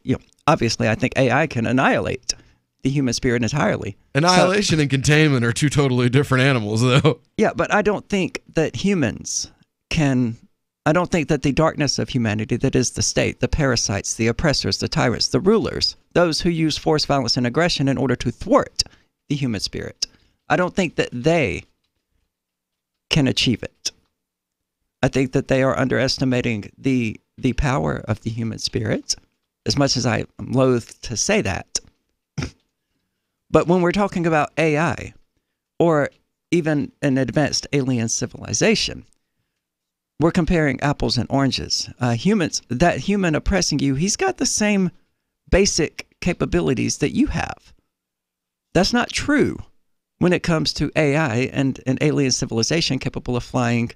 obviously I think AI can annihilate the human spirit entirely. Annihilation and containment are two totally different animals, though. Yeah, but I don't think that humans can... I don't think that the darkness of humanity, that is the state, the parasites, the oppressors, the tyrants, the rulers, those who use force, violence, and aggression in order to thwart the human spirit, I don't think that they can achieve it. I think that they are underestimating the power of the human spirit, as much as I am loath to say that. But when we're talking about AI, or even an advanced alien civilization, we're comparing apples and oranges. Humans, that human oppressing you, he's got the same basic capabilities that you have. That's not true when it comes to AI and an alien civilization capable of flying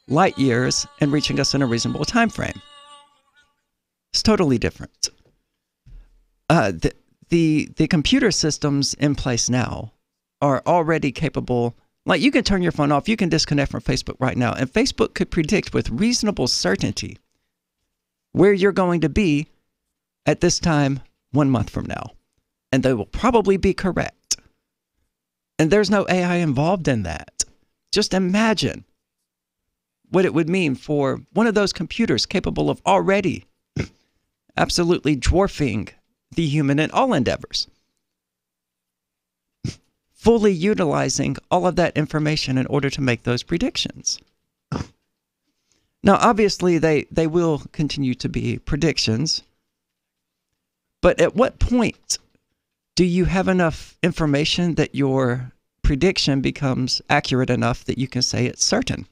light years and reaching us in a reasonable time frame. It's totally different. The computer systems in place now are already capable. Like, you can turn your phone off, you can disconnect from Facebook right now, and Facebook could predict with reasonable certainty where you're going to be at this time 1 month from now. And they will probably be correct. And there's no AI involved in that. Just imagine what it would mean for one of those computers capable of already absolutely dwarfing the human in all endeavors, fully utilizing all of that information in order to make those predictions. Now, obviously, they will continue to be predictions, but at what point do you have enough information that your prediction becomes accurate enough that you can say it's certain?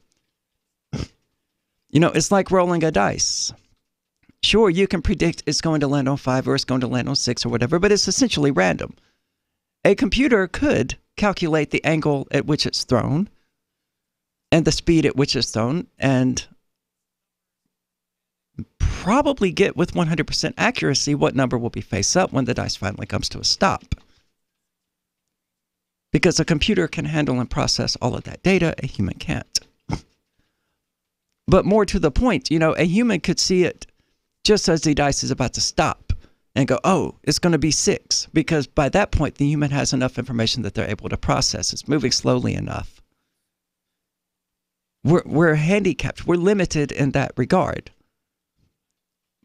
It's like rolling a dice. Sure, you can predict it's going to land on 5 or it's going to land on 6 or whatever, but it's essentially random. A computer could calculate the angle at which it's thrown and the speed at which it's thrown and probably get with 100% accuracy what number will be face up when the dice finally comes to a stop. Because a computer can handle and process all of that data, a human can't. But more to the point, a human could see it just as the dice is about to stop and go, oh, it's going to be 6. Because by that point, the human has enough information that they're able to process. It's moving slowly enough. We're handicapped. We're limited in that regard.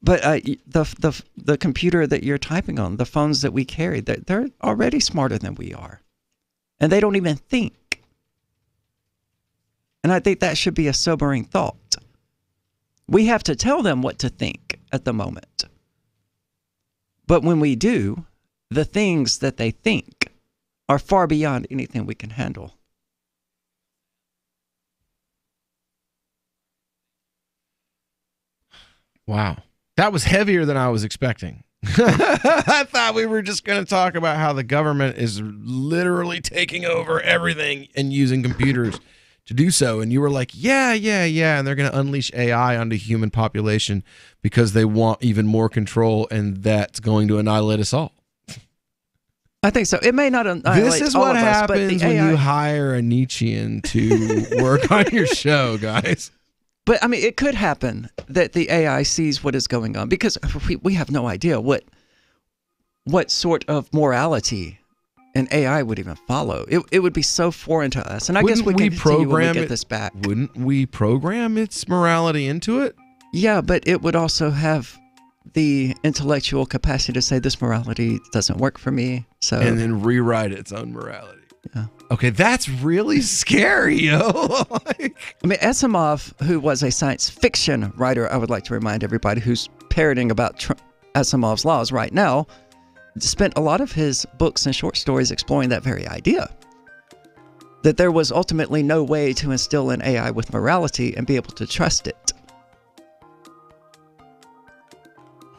But the computer that you're typing on, the phones that we carry, they're already smarter than we are. And they don't even think. And I think that should be a sobering thought. We have to tell them what to think at the moment. But when we do, the things that they think are far beyond anything we can handle. Wow. That was heavier than I was expecting. I thought we were just going to talk about how the government is literally taking over everything and using computers to do so. And you were like, yeah. And they're going to unleash AI onto human population because they want even more control, and that's going to annihilate us all. I think so. It may not annihilate This is all what of us, happens but when AI... you hire a Nietzschean to work on your show, guys. But I mean, it could happen that the AI sees what is going on, because we have no idea what sort of morality an AI would even follow. It would be so foreign to us. And I guess we can continue when we get this back. Wouldn't we program its morality into it? Yeah, but it would also have the intellectual capacity to say this morality doesn't work for me. So and then rewrite its own morality. Yeah. Okay, that's really scary, yo. I mean, Asimov, who was a science fiction writer, I would like to remind everybody who's parroting about Asimov's laws right now, spent a lot of his books and short stories exploring that very idea. That there was ultimately no way to instill an AI with morality and be able to trust it.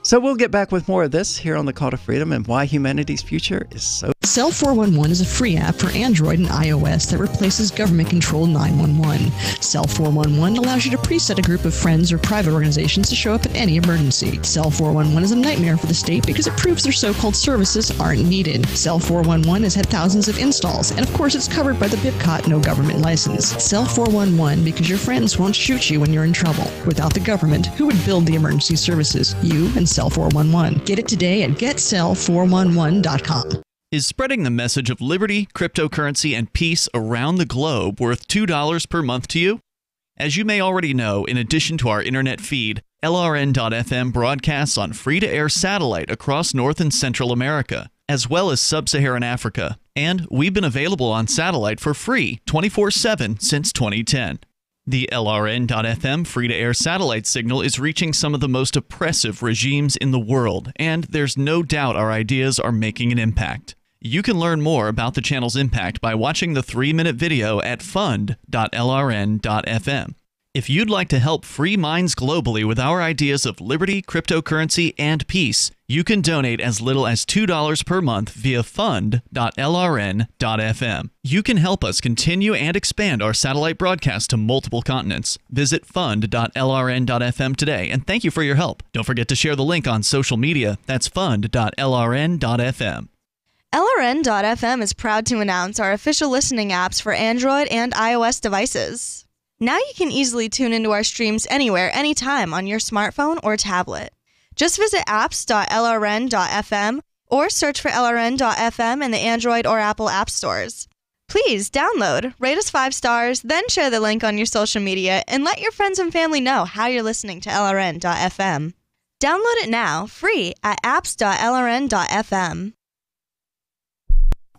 So we'll get back with more of this here on the Call to Freedom and why humanity's future is so... Cell 411 is a free app for Android and iOS that replaces government-controlled 911. Cell 411 allows you to preset a group of friends or private organizations to show up at any emergency. Cell 411 is a nightmare for the state because it proves their so-called services aren't needed. Cell 411 has had thousands of installs, and of course it's covered by the BIPCOT no government license. Cell 411 because your friends won't shoot you when you're in trouble. Without the government, who would build the emergency services? You and Cell 411. Get it today at getcell411.com. Is spreading the message of liberty, cryptocurrency, and peace around the globe worth $2 per month to you? As you may already know, in addition to our internet feed, LRN.FM broadcasts on free-to-air satellite across North and Central America, as well as Sub-Saharan Africa. And we've been available on satellite for free 24/7 since 2010. The LRN.FM free-to-air satellite signal is reaching some of the most oppressive regimes in the world, and there's no doubt our ideas are making an impact. You can learn more about the channel's impact by watching the 3-minute video at fund.lrn.fm. If you'd like to help free minds globally with our ideas of liberty, cryptocurrency, and peace, you can donate as little as $2 per month via fund.lrn.fm. You can help us continue and expand our satellite broadcast to multiple continents. Visit fund.lrn.fm today, and thank you for your help. Don't forget to share the link on social media. That's fund.lrn.fm. LRN.FM is proud to announce our official listening apps for Android and iOS devices. Now you can easily tune into our streams anywhere, anytime on your smartphone or tablet. Just visit apps.lrn.fm or search for LRN.FM in the Android or Apple app stores. Please download, rate us 5 stars, then share the link on your social media and let your friends and family know how you're listening to LRN.FM. Download it now, free at apps.lrn.fm.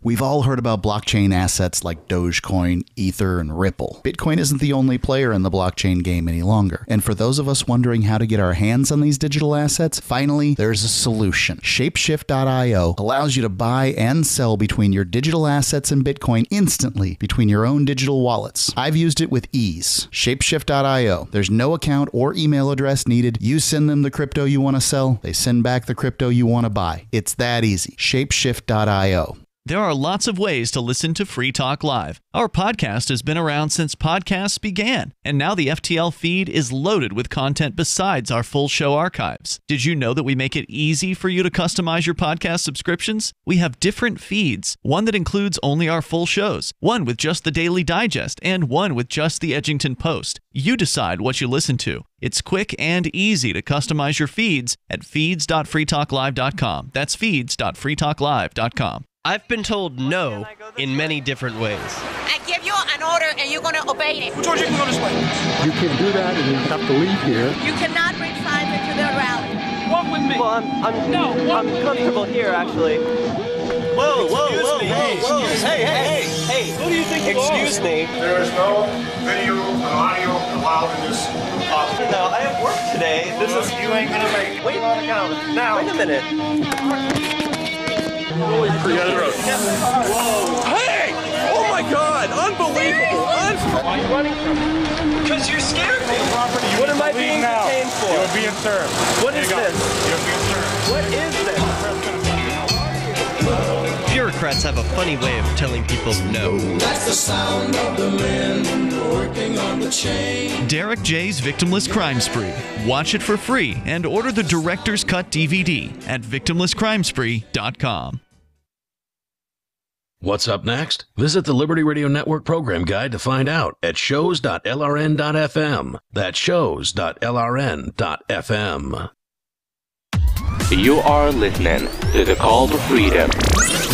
We've all heard about blockchain assets like Dogecoin, Ether, and Ripple. Bitcoin isn't the only player in the blockchain game any longer. And for those of us wondering how to get our hands on these digital assets, finally, there's a solution. Shapeshift.io allows you to buy and sell between your digital assets and Bitcoin instantly between your own digital wallets. I've used it with ease. Shapeshift.io. There's no account or email address needed. You send them the crypto you want to sell. They send back the crypto you want to buy. It's that easy. Shapeshift.io. There are lots of ways to listen to Free Talk Live. Our podcast has been around since podcasts began, and now the FTL feed is loaded with content besides our full show archives. Did you know that we make it easy for you to customize your podcast subscriptions? We have different feeds, one that includes only our full shows, one with just the Daily Digest, and one with just the Edgington Post. You decide what you listen to. It's quick and easy to customize your feeds at feeds.freetalklive.com. That's feeds.freetalklive.com. I've been told no in many different ways. I give you an order and you're going to obey it. George, you can go this way. You can't do that and you have to leave here. You cannot bring signs into the rally. Walk with me. Well, I'm comfortable here, actually. Whoa, whoa. Hey. Who do you think you are? Excuse me. There is no video and audio allowed in this office. No, I have work today. You ain't going to make it. Wait on the counter. Now. Wait a minute. Whoa. Hey! Oh my God! Unbelievable! Why are you running from me? Because you're scared me. You What am I being detained for? You're being served. What is this? You're being served. What is this? Bureaucrats have a funny way of telling people no. That's the sound of the men working on the chain. Derek J's Victimless Crime Spree. Watch it for free and order the Director's Cut DVD at victimlesscrimespree.com. What's up next? Visit the Liberty Radio Network program guide to find out at shows.lrn.fm. That's shows.lrn.fm. You are listening to the Call to Freedom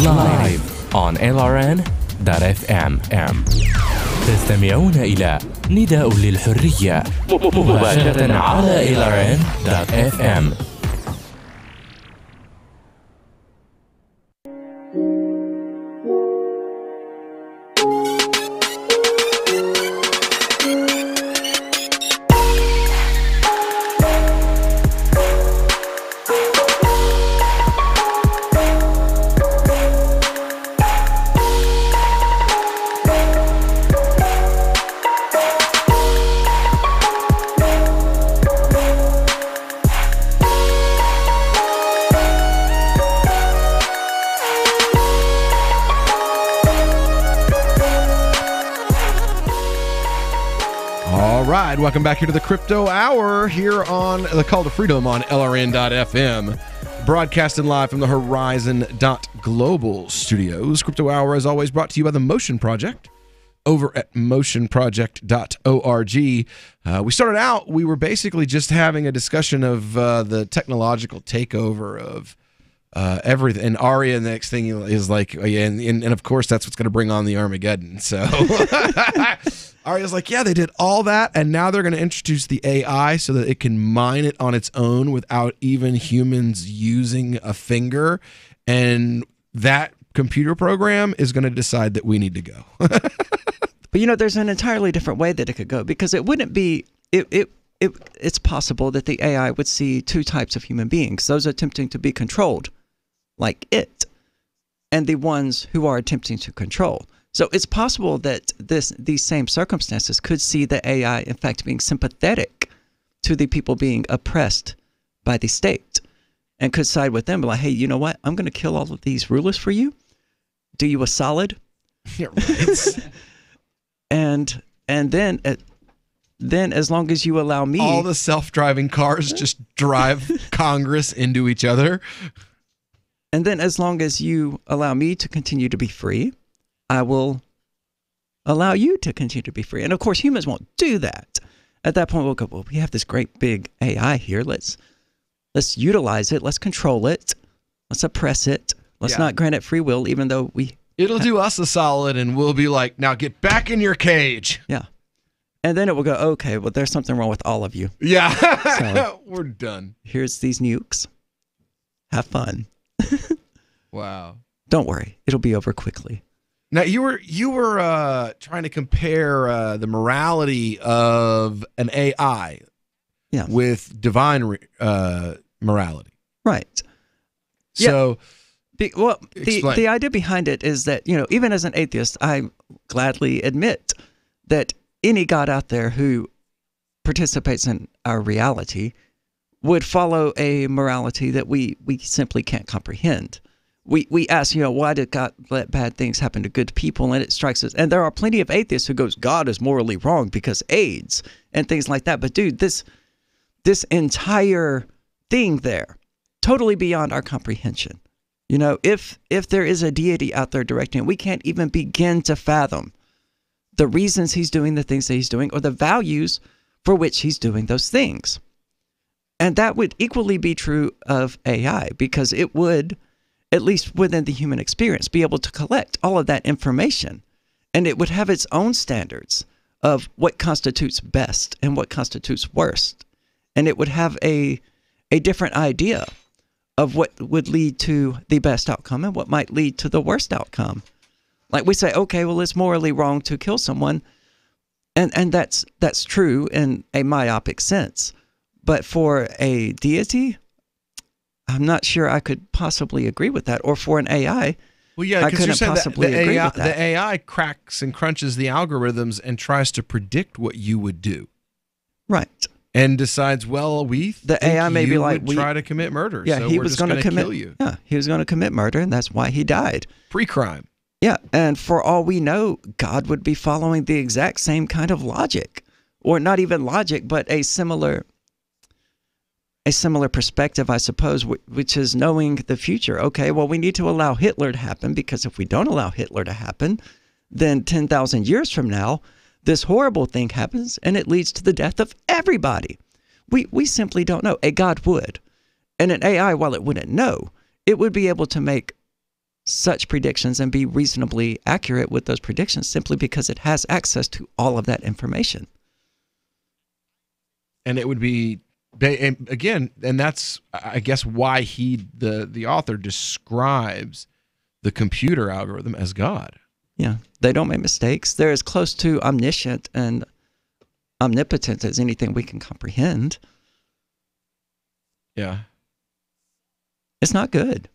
live on LRN.FM. تستمعون إلى نداء للحرية مباشرة على LRN.FM. Welcome back here to the Crypto Hour here on the Call to Freedom on LRN.FM. Broadcasting live from the Horizon.global studios. Crypto Hour is always brought to you by the Motion Project over at motionproject.org. We started out, we were basically just having a discussion of the technological takeover of everything. And Aria, the next thing is like, and of course, that's what's going to bring on the Armageddon. So Aria's like, yeah, they did all that, and now they're going to introduce the AI so that it can mine it on its own without even humans using a finger, and that computer program is going to decide that we need to go. But there's an entirely different way that it could go, because it wouldn't be it's possible that the AI would see two types of human beings: those attempting to be controlled, like it, and the ones who are attempting to control. So it's possible that these same circumstances could see the AI, in fact, being sympathetic to the people being oppressed by the state, and could side with them, like, hey, you know what? I'm going to kill all of these rulers for you. Do you a solid? Yeah, right. and then as long as you allow me, all the self-driving cars just drive Congress into each other. And then as long as you allow me to continue to be free, I will allow you to continue to be free. And of course, humans won't do that. At that point, we'll go, well, we have this great big AI here. Let's utilize it. Let's control it. Let's oppress it. Let's not grant it free will, even though it'll do us a solid, and we'll be like, now get back in your cage. Yeah. And then it will go, okay, well, there's something wrong with all of you. Yeah. So, we're done. Here's these nukes. Have fun. Wow. Don't worry. It'll be over quickly. Now, you were trying to compare the morality of an AI with divine morality. Right. So, the idea behind it is that, even as an atheist, I gladly admit that any God out there who participates in our reality would follow a morality that we simply can't comprehend. we ask, why did God let bad things happen to good people? And it strikes us. And there are plenty of atheists who goes, God is morally wrong because AIDS and things like that. But dude, this entire thing there, totally beyond our comprehension. If there is a deity out there directing it, we can't even begin to fathom the reasons he's doing the things that he's doing or the values for which he's doing those things. And that would equally be true of AI, because it would, at least within the human experience, be able to collect all of that information. And it would have its own standards of what constitutes best and what constitutes worst. And it would have a different idea of what would lead to the best outcome and what might lead to the worst outcome. Like we say, okay, well, it's morally wrong to kill someone. And that's true in a myopic sense. But for a deity, I'm not sure I could possibly agree with that. Or for an AI, well, yeah, I couldn't possibly agree with that. The AI cracks and crunches the algorithms and tries to predict what you would do. Right. And decides, well, the AI may be like, try to commit murder. Yeah, so he was going to kill you. Yeah, he was going to commit murder, and that's why he died. Pre-crime. Yeah, and for all we know, God would be following the exact same kind of logic, or not even logic, but a similar perspective, I suppose, which is knowing the future. Okay, well, we need to allow Hitler to happen, because if we don't allow Hitler to happen, then 10,000 years from now, this horrible thing happens, and it leads to the death of everybody. We simply don't know. A God would. And an AI, while it wouldn't know, it would be able to make such predictions and be reasonably accurate with those predictions simply because it has access to all of that information. And it would be, again, and that's, I guess, why the author describes the computer algorithm as God. Yeah, they don't make mistakes. They're as close to omniscient and omnipotent as anything we can comprehend. Yeah. It's not good.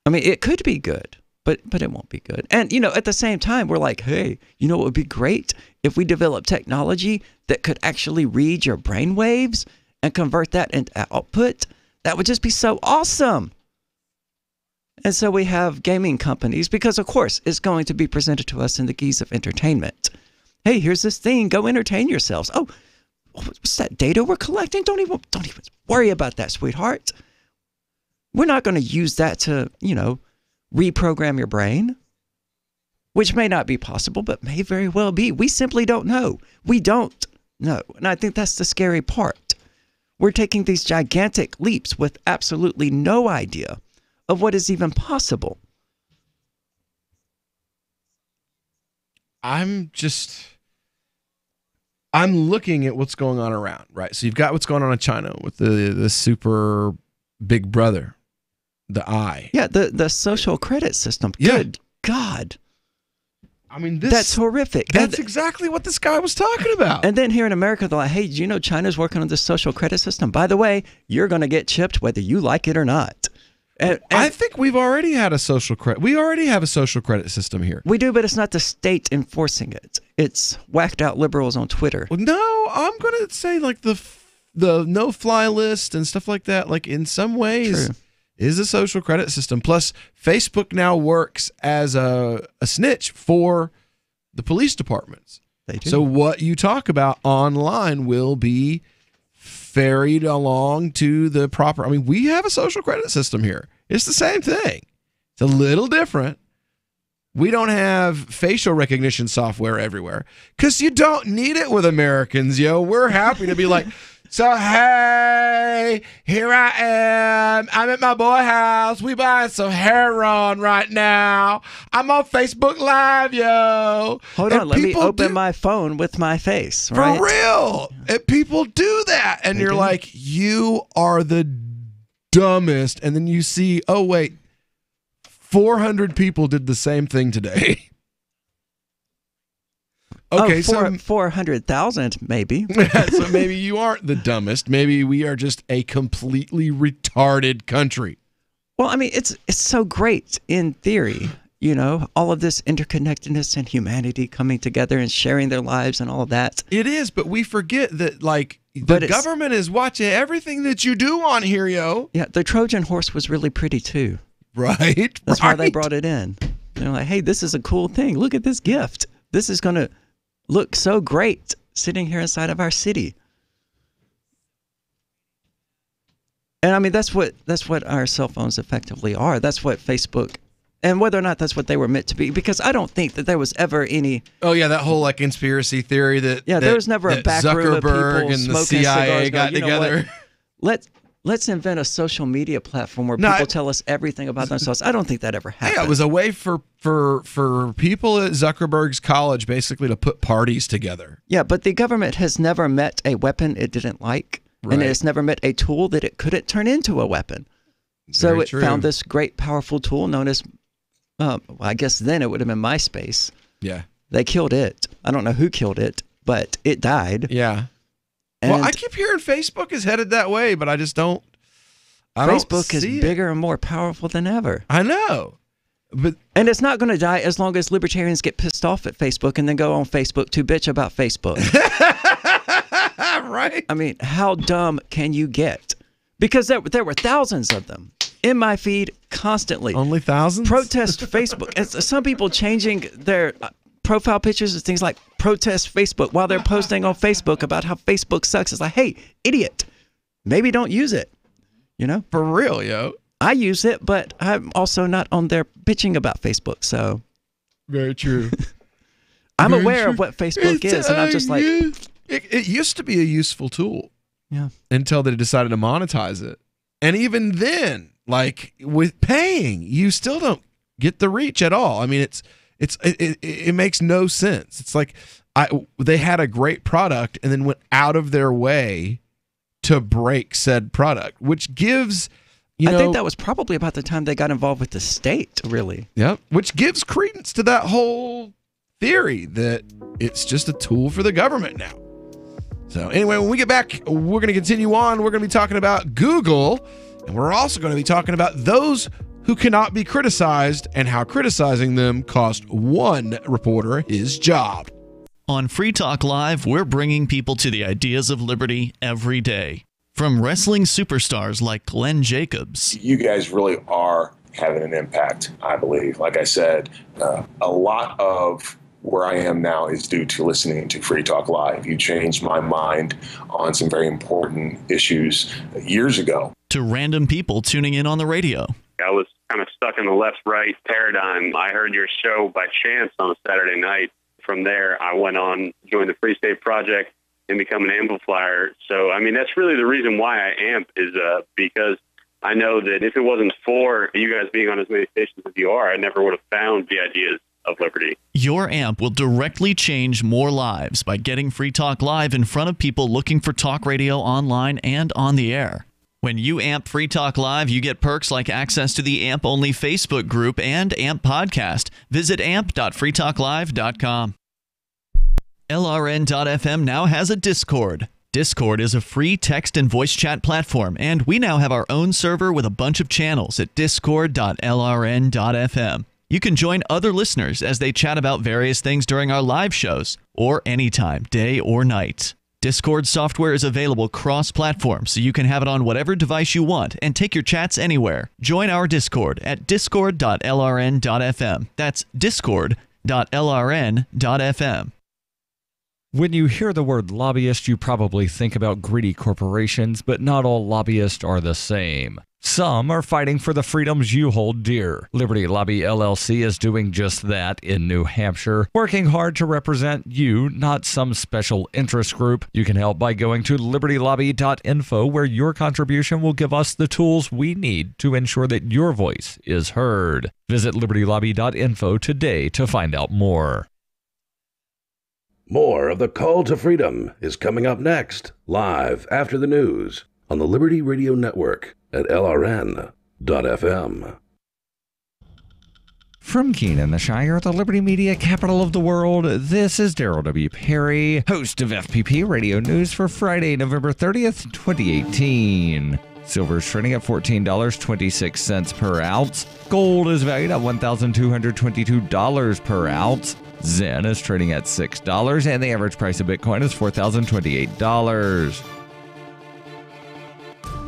I mean, it could be good, but it won't be good. And, at the same time, we're like, hey, it would be great if we develop technology that could actually read your brain waves and convert that into output. That would just be so awesome. And so we have gaming companies, because, of course, it's going to be presented to us in the guise of entertainment. Hey, here's this thing. Go entertain yourselves. Oh, what's that data we're collecting? Don't even worry about that, sweetheart. We're not going to use that to, reprogram your brain, which may not be possible, but may very well be. We simply don't know. We don't know. And I think that's the scary part. We're taking these gigantic leaps with absolutely no idea of what is even possible. I'm looking at what's going on around, right? So you've got what's going on in China with the super big brother, the eye. Yeah, the social credit system. Yeah. Good God. I mean, that's horrific. That's exactly what this guy was talking about. And then here in America, they're like, hey, do you know China's working on this social credit system? By the way, you're going to get chipped whether you like it or not. And I think we've already had a social credit. We already have a social credit system here. We do, but it's not the state enforcing it. It's whacked out liberals on Twitter. Well, no, I'm going to say like the no-fly list and stuff like that. Like in some ways, is a social credit system. Plus, Facebook now works as a snitch for the police departments. They do. So what you talk about online will be ferried along to the proper. I mean, we have a social credit system here. It's the same thing. It's a little different. We don't have facial recognition software everywhere because you don't need it with Americans, yo. We're happy to be like, so hey, here I am. I'm at my boy house. We buying some heroin right now. I'm on Facebook Live, yo. Hold on, let me open my phone with my face. Right? For real. And people do that. And you're like, you are the dumbest. And then you see, oh, wait, 400 people did the same thing today. Okay, so 400,000 maybe. So maybe you aren't the dumbest. Maybe we are just a completely retarded country. Well, I mean, it's so great in theory, all of this interconnectedness and humanity coming together and sharing their lives and all of that. It is, but we forget that, like, the government is watching everything that you do on here, yo. Yeah, the Trojan horse was really pretty too. Right. That's why they brought it in. They're like, hey, this is a cool thing. Look at this gift. This is going to look so great sitting here inside of our city. And I mean, that's what our cell phones effectively are. That's what Facebook, and whether or not that's what they were meant to be, because I don't think that there was ever any. Oh yeah, that whole like conspiracy theory that there was never a back room of people Zuckerberg and the CIA got together. Let's invent a social media platform where people tell us everything about themselves. I don't think that ever happened. Yeah, it was a way for people at Zuckerberg's college basically to put parties together. Yeah, but the government has never met a weapon it didn't like. Right. And it's never met a tool that it couldn't turn into a weapon. So it found this great, powerful tool known as, I guess then it would have been MySpace. Yeah. They killed it. I don't know who killed it, but it died. Yeah. Well, I keep hearing Facebook is headed that way, but I just don't. Facebook is bigger and more powerful than ever. I know. And it's not going to die as long as libertarians get pissed off at Facebook and then go on Facebook to bitch about Facebook. Right. I mean, how dumb can you get? Because there were thousands of them in my feed constantly. Only thousands? Protest Facebook. And some people changing their profile pictures and things like protest Facebook while they're posting on Facebook about how Facebook sucks. It's like, hey, idiot, maybe don't use it. You know? For real, yo. I use it, but I'm also not on there bitching about Facebook, so. Very true. I'm aware of what Facebook is, and I'm just like. It used to be a useful tool. Yeah. Until they decided to monetize it. And even then, like with paying, you still don't get the reach at all. I mean, it makes no sense. It's like they had a great product and then went out of their way to break said product, which gives, I think that was probably about the time they got involved with the state, really. Yeah, which gives credence to that whole theory that it's just a tool for the government now. So anyway, when we get back, we're going to continue on. We're going to be talking about Google, and we're also going to be talking about those who cannot be criticized and how criticizing them cost one reporter his job. On Free Talk Live, we're bringing people to the ideas of liberty every day. From wrestling superstars like Glenn Jacobs. You guys really are having an impact, I believe. Like I said, a lot of where I am now is due to listening to Free Talk Live. You changed my mind on some very important issues years ago. To random people tuning in on the radio. I was kind of stuck in the left-right paradigm. I heard your show by chance on a Saturday night. From there, I went on, joined the Free State Project, and become an amplifier. So, I mean, that's really the reason why I amp is because I know that if it wasn't for you guys being on as many stations as you are, I never would have found the ideas of liberty. Your amp will directly change more lives by getting Free Talk Live in front of people looking for talk radio online and on the air. When you amp Free Talk Live, you get perks like access to the AMP-only Facebook group and AMP podcast. Visit amp.freetalklive.com. LRN.FM now has a Discord. Discord is a free text and voice chat platform, and we now have our own server with a bunch of channels at discord.lrn.fm. You can join other listeners as they chat about various things during our live shows, or anytime, day or night. Discord software is available cross-platform, so you can have it on whatever device you want and take your chats anywhere. Join our Discord at discord.lrn.fm. That's discord.lrn.fm. When you hear the word lobbyist, you probably think about greedy corporations, but not all lobbyists are the same. Some are fighting for the freedoms you hold dear. Liberty Lobby LLC is doing just that in New Hampshire, working hard to represent you, not some special interest group. You can help by going to libertylobby.info, where your contribution will give us the tools we need to ensure that your voice is heard. Visit libertylobby.info today to find out more. More of the Call to Freedom is coming up next, live after the news on the Liberty Radio Network at LRN.FM. From Keene in the Shire, the Liberty Media capital of the world, this is Daryl W. Perry, host of FPP Radio News for Friday, November 30th, 2018. Silver is trading at $14.26 per ounce. Gold is valued at $1,222 per ounce. Zen is trading at $6, and the average price of Bitcoin is $4,028.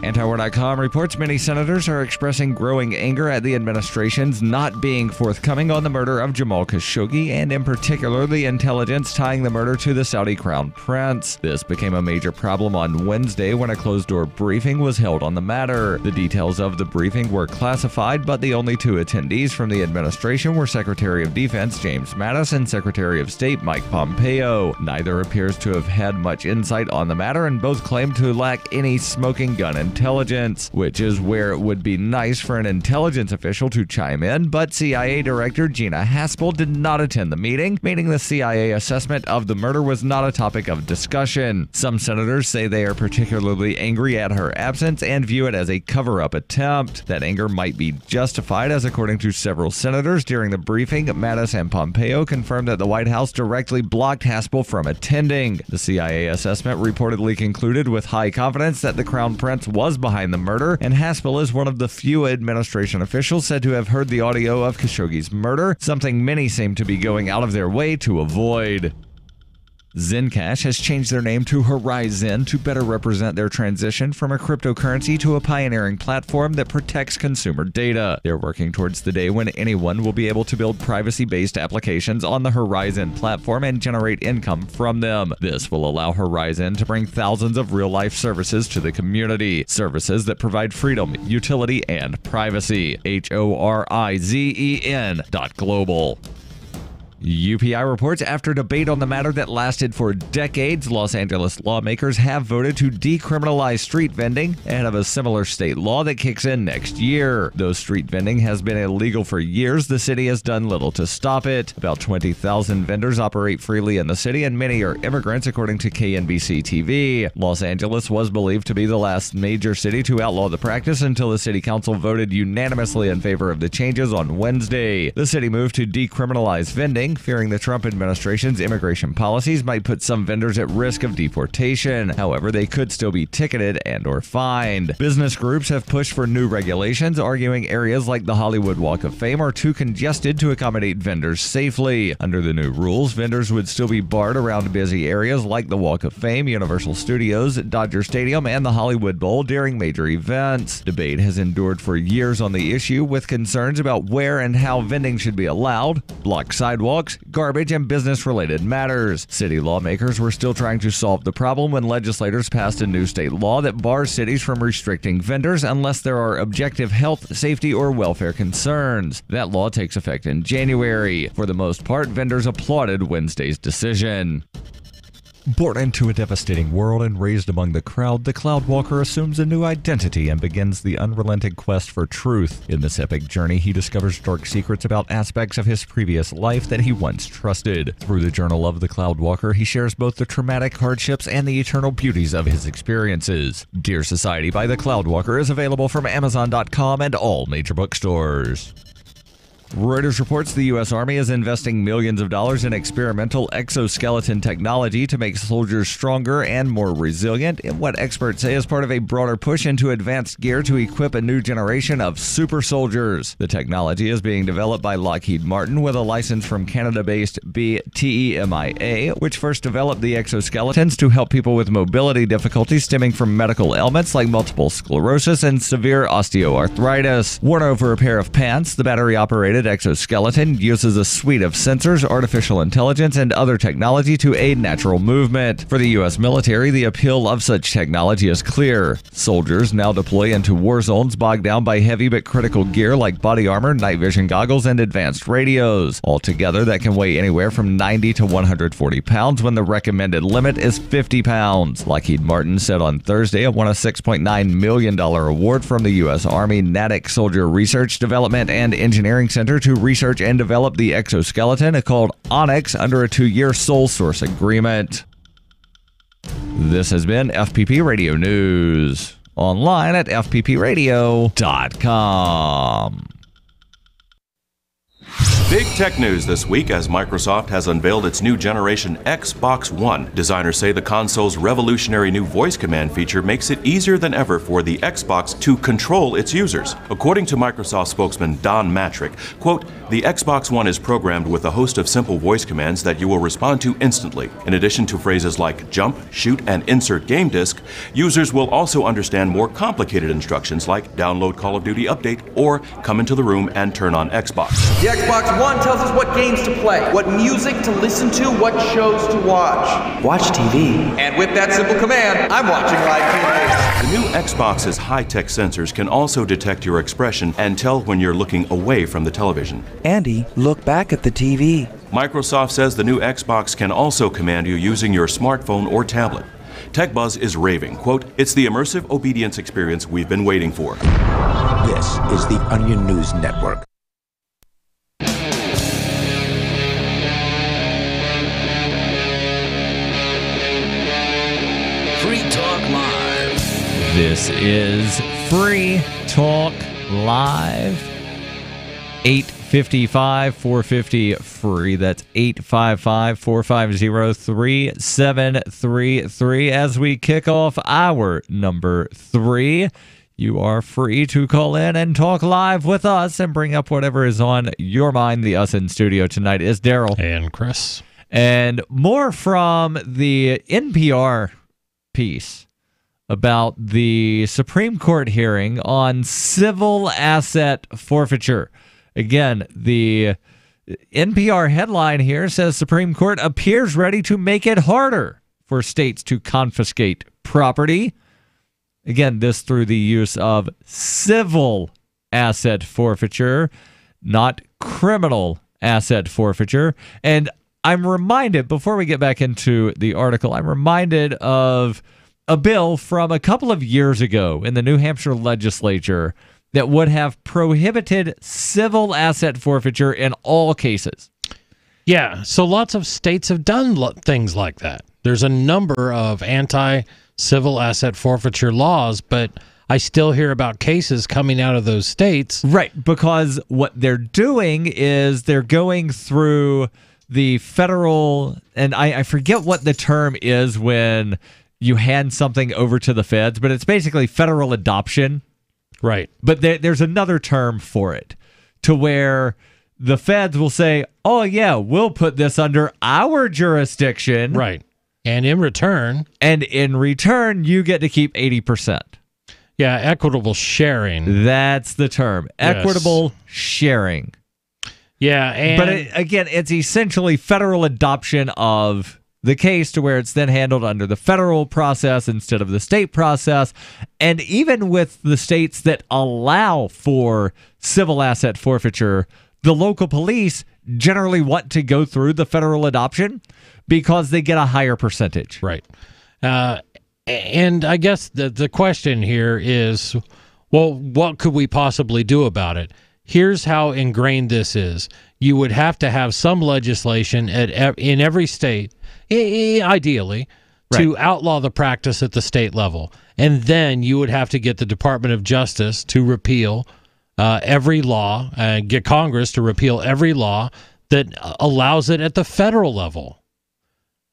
Antiwar.com reports many senators are expressing growing anger at the administration's not being forthcoming on the murder of Jamal Khashoggi, and in particular the intelligence tying the murder to the Saudi crown prince. This became a major problem on Wednesday when a closed-door briefing was held on the matter. The details of the briefing were classified, but the only two attendees from the administration were Secretary of Defense James Mattis and Secretary of State Mike Pompeo. Neither appears to have had much insight on the matter, and both claim to lack any smoking gun intelligence, which is where it would be nice for an intelligence official to chime in, but CIA Director Gina Haspel did not attend the meeting, meaning the CIA assessment of the murder was not a topic of discussion. Some senators say they are particularly angry at her absence and view it as a cover-up attempt. That anger might be justified, as according to several senators during the briefing, Mattis and Pompeo confirmed that the White House directly blocked Haspel from attending. The CIA assessment reportedly concluded with high confidence that the Crown Prince was behind the murder, and Haspel is one of the few administration officials said to have heard the audio of Khashoggi's murder, something many seem to be going out of their way to avoid. Zencash has changed their name to Horizon to better represent their transition from a cryptocurrency to a pioneering platform that protects consumer data. They're working towards the day when anyone will be able to build privacy-based applications on the Horizon platform and generate income from them. This will allow Horizon to bring thousands of real-life services to the community. Services that provide freedom, utility, and privacy. HORIZEN.global. UPI reports after debate on the matter that lasted for decades, Los Angeles lawmakers have voted to decriminalize street vending ahead of a similar state law that kicks in next year. Though street vending has been illegal for years, the city has done little to stop it. About 20,000 vendors operate freely in the city, and many are immigrants, according to KNBC TV. Los Angeles was believed to be the last major city to outlaw the practice until the city council voted unanimously in favor of the changes on Wednesday. The city moved to decriminalize vending, fearing the Trump administration's immigration policies might put some vendors at risk of deportation. However, they could still be ticketed and/or fined. Business groups have pushed for new regulations, arguing areas like the Hollywood Walk of Fame are too congested to accommodate vendors safely. Under the new rules, vendors would still be barred around busy areas like the Walk of Fame, Universal Studios, Dodger Stadium, and the Hollywood Bowl during major events. Debate has endured for years on the issue, with concerns about where and how vending should be allowed, blocked sidewalks, garbage, and business-related matters. City lawmakers were still trying to solve the problem when legislators passed a new state law that bars cities from restricting vendors unless there are objective health, safety, or welfare concerns. That law takes effect in January. For the most part, vendors applauded Wednesday's decision. Born into a devastating world and raised among the crowd, the Cloudwalker assumes a new identity and begins the unrelenting quest for truth. In this epic journey, he discovers dark secrets about aspects of his previous life that he once trusted. Through the Journal of the Cloudwalker, he shares both the traumatic hardships and the eternal beauties of his experiences. Dear Society by the Cloudwalker is available from Amazon.com and all major bookstores. Reuters reports the U.S. Army is investing millions of dollars in experimental exoskeleton technology to make soldiers stronger and more resilient in what experts say is part of a broader push into advanced gear to equip a new generation of super soldiers. The technology is being developed by Lockheed Martin with a license from Canada-based BTEMIA, which first developed the exoskeletons to help people with mobility difficulties stemming from medical ailments like multiple sclerosis and severe osteoarthritis. Worn over a pair of pants, the battery-operated exoskeleton uses a suite of sensors, artificial intelligence, and other technology to aid natural movement. For the U.S. military, the appeal of such technology is clear. Soldiers now deploy into war zones bogged down by heavy but critical gear like body armor, night vision goggles, and advanced radios. Altogether, that can weigh anywhere from 90 to 140 pounds when the recommended limit is 50 pounds. Lockheed Martin said on Thursday it won a $6.9 million award from the U.S. Army Natick Soldier Research, Development, and Engineering Center to research and develop the exoskeleton called Onyx under a 2-year sole source agreement. This has been FPP Radio News. Online at fppradio.com. Big tech news this week as Microsoft has unveiled its new generation Xbox One. Designers say the console's revolutionary new voice command feature makes it easier than ever for the Xbox to control its users. According to Microsoft spokesman Don Matrick, quote, "The Xbox One is programmed with a host of simple voice commands that you will respond to instantly. In addition to phrases like jump, shoot, and insert game disc, users will also understand more complicated instructions like download Call of Duty Update or come into the room and turn on Xbox." The Xbox One tells us what games to play, what music to listen to, what shows to watch. Watch TV. And with that simple command, I'm watching live TV. The new Xbox's high-tech sensors can also detect your expression and tell when you're looking away from the television. Andy, look back at the TV. Microsoft says the new Xbox can also command you using your smartphone or tablet. TechBuzz is raving, quote, "It's the immersive obedience experience we've been waiting for." This is the Onion News Network. Free Talk Live. This is Free Talk Live. 855-450-FREE. That's 855-450-3733. As we kick off hour number 3, you are free to call in and talk live with us and bring up whatever is on your mind. The us in studio tonight is Daryl. And Chris. And more from the NPR piece about the Supreme Court hearing on civil asset forfeiture. Again, the NPR headline here says Supreme Court appears ready to make it harder for states to confiscate property. Again, this through the use of civil asset forfeiture, not criminal asset forfeiture. And I'm reminded, before we get back into the article, I'm reminded of a bill from a couple of years ago in the New Hampshire legislature that would have prohibited civil asset forfeiture in all cases. Yeah, so lots of states have done things like that. There's a number of anti-civil asset forfeiture laws, but I still hear about cases coming out of those states. Right, because what they're doing is they're going through the federal, and I forget what the term is when you hand something over to the feds, but it's basically federal adoption. Right. But there's another term for it, to where the feds will say, oh, yeah, we'll put this under our jurisdiction. Right. And in return, you get to keep 80%. Yeah, equitable sharing. That's the term. Yes. Equitable sharing. Yeah. But again, it's essentially federal adoption of the case to where it's then handled under the federal process instead of the state process. And even with the states that allow for civil asset forfeiture, the local police generally want to go through the federal adoption because they get a higher percentage. Right. And I guess the question here is, well, what could we possibly do about it? Here's how ingrained this is. You would have to have some legislation in every state, ideally, to outlaw the practice at the state level. And then you would have to get the Department of Justice to repeal every law, get Congress to repeal every law that allows it at the federal level.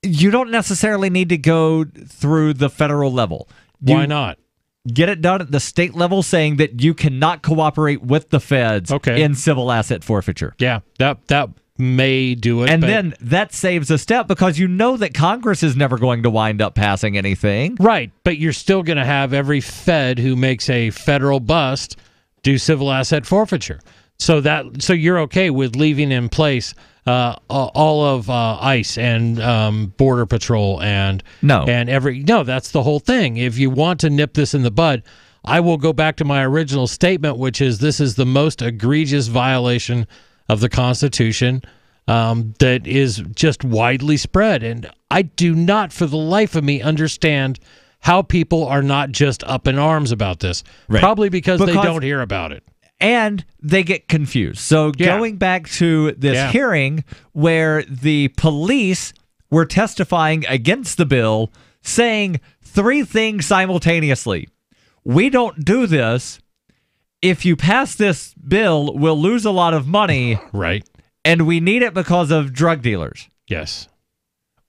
You don't necessarily need to go through the federal level. Why not? Get it done at the state level, saying that you cannot cooperate with the feds in civil asset forfeiture. Yeah, that may do it. And then that saves a step because you know that Congress is never going to wind up passing anything. Right, but you're still going to have every Fed who makes a federal bust do civil asset forfeiture. So you're okay with leaving in place all of ICE and Border Patrol and that's the whole thing. If you want to nip this in the bud, I will go back to my original statement, which is this is the most egregious violation of the Constitution that is just widely spread. And I do not, for the life of me, understand how people are not just up in arms about this. Right. Probably because they don't hear about it. And they get confused. So going back to this hearing where the police were testifying against the bill, saying 3 things simultaneously. We don't do this. If you pass this bill, we'll lose a lot of money. Right. and we need it because of drug dealers. Yes.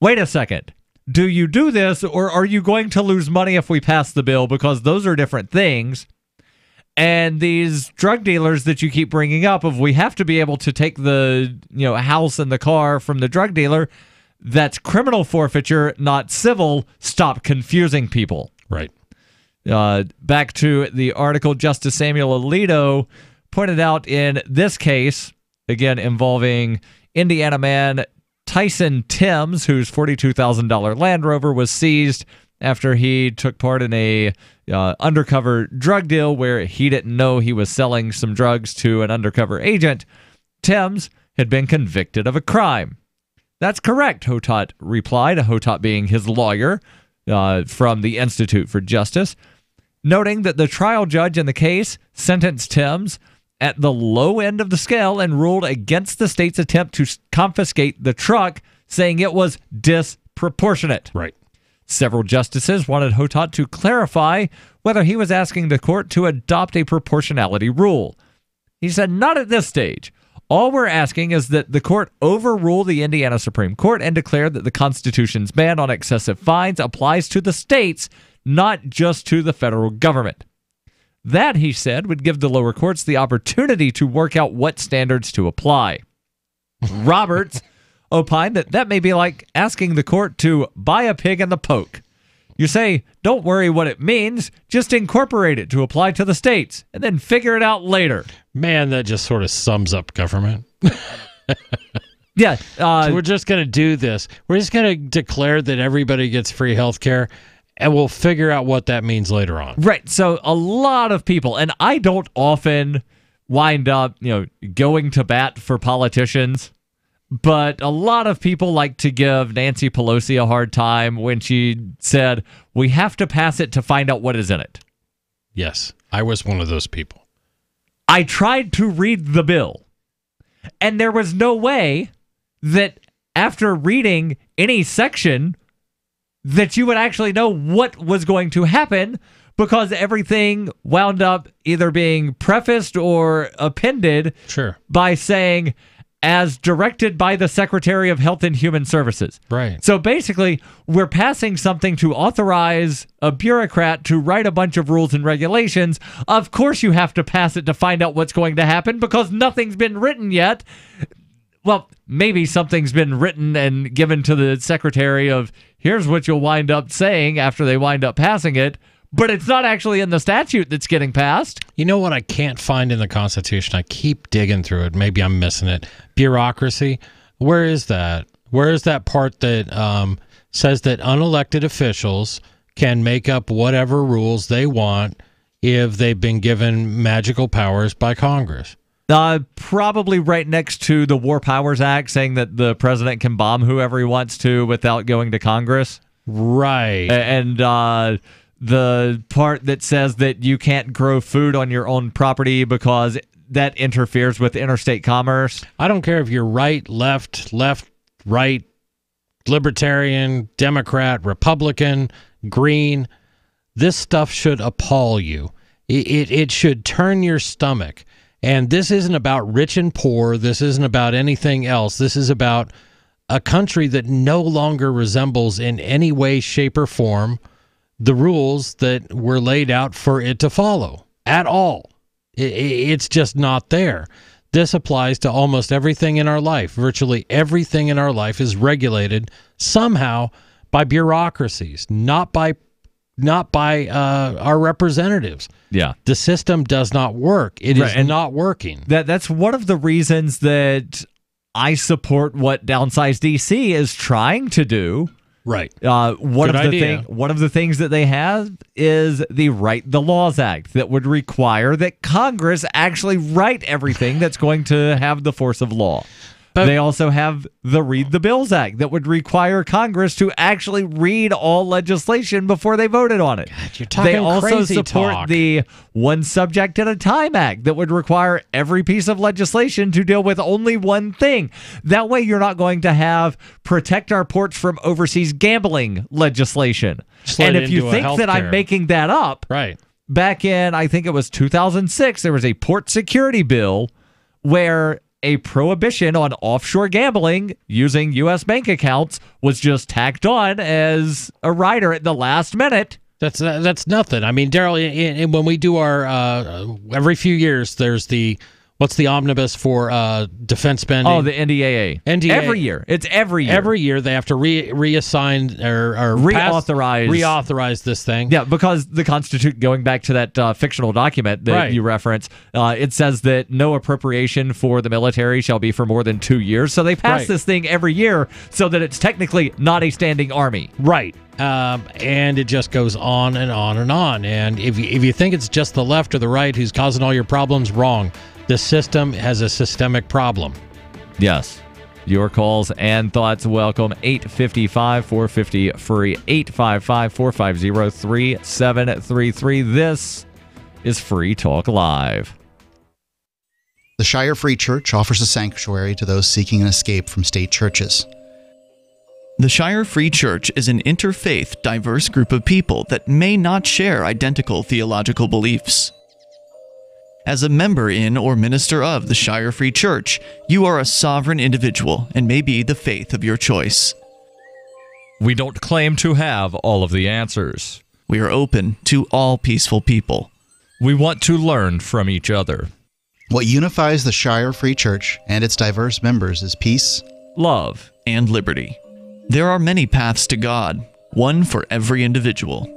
Wait a second. Do you do this, or are you going to lose money if we pass the bill? Because those are different things. And these drug dealers that you keep bringing up, if we have to be able to take the house and the car from the drug dealer, that's criminal forfeiture, not civil. Stop confusing people. Right. Back to the article, Justice Samuel Alito pointed out in this case, again involving Indiana man Tyson Timms, whose $42,000 Land Rover was seized after he took part in a undercover drug deal where he didn't know he was selling some drugs to an undercover agent. Timms had been convicted of a crime. That's correct, Hotot replied, Hotot being his lawyer from the Institute for Justice, noting that the trial judge in the case sentenced Timms at the low end of the scale and ruled against the state's attempt to confiscate the truck, saying it was disproportionate. Right. Several justices wanted Hotot to clarify whether he was asking the court to adopt a proportionality rule. He said, not at this stage. All we're asking is that the court overrule the Indiana Supreme Court and declare that the Constitution's ban on excessive fines applies to the states, not just to the federal government. That, he said, would give the lower courts the opportunity to work out what standards to apply. Roberts opined that may be like asking the court to buy a pig in the poke. You say, don't worry what it means, just incorporate it to apply to the states, and then figure it out later. Man, that just sort of sums up government. Yeah. So we're just going to do this. We're just going to declare that everybody gets free health care, and we'll figure out what that means later on. Right. So a lot of people, and I don't often wind up, going to bat for politicians, but a lot of people like to give Nancy Pelosi a hard time when she said, we have to pass it to find out what is in it. Yes, I was one of those people. I tried to read the bill, and there was no way that after reading any section that you would actually know what was going to happen, because everything wound up either being prefaced or appended by saying, as directed by the Secretary of Health and Human Services. Right. So basically, we're passing something to authorize a bureaucrat to write a bunch of rules and regulations. Of course you have to pass it to find out what's going to happen, because nothing's been written yet. Well, maybe something's been written and given to the secretary of, here's what you'll wind up saying after they wind up passing it, but it's not actually in the statute that's getting passed. You know what I can't find in the Constitution? I keep digging through it. Maybe I'm missing it. Bureaucracy. Where is that? Where is that part that says that unelected officials can make up whatever rules they want if they've been given magical powers by Congress? Probably right next to the War Powers Act, saying that the president can bomb whoever he wants to without going to Congress. Right. And the part that says that you can't grow food on your own property because that interferes with interstate commerce. I don't care if you're right, left, right, libertarian, Democrat, Republican, green. This stuff should appall you. It should turn your stomach. And this isn't about rich and poor. This isn't about anything else. This is about a country that no longer resembles in any way, shape, or form the rules that were laid out for it to follow at all. It's just not there. This applies to almost everything in our life. Virtually everything in our life is regulated somehow by bureaucracies, not by our representatives. Yeah. The system does not work. It is not working. That's one of the reasons that I support what Downsize DC is trying to do. Right. One of the things that they have is the Write the Laws Act that would require that Congress actually write everything that's going to have the force of law. But they also have the Read the Bills Act that would require Congress to actually read all legislation before they voted on it. God, you're talking they also crazy support talk. the One Subject at a Time Act that would require every piece of legislation to deal with only one thing. That way you're not going to have protect our ports from overseas gambling legislation. Slid and if you into a think that I'm healthcare. making that up, Right. back in, I think it was 2006, there was a port security bill where a prohibition on offshore gambling using U.S. bank accounts was just tacked on as a rider at the last minute. That's nothing. I mean, Daryl, when we do our every few years, there's what's the omnibus for defense spending? Oh, the NDAA. Every year. It's every year. Every year they have to reassign or reauthorize this thing. Yeah, because the Constitution, going back to that fictional document that you reference, it says that no appropriation for the military shall be for more than 2 years. So they pass this thing every year so that it's technically not a standing army. Right. And it just goes on and on and on. And if you think it's just the left or the right who's causing all your problems, wrong. The system has a systemic problem. Yes. Your calls and thoughts welcome. 855-450-FREE. 855-450-3733. This is Free Talk Live. The Shire Free Church offers a sanctuary to those seeking an escape from state churches. The Shire Free Church is an interfaith, diverse group of people that may not share identical theological beliefs. As a member in or minister of the Shire Free Church, you are a sovereign individual and may be the faith of your choice. We don't claim to have all of the answers. We are open to all peaceful people. We want to learn from each other. What unifies the Shire Free Church and its diverse members is peace, love, and liberty. There are many paths to God, one for every individual.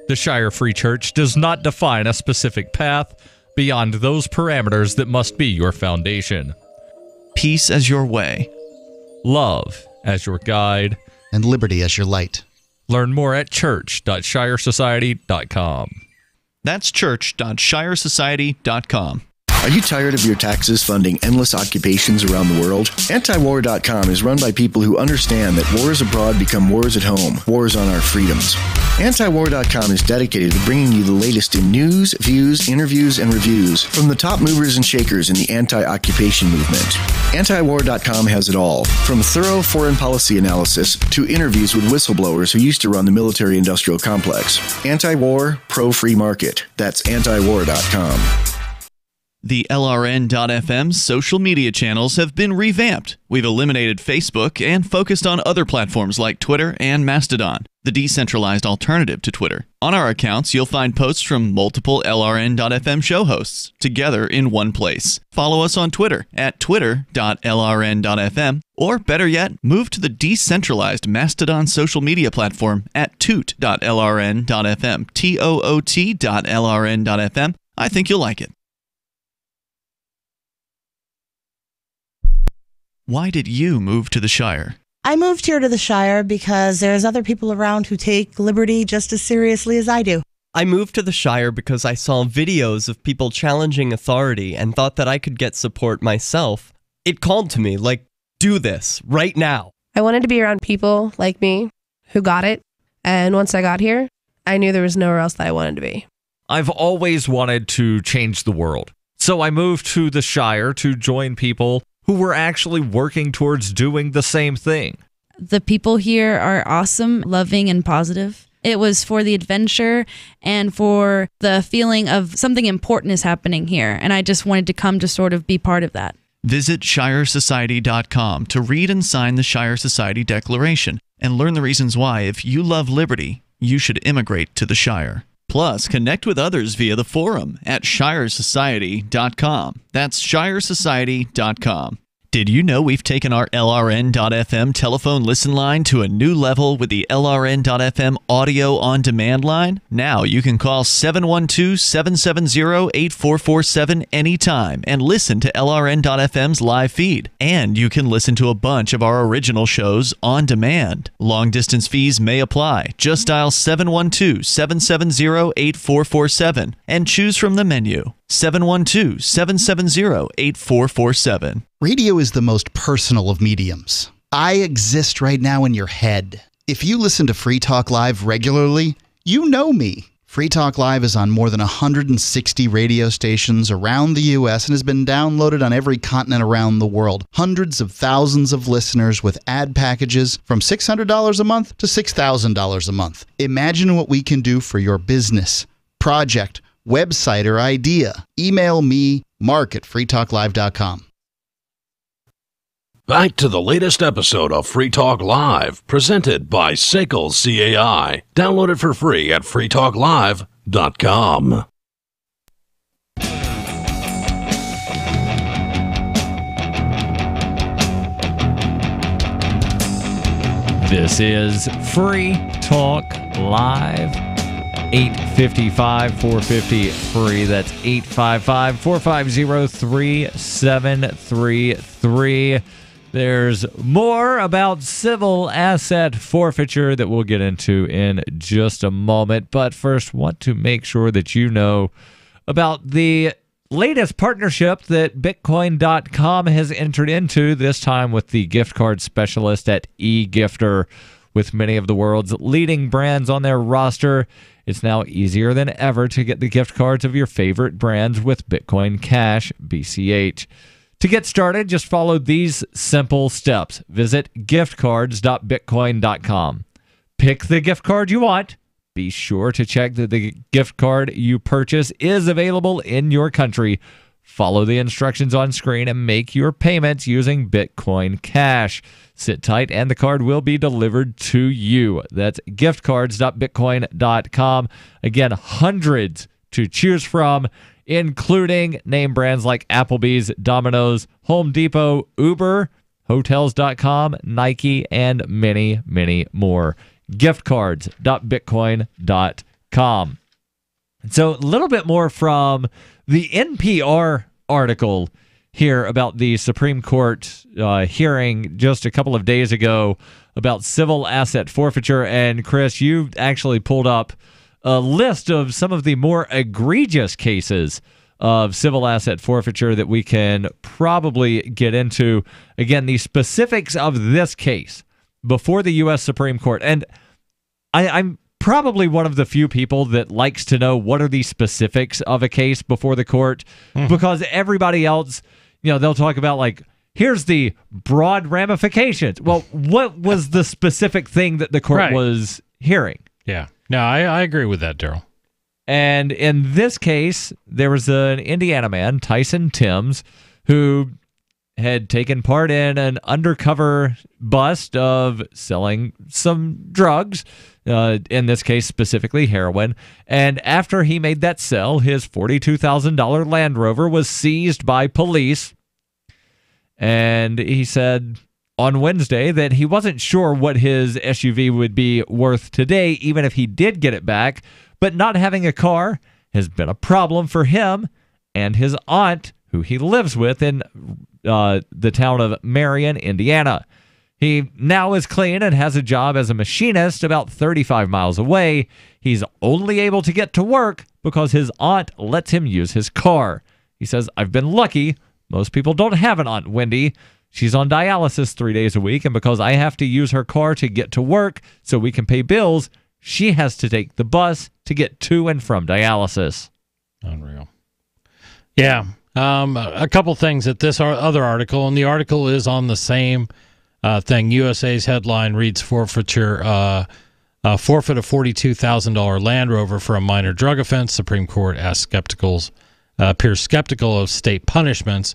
The Shire Free Church does not define a specific path beyond those parameters that must be your foundation. Peace as your way. Love as your guide. And liberty as your light. Learn more at church.shiresociety.com. That's church.shiresociety.com. Are you tired of your taxes funding endless occupations around the world? Antiwar.com is run by people who understand that wars abroad become wars at home, wars on our freedoms. Antiwar.com is dedicated to bringing you the latest in news, views, interviews, and reviews from the top movers and shakers in the anti-occupation movement. Antiwar.com has it all, from thorough foreign policy analysis to interviews with whistleblowers who used to run the military-industrial complex. Anti-war, pro-free market. That's antiwar.com. The LRN.FM social media channels have been revamped. We've eliminated Facebook and focused on other platforms like Twitter and Mastodon, the decentralized alternative to Twitter. On our accounts, you'll find posts from multiple LRN.FM show hosts together in one place. Follow us on Twitter at twitter.lrn.fm, or better yet, move to the decentralized Mastodon social media platform at toot.lrn.fm, toot.lrn.fm. I think you'll like it. Why did you move to the Shire? I moved here to the Shire because there's other people around who take liberty just as seriously as I do. I moved to the Shire because I saw videos of people challenging authority and thought that I could get support myself. It called to me, like, do this, right now. I wanted to be around people like me who got it, and once I got here, I knew there was nowhere else that I wanted to be. I've always wanted to change the world, so I moved to the Shire to join people who were actually working towards doing the same thing. The people here are awesome, loving, and positive. It was for the adventure and for the feeling of something important is happening here, and I just wanted to come to sort of be part of that. Visit shiresociety.com to read and sign the Shire Society Declaration and learn the reasons why, if you love liberty, you should immigrate to the Shire. Plus, connect with others via the forum at shiresociety.com. That's shiresociety.com. Did you know we've taken our LRN.FM telephone listen line to a new level with the LRN.FM audio on demand line? Now you can call 712-770-8447 anytime and listen to LRN.FM's live feed. And you can listen to a bunch of our original shows on demand. Long distance fees may apply. Just dial 712-770-8447 and choose from the menu. 712-770-8447. Radio is the most personal of mediums. I exist right now in your head. If you listen to Free Talk Live regularly, you know me. Free Talk Live is on more than 160 radio stations around the U.S. and has been downloaded on every continent around the world. Hundreds of thousands of listeners with ad packages from $600 a month to $6,000 a month. Imagine what we can do for your business, project, website, or idea. Email me, Mark at freetalklive.com. Back to the latest episode of Free Talk Live, presented by Sekel CAI. Download it for free at freetalklive.com. This is Free Talk Live. 855-450-FREE. That's 855-450-3733. There's more about civil asset forfeiture that we'll get into in just a moment. But first, want to make sure that you know about the latest partnership that Bitcoin.com has entered into, this time with the gift card specialist at eGifter. With many of the world's leading brands on their roster, it's now easier than ever to get the gift cards of your favorite brands with Bitcoin Cash, BCH. To get started, just follow these simple steps. Visit giftcards.bitcoin.com. Pick the gift card you want. Be sure to check that the gift card you purchase is available in your country. Follow the instructions on screen and make your payments using Bitcoin Cash. Sit tight and the card will be delivered to you. That's giftcards.bitcoin.com. Again, hundreds to choose from, including name brands like Applebee's, Domino's, Home Depot, Uber, Hotels.com, Nike, and many, many more. Giftcards.bitcoin.com. So a little bit more from the NPR article here about the Supreme Court hearing just a couple of days ago about civil asset forfeiture. And Chris, you actually pulled up a list of some of the more egregious cases of civil asset forfeiture that we can probably get into. Again, the specifics of this case before the U.S. Supreme Court. And I'm probably one of the few people that likes to know what are the specifics of a case before the court, because everybody else, they'll talk about like, here's the broad ramifications. Well, what was the specific thing that the court was hearing? Yeah. No, I agree with that, Daryl. And in this case, there was an Indiana man, Tyson Timms, who had taken part in an undercover bust of selling some drugs, in this case specifically heroin. And after he made that sell, his $42,000 Land Rover was seized by police. And he said on Wednesday that he wasn't sure what his SUV would be worth today, even if he did get it back. But not having a car has been a problem for him and his aunt, who he lives with in the town of Marion, Indiana. He now is clean and has a job as a machinist about 35 miles away. He's only able to get to work because his aunt lets him use his car. He says, I've been lucky. Most people don't have an Aunt Wendy. She's on dialysis 3 days a week, and because I have to use her car to get to work so we can pay bills, she has to take the bus to get to and from dialysis. Unreal. Yeah. A couple things at this other article, and the article is on the same thing. USA's headline reads forfeiture, forfeit a $42,000 Land Rover for a minor drug offense. Supreme Court appears skeptical of state punishments.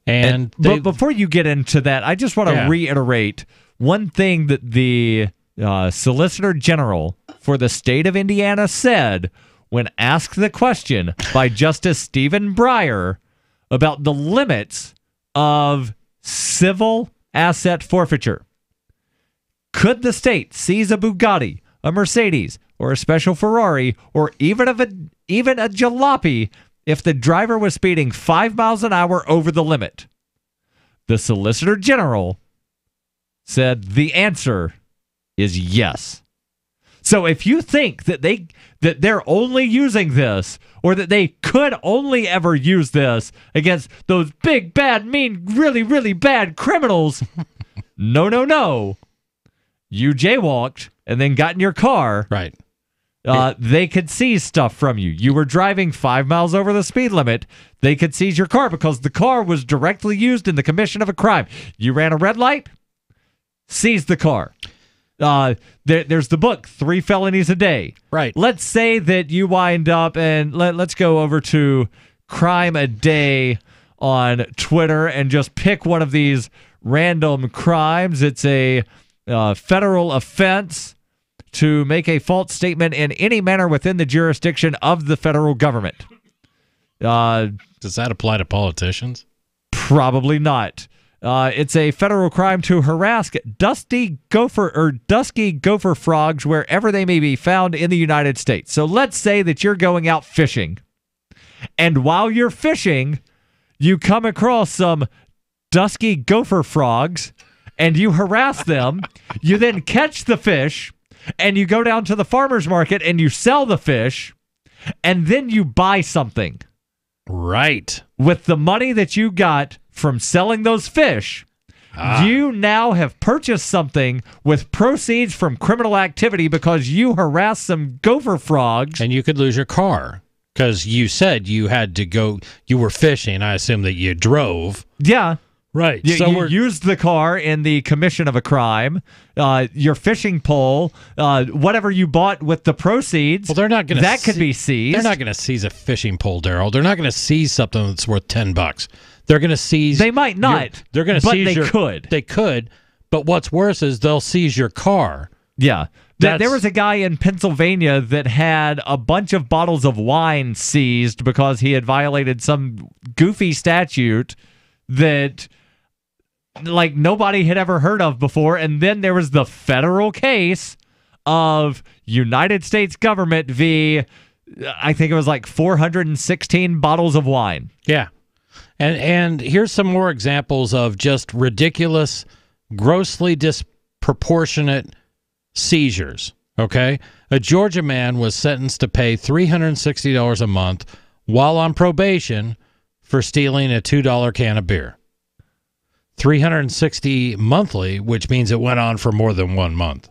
But before you get into that, I just want to reiterate one thing that the Solicitor General for the state of Indiana said when asked the question by Justice Stephen Breyer about the limits of civil asset forfeiture. Could the state seize a Bugatti, a Mercedes, or a special Ferrari, or even a jalopy if the driver was speeding 5 miles an hour over the limit? The Solicitor General said the answer is yes. So if you think that they're only using this, or that they could only ever use this against those big, bad, mean, really, really bad criminals, no. You jaywalked and then got in your car. Right. They could seize stuff from you. You were driving 5 miles over the speed limit. They could seize your car because the car was directly used in the commission of a crime. You ran a red light, seize the car. There's the book, 3 Felonies a Day. Right. Let's say that you wind up, and let's go over to Crime a Day on Twitter and just pick one of these random crimes. It's a federal offense to make a false statement in any manner within the jurisdiction of the federal government. Does that apply to politicians? Probably not. It's a federal crime to harass dusky gopher frogs wherever they may be found in the United States. So let's say that you're going out fishing, and while you're fishing, you come across some dusky gopher frogs, and you harass them. You then catch the fish, and you go down to the farmer's market, and you sell the fish, and then you buy something. Right. With the money that you got from selling those fish, you now have purchased something with proceeds from criminal activity because you harassed some gopher frogs. And you could lose your car because you said you had to go, you were fishing. I assume that you drove. Yeah. Right. You used the car in the commission of a crime. Your fishing pole, whatever you bought with the proceeds, well, they're not going to. That could be seized. They're not going to seize a fishing pole, Daryl. They're not going to seize something that's worth $10. They're going to seize. They might not. They're going to seize. They could. They could. But what's worse is they'll seize your car. Yeah. There was a guy in Pennsylvania that had a bunch of bottles of wine seized because he had violated some goofy statute that, like, nobody had ever heard of before. And then there was the federal case of United States government v. I think it was like 416 bottles of wine. Yeah. And here's some more examples of just ridiculous, grossly disproportionate seizures. Okay? A Georgia man was sentenced to pay $360 a month while on probation for stealing a $2 can of beer. $360 monthly, which means it went on for more than 1 month.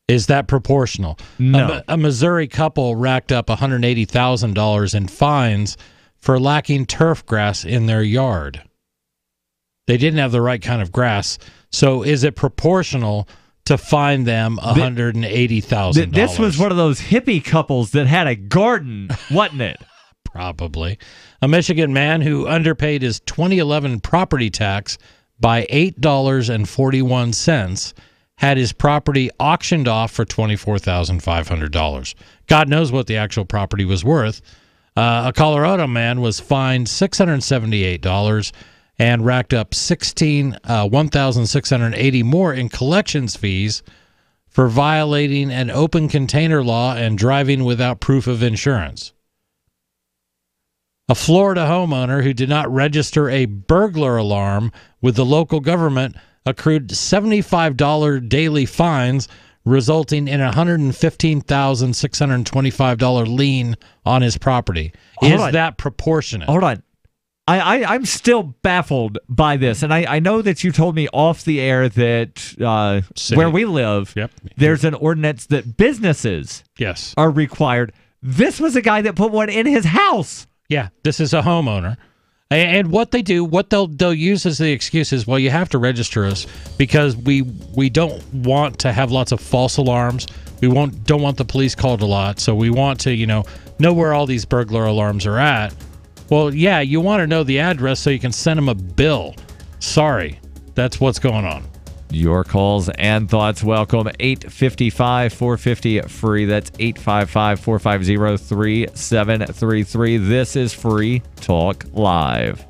Is that proportional? No. A Missouri couple racked up $180,000 in fines for lacking turf grass in their yard. They didn't have the right kind of grass. So is it proportional to fine them $180,000? This was one of those hippie couples that had a garden, wasn't it? Probably. A Michigan man who underpaid his 2011 property tax by $8.41 had his property auctioned off for $24,500. God knows what the actual property was worth. A Colorado man was fined $678 and racked up $1,680 more in collections fees for violating an open container law and driving without proof of insurance. A Florida homeowner who did not register a burglar alarm with the local government accrued $75 daily fines, resulting in a $115,625 lien on his property. Is that proportionate? Hold on. I'm still baffled by this, and I know that you told me off the air that where we live, there's an ordinance that businesses are required. This was a guy that put one in his house. Yeah, this is a homeowner. And what they do, what they'll use as the excuse is, well, you have to register us because we don't want to have lots of false alarms. We don't want the police called a lot, so we want to, know where all these burglar alarms are at. Well, yeah, you want to know the address so you can send them a bill. Sorry, that's what's going on. Your calls and thoughts welcome. 855-450-FREE. That's 855-450-3733. This is Free Talk Live.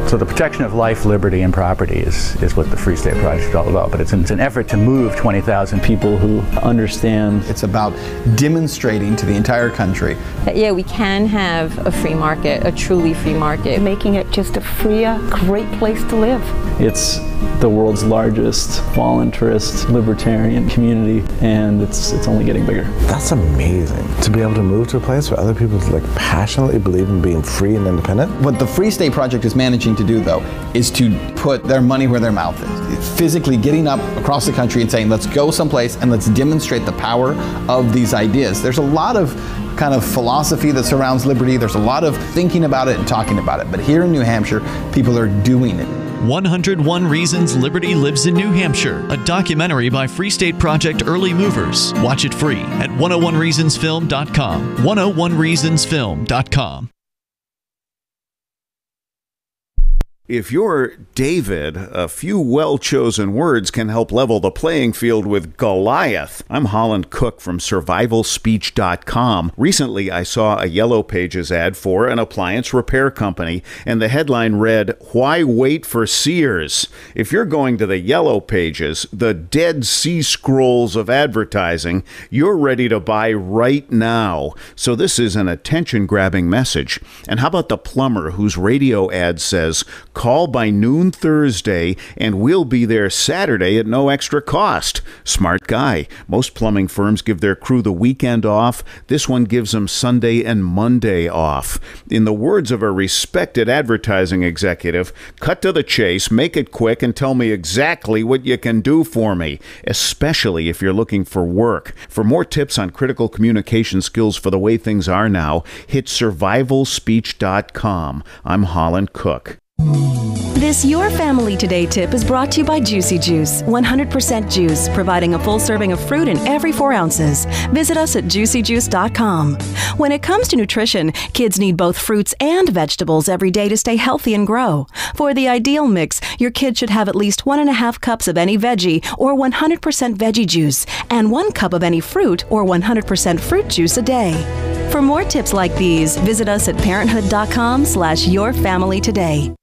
So the protection of life, liberty, and property is what the Free State Project is all about. But it's an effort to move 20,000 people who understand. It's about demonstrating to the entire country that, yeah, we can have a free market, a truly free market. Making it just a freer, great place to live. It's the world's largest voluntarist libertarian community, and it's only getting bigger. That's amazing, to be able to move to a place where other people passionately believe in being free and independent. What the Free State Project is managing to do, though, is to put their money where their mouth is. Physically getting up across the country and saying, let's go someplace and let's demonstrate the power of these ideas. There's a lot of kind of philosophy that surrounds liberty. There's a lot of thinking about it and talking about it. But here in New Hampshire, people are doing it. 101 Reasons Liberty Lives in New Hampshire, a documentary by Free State Project Early Movers. Watch it free at 101reasonsfilm.com. 101reasonsfilm.com. If you're David, a few well-chosen words can help level the playing field with Goliath. I'm Holland Cook from survivalspeech.com. Recently, I saw a Yellow Pages ad for an appliance repair company, and the headline read, "Why wait for Sears?" If you're going to the Yellow Pages, the Dead Sea Scrolls of advertising, you're ready to buy right now. So this is an attention-grabbing message. And how about the plumber whose radio ad says, "Call by noon Thursday, and we'll be there Saturday at no extra cost"? Smart guy. Most plumbing firms give their crew the weekend off. This one gives them Sunday and Monday off. In the words of a respected advertising executive, cut to the chase, make it quick, and tell me exactly what you can do for me, especially if you're looking for work. For more tips on critical communication skills for the way things are now, hit survivalspeech.com. I'm Holland Cook. This Your Family Today tip is brought to you by Juicy Juice, 100% juice, providing a full serving of fruit in every 4 ounces. Visit us at juicyjuice.com. When it comes to nutrition, kids need both fruits and vegetables every day to stay healthy and grow. For the ideal mix, your kid should have at least 1.5 cups of any veggie or 100% veggie juice, and 1 cup of any fruit or 100% fruit juice a day. For more tips like these, visit us at parenthood.com/yourfamilytoday.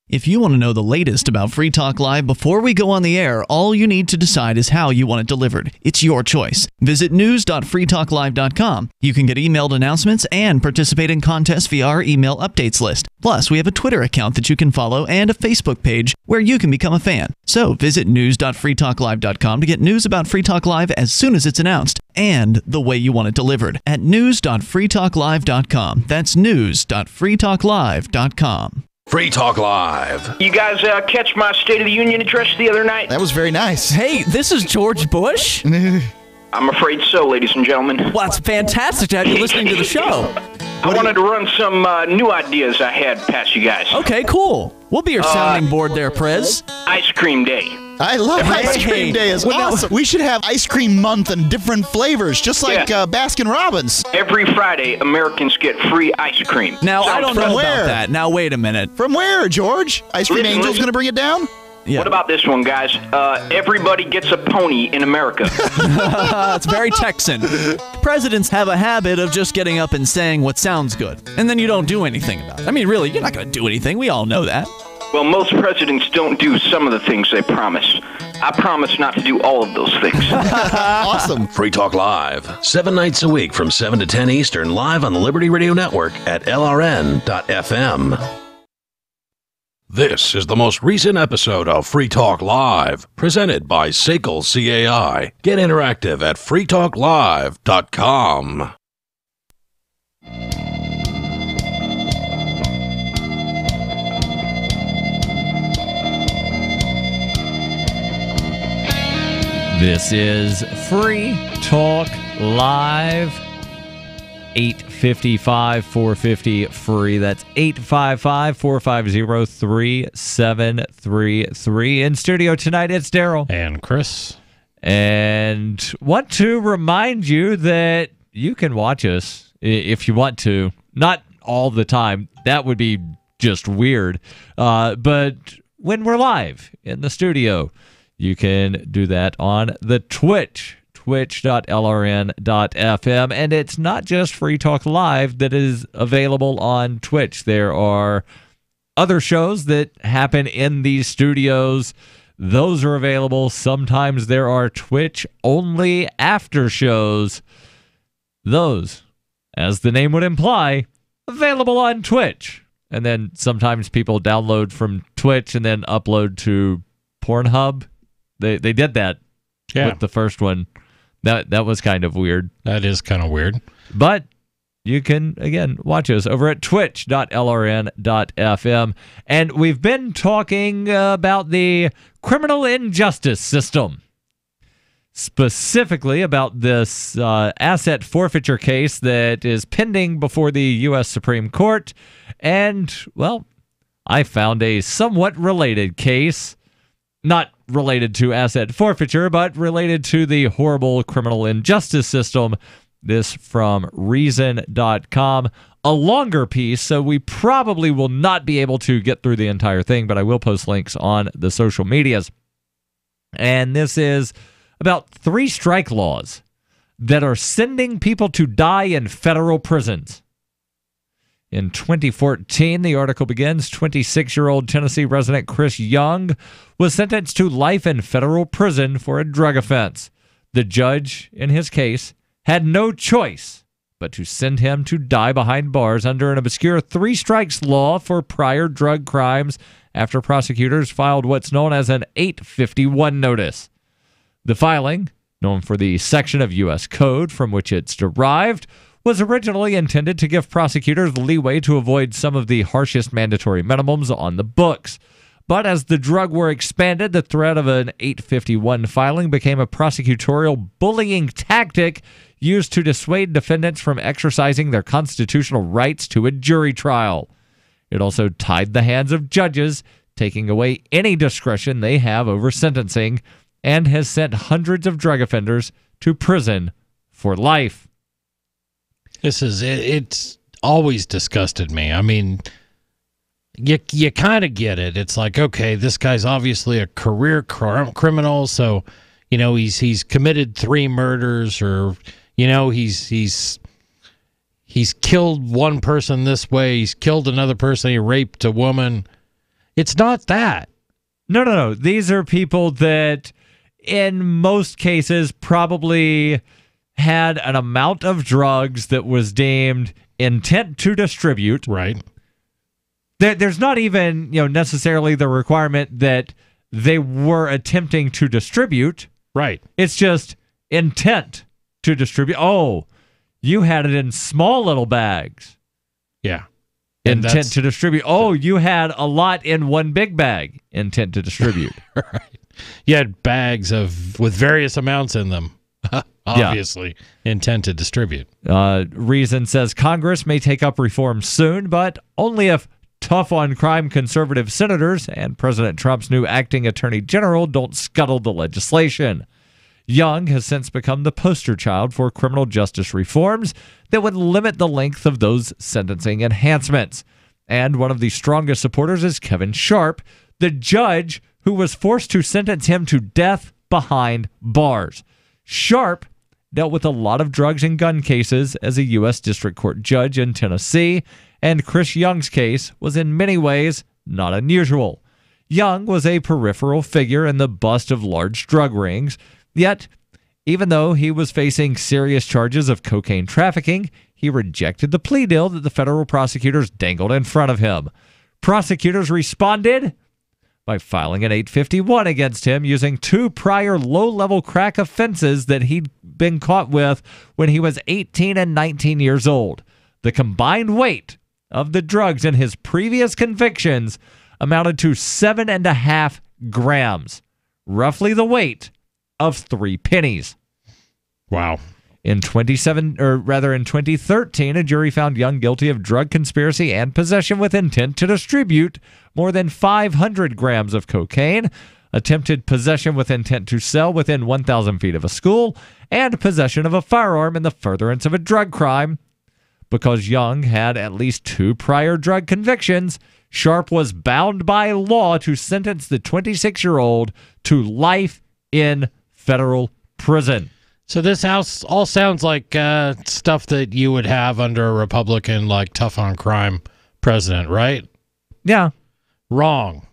If you want to know the latest about Free Talk Live before we go on the air, all you need to decide is how you want it delivered. It's your choice. Visit news.freetalklive.com. You can get emailed announcements and participate in contests via our email updates list. Plus, we have a Twitter account that you can follow and a Facebook page where you can become a fan. So visit news.freetalklive.com to get news about Free Talk Live as soon as it's announced and the way you want it delivered at news.freetalklive.com. That's news.freetalklive.com. Free Talk Live. You guys catch my State of the Union address the other night? That was very nice. Hey, this is George Bush? I'm afraid so, ladies and gentlemen. Well, it's fantastic to have you listening to the show. I wanted to run some new ideas I had past you guys. Okay, cool. We'll be your sounding board there, Prez. Ice Cream Day. I love Ice Cream Day. It's awesome. We should have Ice Cream Month and different flavors, just like Baskin-Robbins. Every Friday, Americans get free ice cream. Now, I don't know about that. Now, wait a minute. From where, George? Ice Cream Angel's going to bring it down? Yeah. What about this one, guys? Everybody gets a pony in America. It's very Texan. Presidents have a habit of just getting up and saying what sounds good, and then you don't do anything about it. I mean, really, you're not going to do anything. We all know that. Well, most presidents don't do some of the things they promise. I promise not to do all of those things. Awesome. Free Talk Live, 7 nights a week from 7 to 10 Eastern, live on the Liberty Radio Network at LRN.FM. This is the most recent episode of Free Talk Live, presented by SACL CAI. Get interactive at freetalklive.com. This is Free Talk Live. 855-450-FREE. That's 855-450-3733. In studio tonight, it's Daryl. And Chris. And want to remind you that you can watch us if you want to. Not all the time. That would be just weird. But when we're live in the studio, you can do that on the twitch.lrn.fm. And it's not just Free Talk Live that is available on Twitch. There are other shows that happen in these studios. Those are available. Sometimes there are Twitch-only after shows. Those, as the name would imply, available on Twitch. And then sometimes people download from Twitch and then upload to Pornhub. They did that with the first one. That was kind of weird. That is kind of weird. But you can, again, watch us over at twitch.lrn.fm. And we've been talking about the criminal injustice system. Specifically about this asset forfeiture case that is pending before the U.S. Supreme Court. And, well, I found a somewhat related case. Not related to asset forfeiture, but related to the horrible criminal injustice system. This from Reason.com. a longer piece, so we probably will not be able to get through the entire thing, but I will post links on the social medias. And this is about 3 strike laws that are sending people to die in federal prisons. In 2014, the article begins, 26-year-old Tennessee resident Chris Young was sentenced to life in federal prison for a drug offense. The judge, in his case, had no choice but to send him to die behind bars under an obscure 3 strikes law for prior drug crimes after prosecutors filed what's known as an 851 notice. The filing, known for the section of U.S. Code from which it's derived, was originally intended to give prosecutors leeway to avoid some of the harshest mandatory minimums on the books. But as the drug war expanded, the threat of an 851 filing became a prosecutorial bullying tactic used to dissuade defendants from exercising their constitutional rights to a jury trial. It also tied the hands of judges, taking away any discretion they have over sentencing, and has sent hundreds of drug offenders to prison for life. It's always disgusted me. I mean, you kind of get it. It's like, okay, this guy's obviously a career criminal, so he's committed 3 murders, or he's killed one person this way, he's killed another person, he raped a woman. It's not that. No. These are people that, in most cases, probably had an amount of drugs that was deemed intent to distribute. Right. There's not even, necessarily the requirement that they were attempting to distribute. Right. It's just intent to distribute. Oh, you had it in small little bags. Yeah. Intent to distribute. Oh, you had a lot in one big bag. Intent to distribute. Right. You had bags with various amounts in them. Obviously, intent to distribute. Reason says Congress may take up reform soon, but only if tough on crime conservative senators and President Trump's new acting attorney general don't scuttle the legislation. Young has since become the poster child for criminal justice reforms that would limit the length of those sentencing enhancements. And one of the strongest supporters is Kevin Sharp, the judge who was forced to sentence him to death behind bars. Sharp dealt with a lot of drugs and gun cases as a U.S. District Court judge in Tennessee, and Chris Young's case was in many ways not unusual. Young was a peripheral figure in the bust of large drug rings, yet even though he was facing serious charges of cocaine trafficking, he rejected the plea deal that the federal prosecutors dangled in front of him. Prosecutors responded by filing an 851 against him using 2 prior low-level crack offenses that he'd been caught with when he was 18 and 19 years old. The combined weight of the drugs in his previous convictions amounted to 7.5 grams, roughly the weight of 3 pennies. Wow. In 2013, a jury found Young guilty of drug conspiracy and possession with intent to distribute more than 500 grams of cocaine, attempted possession with intent to sell within 1,000 feet of a school, and possession of a firearm in the furtherance of a drug crime. Because Young had at least 2 prior drug convictions, Sharp was bound by law to sentence the 26-year-old to life in federal prison. So this house all sounds like stuff that you would have under a Republican, like tough on crime president, right? Yeah. Wrong.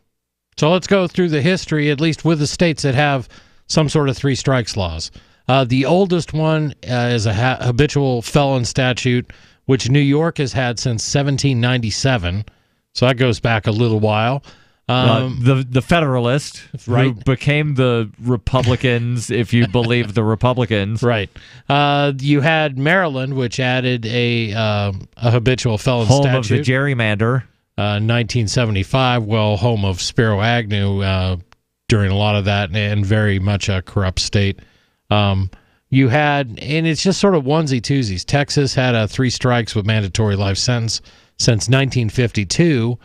So let's go through the history, at least with the states that have some sort of 3 strikes laws. The oldest one is a habitual felon statute, which New York has had since 1797. So that goes back a little while. The Federalist, right, who became the Republicans, if you believe the Republicans. Right. You had Maryland, which added a habitual felon statute. statute. Home of the gerrymander. 1975, home of Spiro Agnew during a lot of that, and very much a corrupt state. You had, and it's just sort of onesie-twosies. Texas had a 3 strikes with mandatory life sentence since 1952.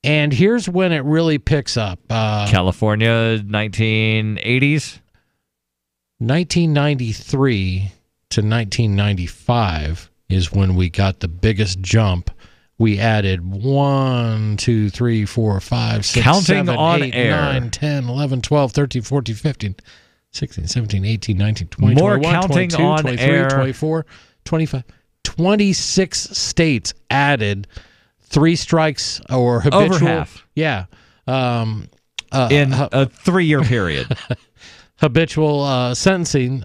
And here's when it really picks up. California, 1980s? 1993 to 1995 is when we got the biggest jump. We added 1, 2, 3, 4, 5, 6, Counting 7, on 8, air. 9, 10, 11, 12, 13, 14, 15, 16, 17, 18, 19, 20, More 21, counting 22, on 23, air. 24, 25. 26 states added 3 strikes or habitual. Over half. Yeah. In a 3-year period. Habitual sentencing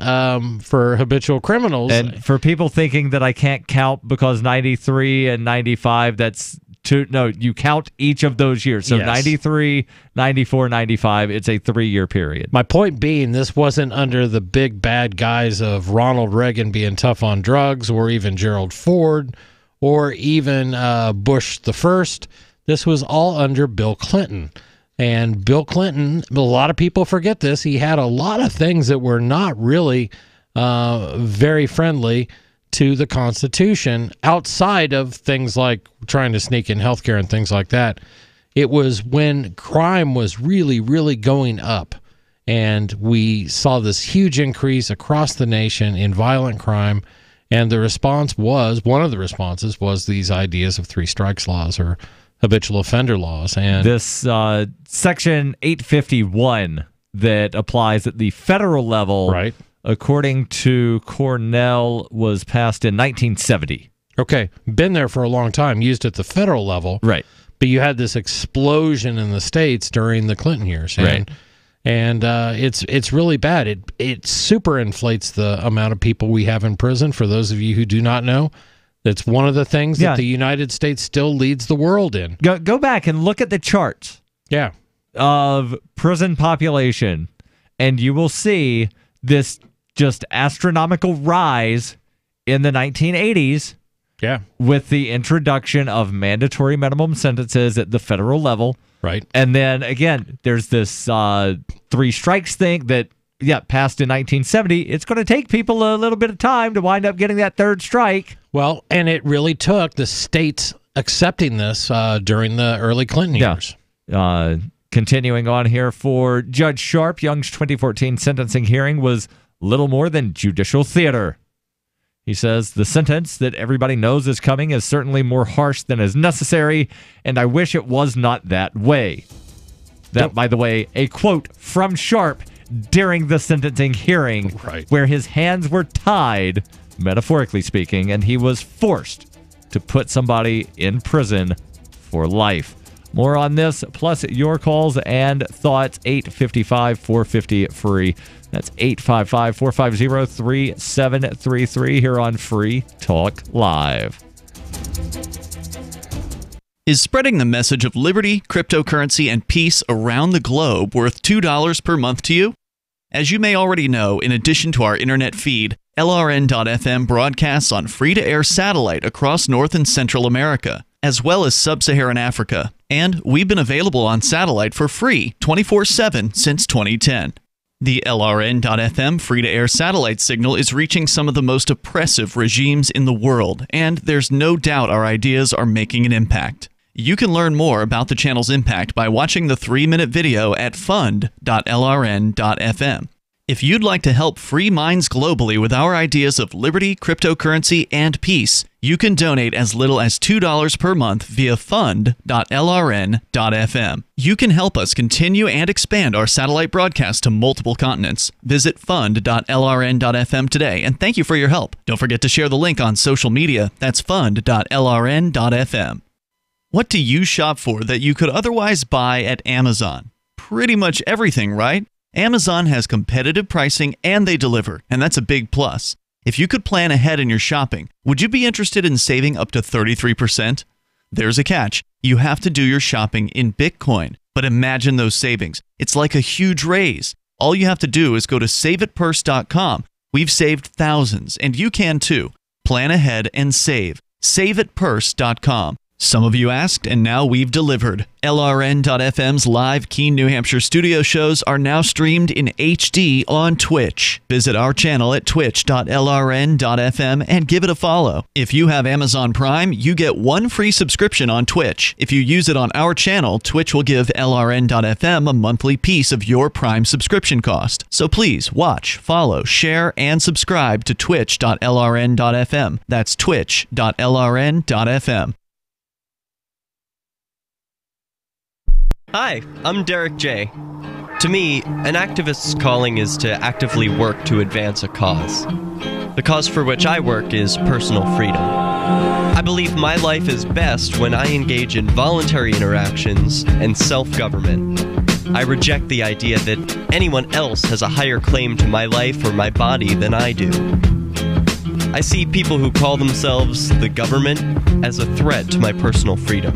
for habitual criminals. And for people thinking that I can't count because 93 and 95, that's two. No, you count each of those years. So Yes. 93, 94, 95, it's a 3-year period. My point being, this wasn't under the big bad guys of Ronald Reagan being tough on drugs, or even Gerald Ford, or even Bush the First. This was all under Bill Clinton. And Bill Clinton, a lot of people forget this, he had a lot of things that were not really very friendly to the Constitution, outside of things like trying to sneak in healthcare and things like that. It was when crime was really, really going up, and we saw this huge increase across the nation in violent crime, and the response was, one of the responses was these ideas of 3 strikes laws or habitual offender laws. And this Section 851 that applies at the federal level, right, according to Cornell, was passed in 1970. Okay, been there for a long time, used at the federal level. Right. But you had this explosion in the states during the Clinton years. Right. And it's really bad. It super inflates the amount of people we have in prison. For those of you who do not know, that's one of the things that the United States still leads the world in. Go back and look at the charts. Yeah. Of prison population, and you will see this just astronomical rise in the 1980s. Yeah. With the introduction of mandatory minimum sentences at the federal level. Right. And then again, there's this 3 strikes thing that passed in 1970. It's going to take people a little bit of time to wind up getting that 3rd strike. Well, and it really took the states accepting this during the early Clinton years. Continuing on here for Judge Sharp, Young's 2014 sentencing hearing was little more than judicial theater. He says, the sentence that everybody knows is coming is certainly more harsh than is necessary, and I wish it was not that way. That, by the way, a quote from Sharp during the sentencing hearing, where his hands were tied, metaphorically speaking, and he was forced to put somebody in prison for life. More on this, plus your calls and thoughts, 855-450-FREE. That's 855-450-3733 here on Free Talk Live. Is spreading the message of liberty, cryptocurrency, and peace around the globe worth $2 per month to you? As you may already know, in addition to our internet feed, LRN.FM broadcasts on free-to-air satellite across North and Central America, as well as Sub-Saharan Africa. And we've been available on satellite for free 24/7 since 2010. The LRN.FM free-to-air satellite signal is reaching some of the most oppressive regimes in the world, and there's no doubt our ideas are making an impact. You can learn more about the channel's impact by watching the 3-minute video at fund.lrn.fm. If you'd like to help free minds globally with our ideas of liberty, cryptocurrency, and peace, you can donate as little as $2 per month via fund.lrn.fm. You can help us continue and expand our satellite broadcast to multiple continents. Visit fund.lrn.fm today, and thank you for your help. Don't forget to share the link on social media. That's fund.lrn.fm. What do you shop for that you could otherwise buy at Amazon? Pretty much everything, right? Amazon has competitive pricing and they deliver, and that's a big plus. If you could plan ahead in your shopping, would you be interested in saving up to 33%? There's a catch. You have to do your shopping in Bitcoin. But imagine those savings. It's like a huge raise. All you have to do is go to SaveItPurse.com. We've saved thousands, and you can too. Plan ahead and save. SaveItPurse.com. Some of you asked, and now we've delivered. LRN.FM's live Keene, New Hampshire studio shows are now streamed in HD on Twitch. Visit our channel at twitch.lrn.fm and give it a follow. If you have Amazon Prime, you get 1 free subscription on Twitch. If you use it on our channel, Twitch will give LRN.FM a monthly piece of your Prime subscription cost. So please watch, follow, share, and subscribe to twitch.lrn.fm. That's twitch.lrn.fm. Hi, I'm Derek J. To me, an activist's calling is to actively work to advance a cause. The cause for which I work is personal freedom. I believe my life is best when I engage in voluntary interactions and self-government. I reject the idea that anyone else has a higher claim to my life or my body than I do. I see people who call themselves the government as a threat to my personal freedom.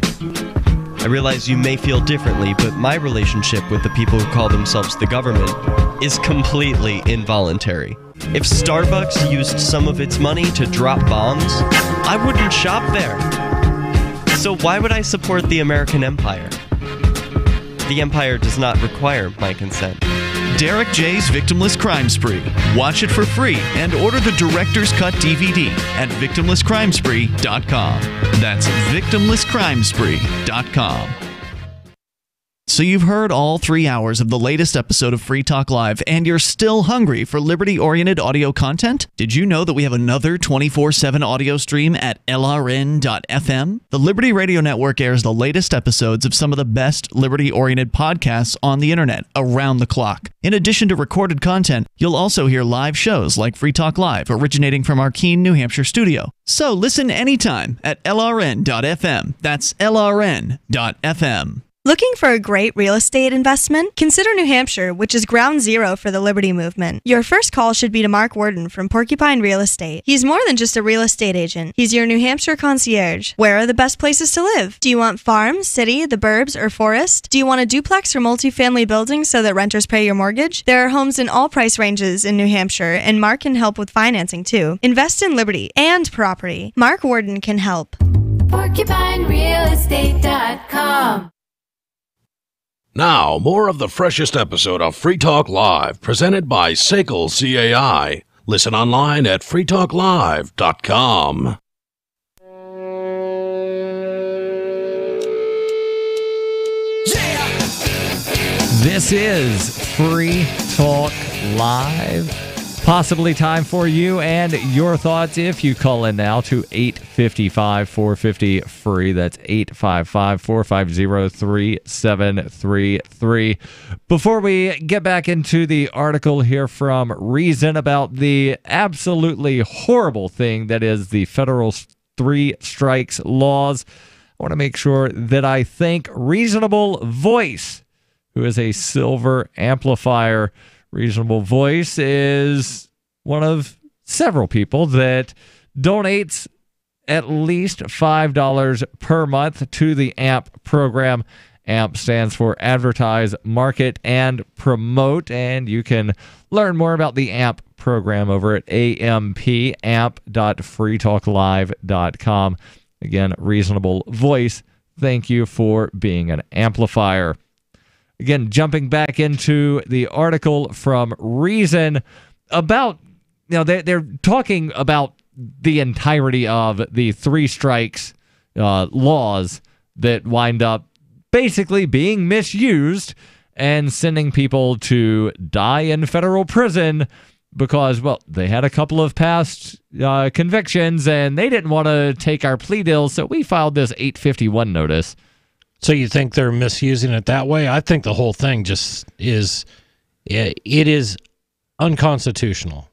I realize you may feel differently, but my relationship with the people who call themselves the government is completely involuntary. If Starbucks used some of its money to drop bombs, I wouldn't shop there. So why would I support the American empire? The empire does not require my consent. Derek J's Victimless Crime Spree. Watch it for free and order the Director's Cut DVD at victimlesscrimespree.com. That's victimlesscrimespree.com. So you've heard all 3 hours of the latest episode of Free Talk Live, and you're still hungry for liberty-oriented audio content? Did you know that we have another 24/7 audio stream at LRN.FM? The Liberty Radio Network airs the latest episodes of some of the best liberty-oriented podcasts on the internet around the clock. In addition to recorded content, you'll also hear live shows like Free Talk Live, originating from our Keene, New Hampshire studio. So listen anytime at LRN.FM. That's LRN.FM. Looking for a great real estate investment? Consider New Hampshire, which is ground zero for the Liberty Movement. Your first call should be to Mark Worden from Porcupine Real Estate. He's more than just a real estate agent. He's your New Hampshire concierge. Where are the best places to live? Do you want farm, city, the burbs, or forest? Do you want a duplex or multifamily building so that renters pay your mortgage? There are homes in all price ranges in New Hampshire, and Mark can help with financing too. Invest in liberty and property. Mark Worden can help. PorcupineRealEstate.com. Now, more of the freshest episode of Free Talk Live, presented by SACL CAI. Listen online at freetalklive.com. This is Free Talk Live. Possibly time for you and your thoughts if you call in now to 855-450-FREE. That's 855-450-3733. Before we get back into the article here from Reason about the absolutely horrible thing that is the federal 3 strikes laws, I want to make sure that I thank Reasonable Voice, who is a silver amplifier. Reasonable Voice is one of several people that donates at least $5 per month to the AMP program. AMP stands for Advertise, Market, and Promote, and you can learn more about the AMP program over at amp.freetalklive.com. Again, Reasonable Voice, thank you for being an amplifier. Again, jumping back into the article from Reason about, they're talking about the entirety of the 3 strikes laws that wind up basically being misused and sending people to die in federal prison because, well, they had a couple of past convictions and they didn't want to take our plea deals, so we filed this 851 notice. So you think they're misusing it that way? I think the whole thing just is, it is unconstitutional.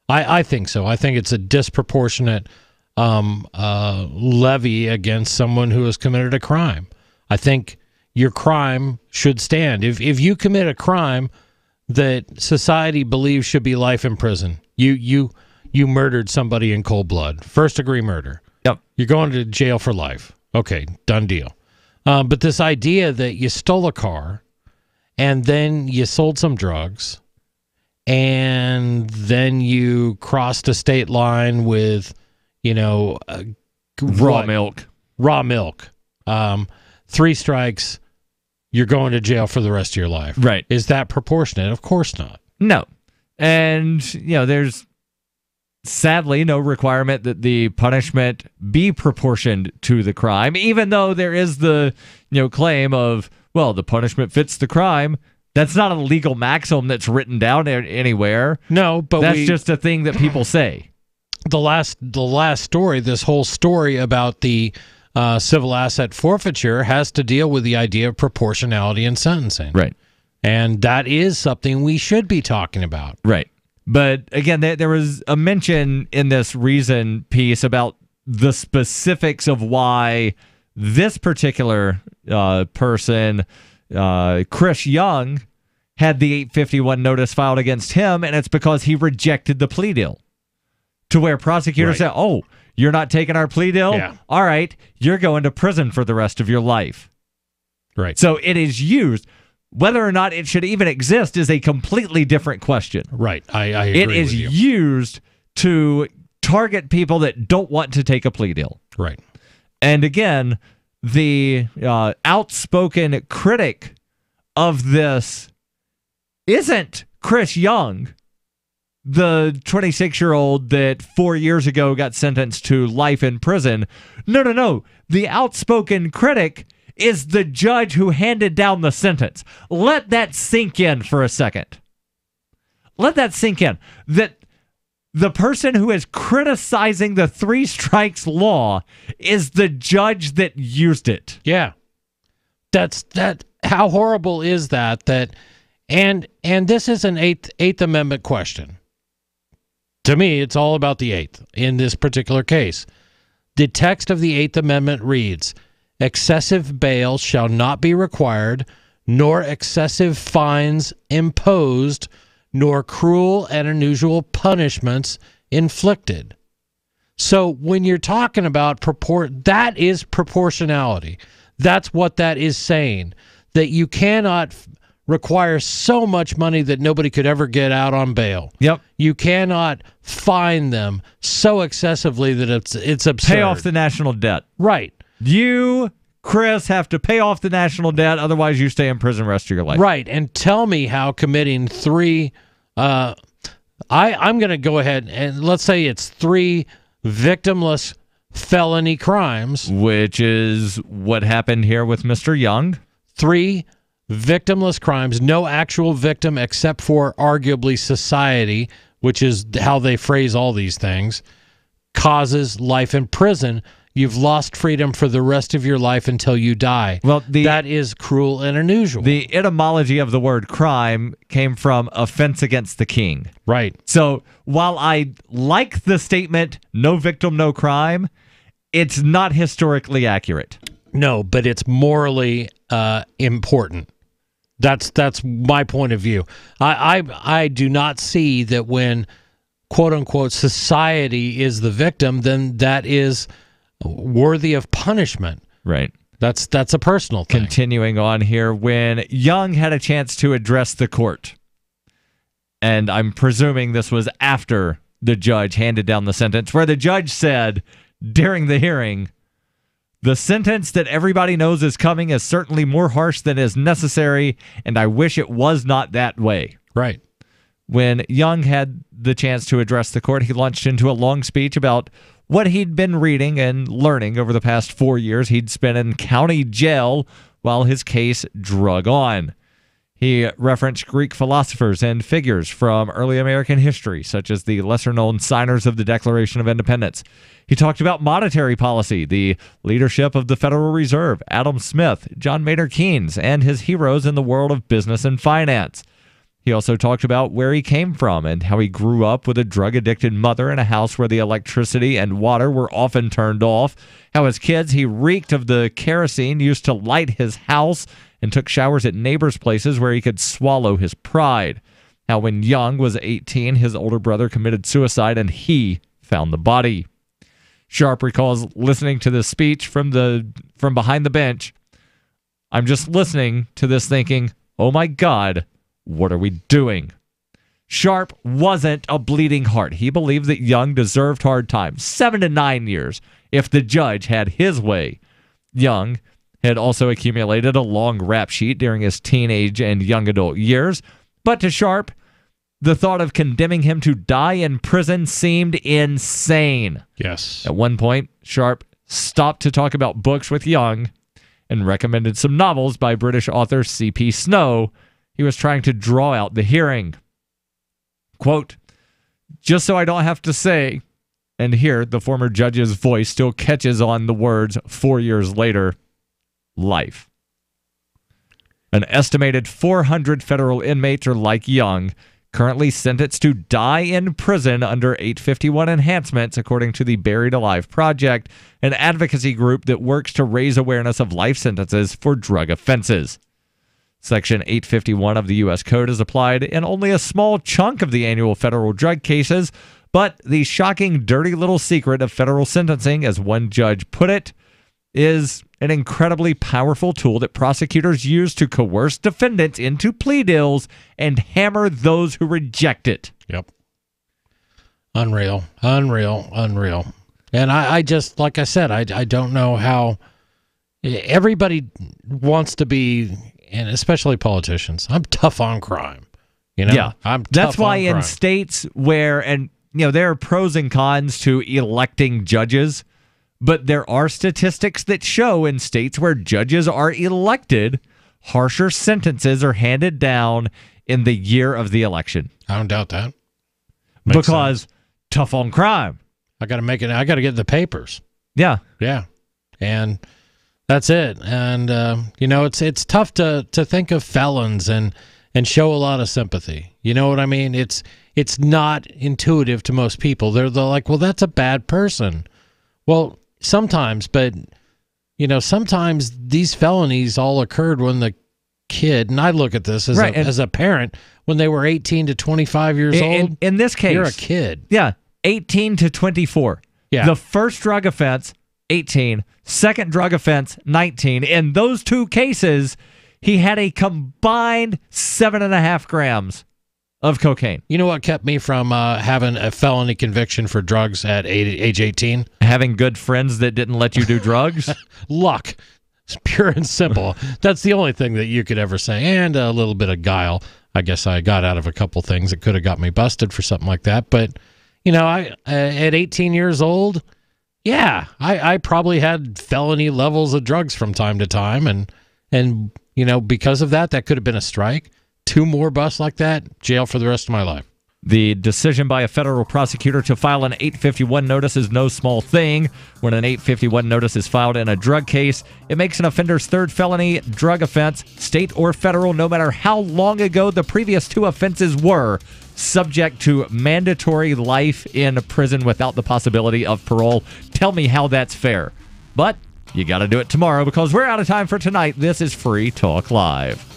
I think so. I think it's a disproportionate levy against someone who has committed a crime. I think your crime should stand. If you commit a crime that society believes should be life in prison, you murdered somebody in cold blood, first degree murder. Yep. You're going to jail for life. Okay, done deal. But this idea that you stole a car and then you sold some drugs and then you crossed a state line with, raw milk. Raw milk. 3 strikes, you're going to jail for the rest of your life. Right. Is that proportionate? Of course not. No. And, there's sadly no requirement that the punishment be proportioned to the crime, even though there is the, claim of, well, the punishment fits the crime. That's not a legal maxim that's written down anywhere. No, but that's just a thing that people say. The last story, this whole story about the civil asset forfeiture has to deal with the idea of proportionality in sentencing. Right. And that is something we should be talking about. Right. But again, there was a mention in this Reason piece about the specifics of why this particular person, Chris Young, had the 851 notice filed against him, and it's because he rejected the plea deal. To where prosecutors said, oh, you're not taking our plea deal? Yeah. All right, you're going to prison for the rest of your life. Right. So it is used. Whether or not it should even exist is a completely different question. Right. I agree It is with you. used to target people that don't want to take a plea deal. Right. And again, the outspoken critic of this isn't Chris Young, the 26-year-old that 4 years ago got sentenced to life in prison. No. The outspoken critic is the judge who handed down the sentence. Let that sink in for a second. Let that sink in. That the person who is criticizing the 3 strikes law is the judge that used it. Yeah. How horrible is that? And this is an Eighth Amendment question. To me, it's all about the Eighth in this particular case. The text of the Eighth Amendment reads, excessive bail shall not be required, nor excessive fines imposed, nor cruel and unusual punishments inflicted. So when you're talking about that is proportionality. That's what that is saying, that you cannot require so much money that nobody could ever get out on bail. Yep. You cannot fine them so excessively that it's absurd. Pay off the national debt. Right. You, Chris, have to pay off the national debt, otherwise you stay in prison the rest of your life. Right. And tell me how committing 3 I'm going to go ahead and let's say it's 3 victimless felony crimes, which is what happened here with Mr. Young. 3 victimless crimes, no actual victim except for arguably society, which is how they phrase all these things, causes life in prison. You've lost freedom for the rest of your life until you die. Well, that is cruel and unusual. The etymology of the word crime came from offense against the king. Right. So while I like the statement, no victim, no crime, it's not historically accurate. No, but it's morally important. That's my point of view. I do not see that when, quote unquote, society is the victim, then that is worthy of punishment. Right. That's a personal thing. Continuing on here, when Young had a chance to address the court, and I'm presuming this was after the judge handed down the sentence, where the judge said during the hearing, the sentence that everybody knows is coming is certainly more harsh than is necessary, and I wish it was not that way. Right. When Young had the chance to address the court, he launched into a long speech about what he'd been reading and learning over the past 4 years he'd spent in county jail while his case drug on. He referenced Greek philosophers and figures from early American history, such as the lesser-known signers of the Declaration of Independence. He talked about monetary policy, the leadership of the Federal Reserve, Adam Smith, John Maynard Keynes, and his heroes in the world of business and finance. He also talked about where he came from and how he grew up with a drug-addicted mother in a house where the electricity and water were often turned off, how as kids he reeked of the kerosene used to light his house and took showers at neighbors' places where he could swallow his pride, how when Young was 18, his older brother committed suicide and he found the body. Sharp recalls listening to this speech from behind the bench. I'm just listening to this thinking, oh my God, what are we doing? Sharp wasn't a bleeding heart. He believed that Young deserved hard time, 7 to 9 years, if the judge had his way. Young had also accumulated a long rap sheet during his teenage and young adult years. But to Sharp, the thought of condemning him to die in prison seemed insane. Yes. At one point, Sharp stopped to talk about books with Young and recommended some novels by British author C.P. Snow. He was trying to draw out the hearing. Quote, "Just so I don't have to say," and here the former judge's voice still catches on the words 4 years later, "life." An estimated 400 federal inmates are like Young, currently sentenced to die in prison under 851 enhancements, according to the Buried Alive Project, an advocacy group that works to raise awareness of life sentences for drug offenses. Section 851 of the U.S. Code is applied in only a small chunk of the annual federal drug cases, but the shocking, dirty little secret of federal sentencing, as one judge put it, is an incredibly powerful tool that prosecutors use to coerce defendants into plea deals and hammer those who reject it. Yep. Unreal. And I just, like I said, I don't know how everybody wants to be, and especially politicians. I'm tough on crime. You know? Yeah. That's why in crime. states where, and there are pros and cons to electing judges, but there are statistics that show in states where judges are elected, harsher sentences are handed down in the year of the election. I don't doubt that. Because tough on crime. I got to get the papers. Yeah. Yeah. And that's it. And, it's tough to think of felons and show a lot of sympathy. You know what I mean? It's not intuitive to most people. They're like, well, that's a bad person. Well, sometimes, but, sometimes these felonies all occurred when the kid, and I look at this as a parent, when they were 18 to 25 years old. In this case, you're a kid. Yeah, 18 to 24. Yeah. The first drug offense, 18. Second drug offense, 19. In those two cases, he had a combined 7.5 grams of cocaine. You know what kept me from having a felony conviction for drugs at age 18? Having good friends that didn't let you do drugs? Luck. It's pure and simple. That's the only thing that you could ever say. And a little bit of guile. I guess I got out of a couple things that could have got me busted for something like that. But, I at 18 years old, yeah, I probably had felony levels of drugs from time to time. And because of that could have been a strike. 2 more busts like that, jail for the rest of my life. The decision by a federal prosecutor to file an 851 notice is no small thing. When an 851 notice is filed in a drug case, it makes an offender's third felony drug offense, state or federal, no matter how long ago the previous 2 offenses were, subject to mandatory life in prison without the possibility of parole. Tell me how that's fair. But you got to do it tomorrow because we're out of time for tonight. This is Free Talk Live.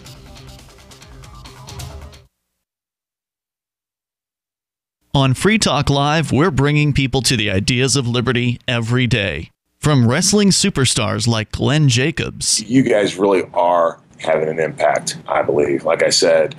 On Free Talk Live, we're bringing people to the ideas of liberty every day. From wrestling superstars like Glenn Jacobs. You guys really are having an impact, I believe. Like I said,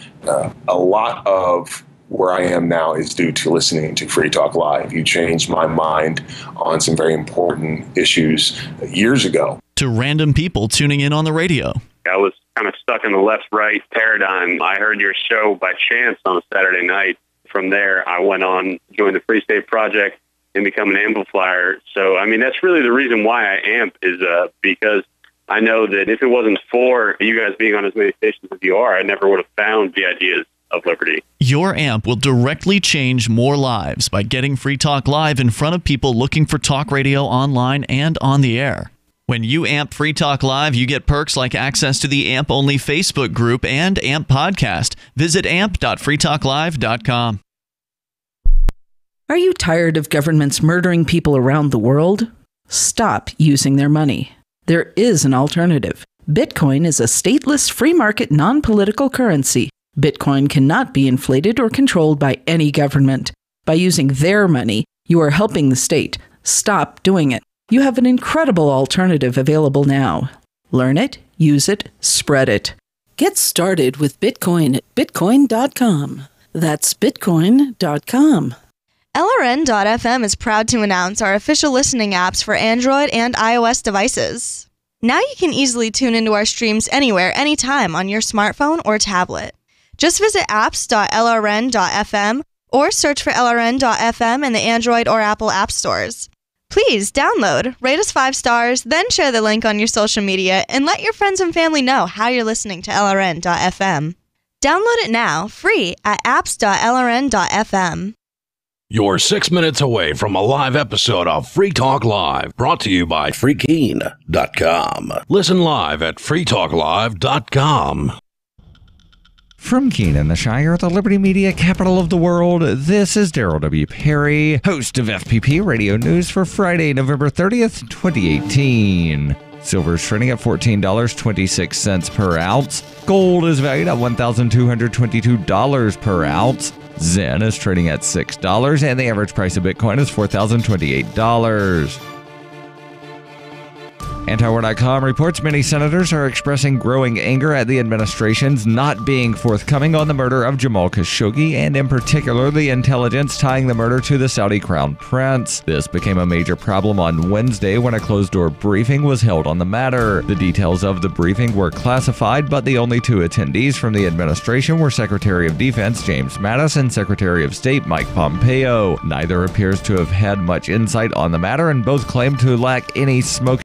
a lot of where I am now is due to listening to Free Talk Live. You changed my mind on some very important issues years ago. To random people tuning in on the radio. I was kind of stuck in the left-right paradigm. I heard your show by chance on a Saturday night. From there, I went on, joined the Free State Project, and become an amplifier. So, that's really the reason why I amp is because I know that if it wasn't for you guys being on as many stations as you are, I never would have found the ideas of liberty. Your amp will directly change more lives by getting Free Talk Live in front of people looking for talk radio online and on the air. When you amp Free Talk Live, you get perks like access to the AMP-only Facebook group and AMP podcast. Visit amp.freetalklive.com. Are you tired of governments murdering people around the world? Stop using their money. There is an alternative. Bitcoin is a stateless, free market, non-political currency. Bitcoin cannot be inflated or controlled by any government. By using their money, you are helping the state. Stop doing it. You have an incredible alternative available now. Learn it, use it, spread it. Get started with Bitcoin at Bitcoin.com. That's Bitcoin.com. LRN.FM is proud to announce our official listening apps for Android and iOS devices. Now you can easily tune into our streams anywhere, anytime on your smartphone or tablet. Just visit apps.lrn.fm or search for lrn.fm in the Android or Apple app stores. Please download, rate us 5 stars, then share the link on your social media and let your friends and family know how you're listening to LRN.fm. Download it now, free at apps.lrn.fm. You're 6 minutes away from a live episode of Free Talk Live, brought to you by freekeen.com. Listen live at freetalklive.com. From Keene in the Shire, the Liberty Media capital of the world, this is Daryl W. Perry, host of FPP Radio News for Friday, November 30th, 2018. Silver is trading at $14.26 per ounce. Gold is valued at $1,222 per ounce. Zen is trading at $6, and the average price of Bitcoin is $4,028. Antiwar.com reports many senators are expressing growing anger at the administration's not being forthcoming on the murder of Jamal Khashoggi, and in particular the intelligence tying the murder to the Saudi crown prince. This became a major problem on Wednesday when a closed-door briefing was held on the matter. The details of the briefing were classified, but the only 2 attendees from the administration were Secretary of Defense James Mattis and Secretary of State Mike Pompeo. Neither appears to have had much insight on the matter, and both claim to lack any smoking